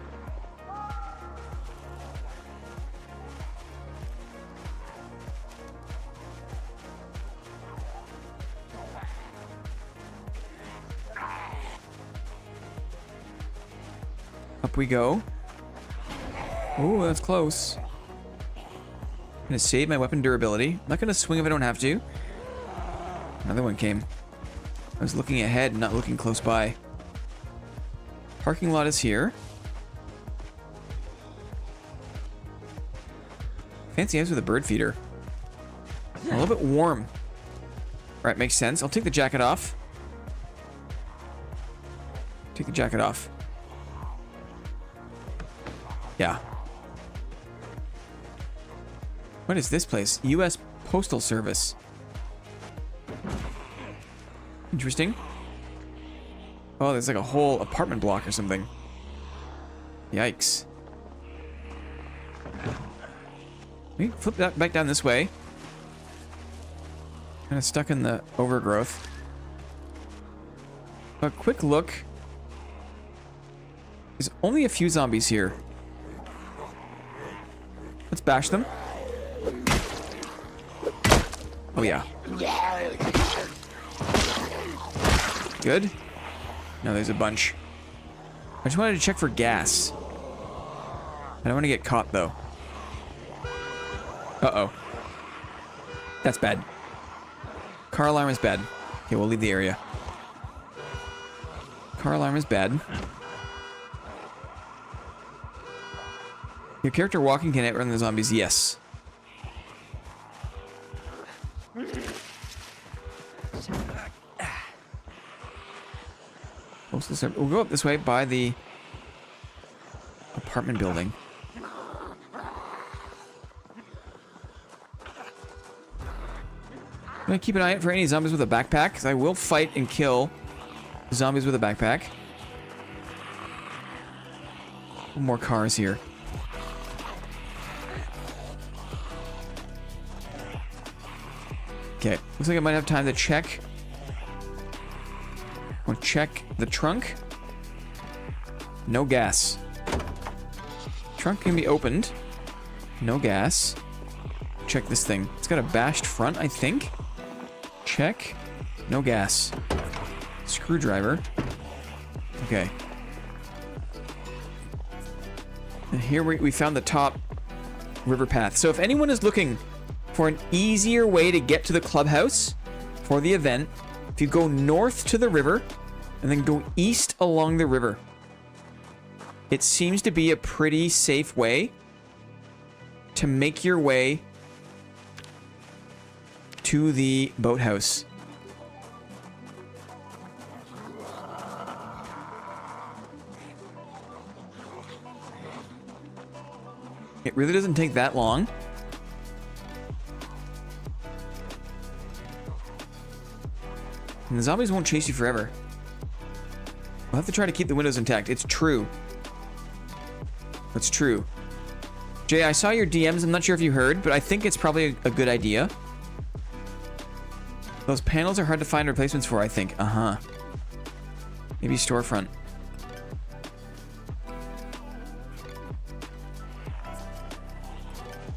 Up we go. Oh, that's close. I'm gonna save my weapon durability. I'm not gonna swing if I don't have to. Another one came. I was looking ahead, not looking close by. Parking lot is here. Fancy house with a bird feeder. A little bit warm. Alright, makes sense. I'll take the jacket off. Take the jacket off. Yeah. What is this place? U.S. Postal Service. Interesting. Oh, there's like a whole apartment block or something. Yikes. Let me flip that back down this way. Kind of stuck in the overgrowth. A quick look. There's only a few zombies here. Let's bash them. Oh yeah. Good. No, there's a bunch. I just wanted to check for gas. I don't want to get caught though. Uh-oh. That's bad. Car alarm is bad. Okay, we'll leave the area. Car alarm is bad. Your character walking can outrun the zombies. Yes. We'll go up this way by the apartment building. I'm gonna keep an eye out for any zombies with a backpack, because I will fight and kill zombies with a backpack. More cars here. Okay, looks like I might have time to check. We'll check the trunk. No gas. Trunk can be opened. No gas. Check this thing. It's got a bashed front, I think. Check. No gas. Screwdriver. Okay. And here we found the top river path. So if anyone is looking for an easier way to get to the clubhouse for the event, if you go north to the river and then go east along the river, it seems to be a pretty safe way to make your way to the boathouse. It really doesn't take that long. And the zombies won't chase you forever. We'll have to try to keep the windows intact. It's true. It's true. Jay, I saw your DMs. I'm not sure if you heard, but I think it's probably a good idea. Those panels are hard to find replacements for, I think. Uh-huh. Maybe storefront.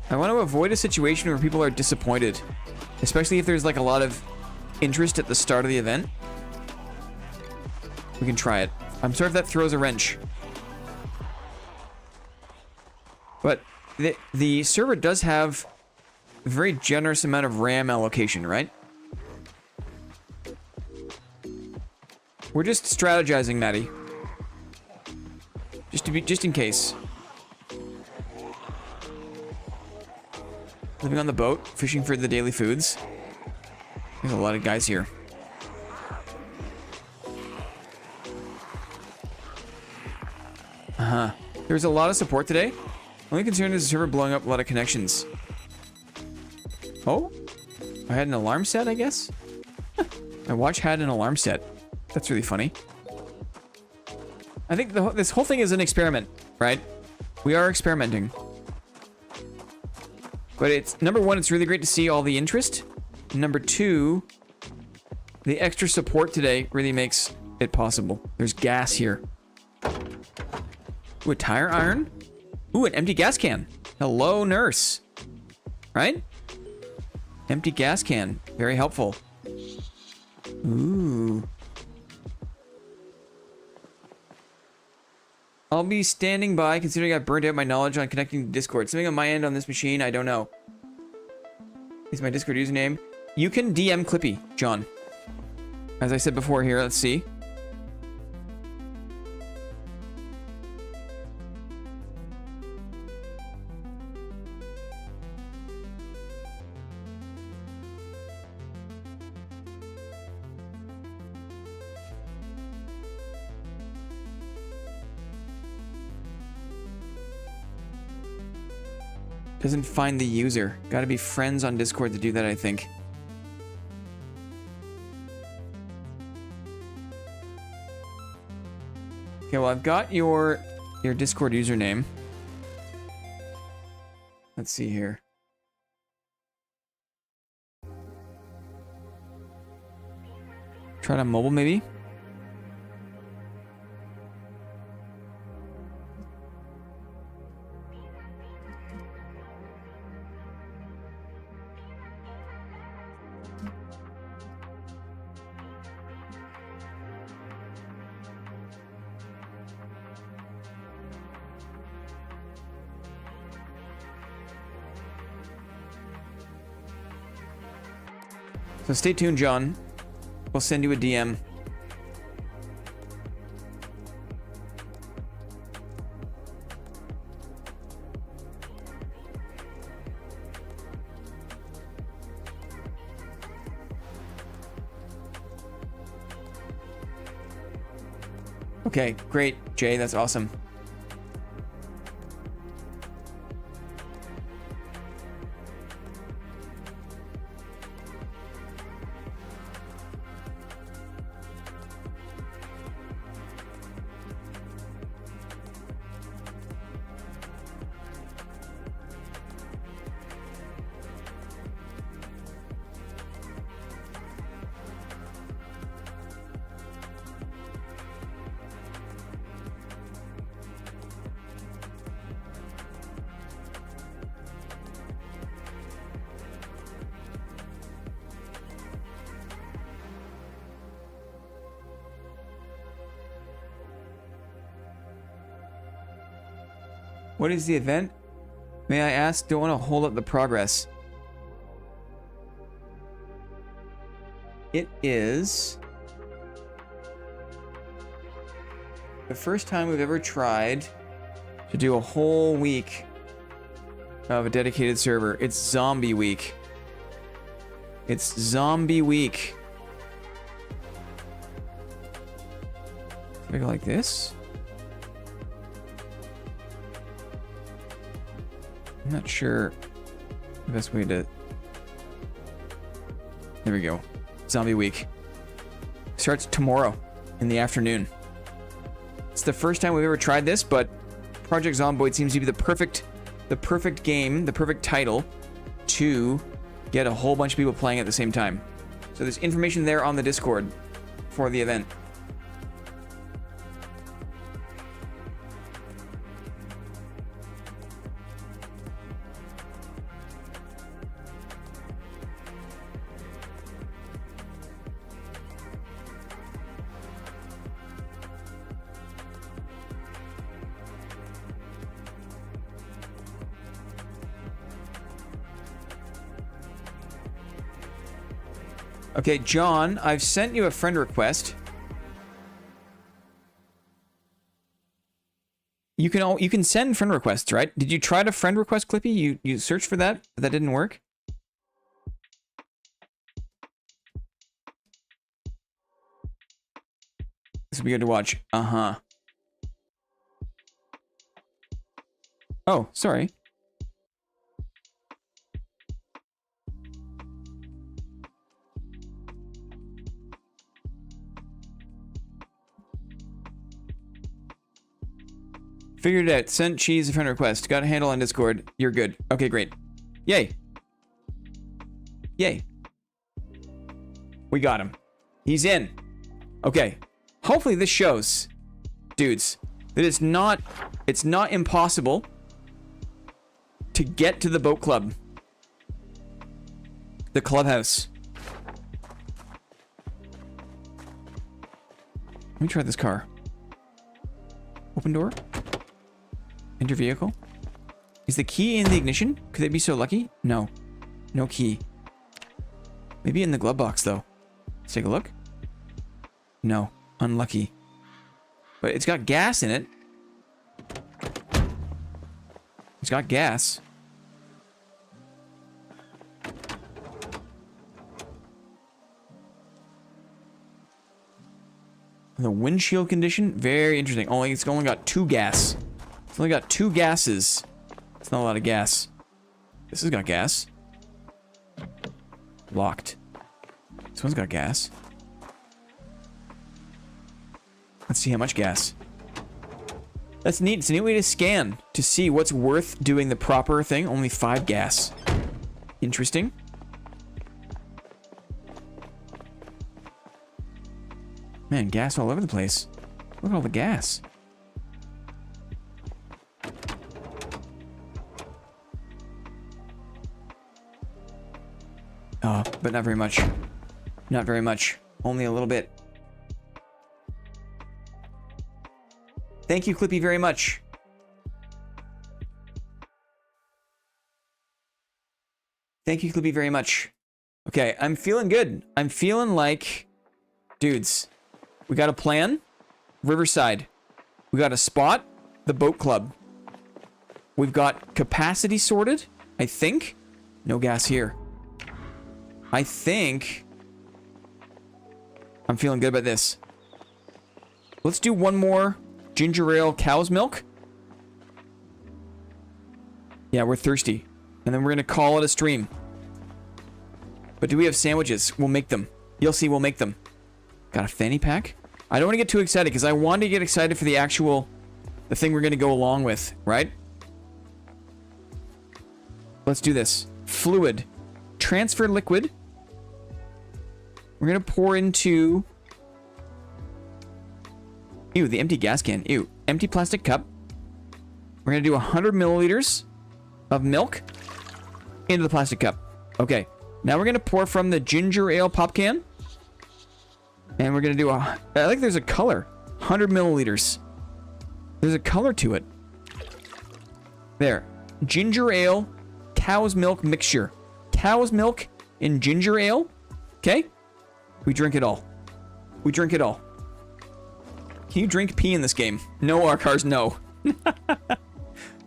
I want to avoid a situation where people are disappointed. Especially if there's like a lot of interest at the start of the event. We can try it. I'm sorry if that throws a wrench. But the server does have a very generous amount of RAM allocation, right? We're just strategizing, Maddie. Just in case. Living on the boat, fishing for the daily foods. There's a lot of guys here. Uh-huh. There's a lot of support today. Only concern is the server blowing up a lot of connections. Oh? I had an alarm set, I guess? My watch had an alarm set. That's really funny. I think this whole thing is an experiment, right? We are experimenting. But it's, number one, it's really great to see all the interest. Number two, the extra support today really makes it possible. There's gas here. Ooh, a tire iron? Ooh, an empty gas can. Hello, nurse. Right? Empty gas can. Very helpful. Ooh. I'll be standing by considering I've burned out my knowledge on connecting to Discord. Something on my end on this machine, I don't know. Is my Discord username? You can DM Clippy, John. As I said before here, let's see. Doesn't find the user. Gotta be friends on Discord to do that, I think. Okay, well, I've got your Discord username. Let's see here. Try it on mobile, maybe? So stay tuned, John. We'll send you a DM. Okay, great, Jay. That's awesome. What is the event? May I ask? Don't want to hold up the progress. It is the first time we've ever tried to do a whole week of a dedicated server. It's Zombie Week. It's Zombie Week. If I go like this. I'm not sure the best way to... There we go. Zombie Week. Starts tomorrow in the afternoon. It's the first time we've ever tried this, but Project Zomboid seems to be the perfect game, the perfect title to get a whole bunch of people playing at the same time. So there's information there on the Discord for the event. Okay, John, I've sent you a friend request. You can send friend requests, right? Did you try to friend request Clippy? You searched for that, but that didn't work? This would be good to watch. Uh-huh. Oh, sorry. Figured it out. Sent Cheese a friend request. Got a handle on Discord. You're good. Okay, great. Yay. Yay. We got him. He's in. Okay. Hopefully this shows, dudes, that it's not impossible to get to the boat club. The clubhouse. Let me try this car. Open door. Enter vehicle. Is the key in the ignition? Could they be so lucky? No. No key. Maybe in the glove box, though. Let's take a look. No. Unlucky. But it's got gas in it. It's got gas. The windshield condition? Very interesting. It's only got 2 gas. It's only got 2 gases. It's not a lot of gas. This has got gas. Locked. This one's got gas. Let's see how much gas. That's neat. It's a neat way to scan to see what's worth doing the proper thing. Only 5 gas. Interesting. Man, gas all over the place. Look at all the gas. Oh, but not very much. Not very much. Only a little bit. Thank you, Clippy, very much. Thank you, Clippy, very much. Okay, I'm feeling good. I'm feeling like, dudes, we got a plan. Riverside. We got a spot. The boat club. We've got capacity sorted, I think. No gas here. I think I'm feeling good about this. Let's do one more ginger ale cow's milk. Yeah, we're thirsty. And then we're going to call it a stream. But do we have sandwiches? We'll make them. You'll see, we'll make them. Got a fanny pack? I don't want to get too excited because I want to get excited for the thing we're going to go along with, right? Let's do this. Fluid. Transfer liquid. We're going to pour into... Ew, the empty gas can. Ew. Empty plastic cup. We're going to do 100 milliliters of milk into the plastic cup. Okay. Now we're going to pour from the ginger ale pop can. And we're going to do I think there's a color. 100 milliliters. There's a color to it. There. Ginger ale, cow's milk mixture. Cow's milk in ginger ale. Okay? We drink it all. We drink it all. Can you drink pee in this game? No, our cars, no.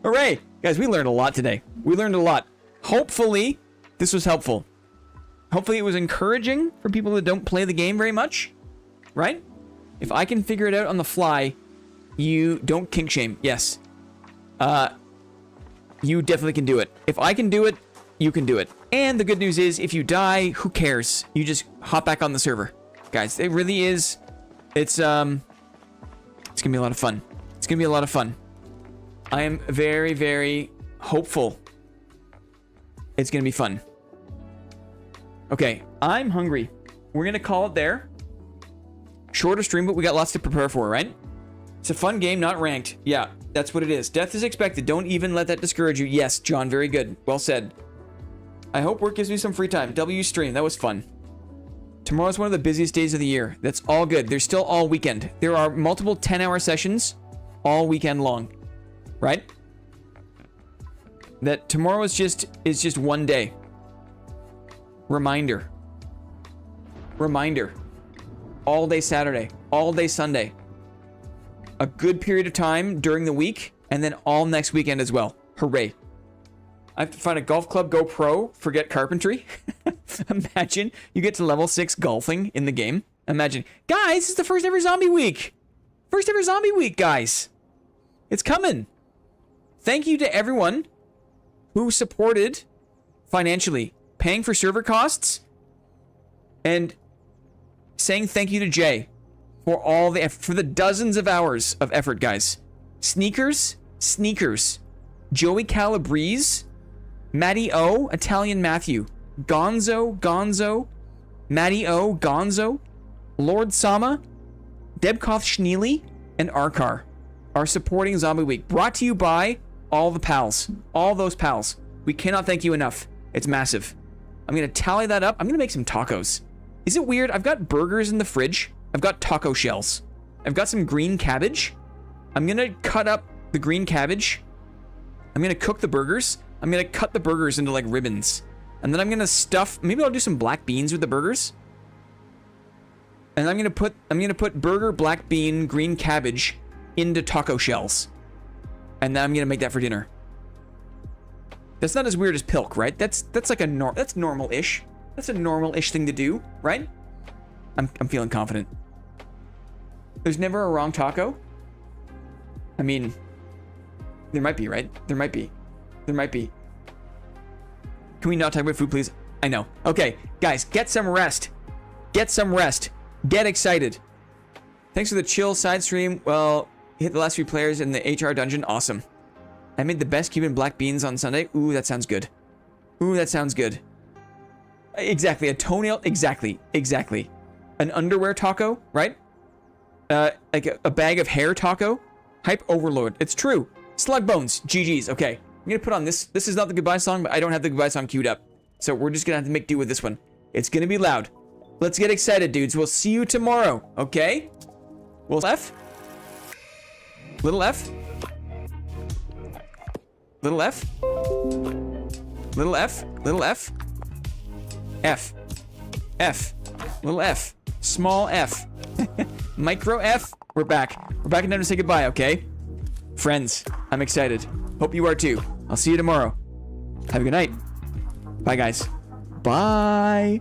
Hooray! Guys, we learned a lot today. We learned a lot. Hopefully, this was helpful. Hopefully, it was encouraging for people that don't play the game very much. Right? If I can figure it out on the fly, you don't kink shame. Yes. You definitely can do it. If I can do it, you can do it. And the good news is, if you die, who cares? You just hop back on the server. Guys, it really is... It's gonna be a lot of fun. It's gonna be a lot of fun. I am very, very hopeful. It's gonna be fun. Okay, I'm hungry. We're gonna call it there. Shorter stream, but we got lots to prepare for, right? It's a fun game, not ranked. Yeah, that's what it is. Death is expected. Don't even let that discourage you. Yes, John, very good. Well said. I hope work gives me some free time. W stream, that was fun. Tomorrow's one of the busiest days of the year. That's all good. There's still all weekend. There are multiple 10-hour sessions all weekend long. Right? That tomorrow is just one day. Reminder. Reminder. All day Saturday. All day Sunday. A good period of time during the week. And then all next weekend as well. Hooray. I have to find a golf club, go pro, forget carpentry. Imagine you get to level 6 golfing in the game. Imagine. Guys, this is the first ever zombie week. First ever zombie week, guys. It's coming. Thank you to everyone who supported financially, paying for server costs, and saying thank you to Jay for all the effort, for the dozens of hours of effort, guys. Sneakers, Joey Calabrese, Matty O, Italian Matthew, Gonzo, Matty O, Gonzo, Lord Sama, Debkoth Schneely, and Arkar are supporting Zombie Week. Brought to you by all the pals. All those pals. We cannot thank you enough. It's massive. I'm going to tally that up. I'm going to make some tacos. Is it weird? I've got burgers in the fridge. I've got taco shells. I've got some green cabbage. I'm going to cut up the green cabbage. I'm going to cook the burgers. I'm going to cut the burgers into like ribbons. And then I'm going to stuff, maybe I'll do some black beans with the burgers. And I'm going to put burger, black bean, green cabbage into taco shells. And then I'm going to make that for dinner. That's not as weird as Pilk, right? That's like that's normal-ish. That's a normal-ish thing to do, right? I'm feeling confident. There's never a wrong taco. I mean, there might be, right? There might be. There might be. Can we not talk about food, please? I know. Okay, guys, get some rest. Get some rest. Get excited. Thanks for the chill side stream. Well, hit the last few players in the HR dungeon. Awesome. I made the best Cuban black beans on Sunday. Ooh, that sounds good. Ooh, that sounds good. Exactly. A toenail. Exactly. An underwear taco, right? Like a bag of hair taco. Hype overload. It's true. Slug bones. GG's. Okay. I'm going to put on this. This is not the goodbye song, but I don't have the goodbye song queued up. So we're just going to have to make do with this one. It's going to be loud. Let's get excited, dudes. We'll see you tomorrow. Okay? We'll F. Little F. Little F. Little F. Little F. F. F. Little F. Small F. Micro F. We're back. We're back in time to say goodbye, okay? Friends, I'm excited. Hope you are too. I'll see you tomorrow. Have a good night. Bye, guys. Bye.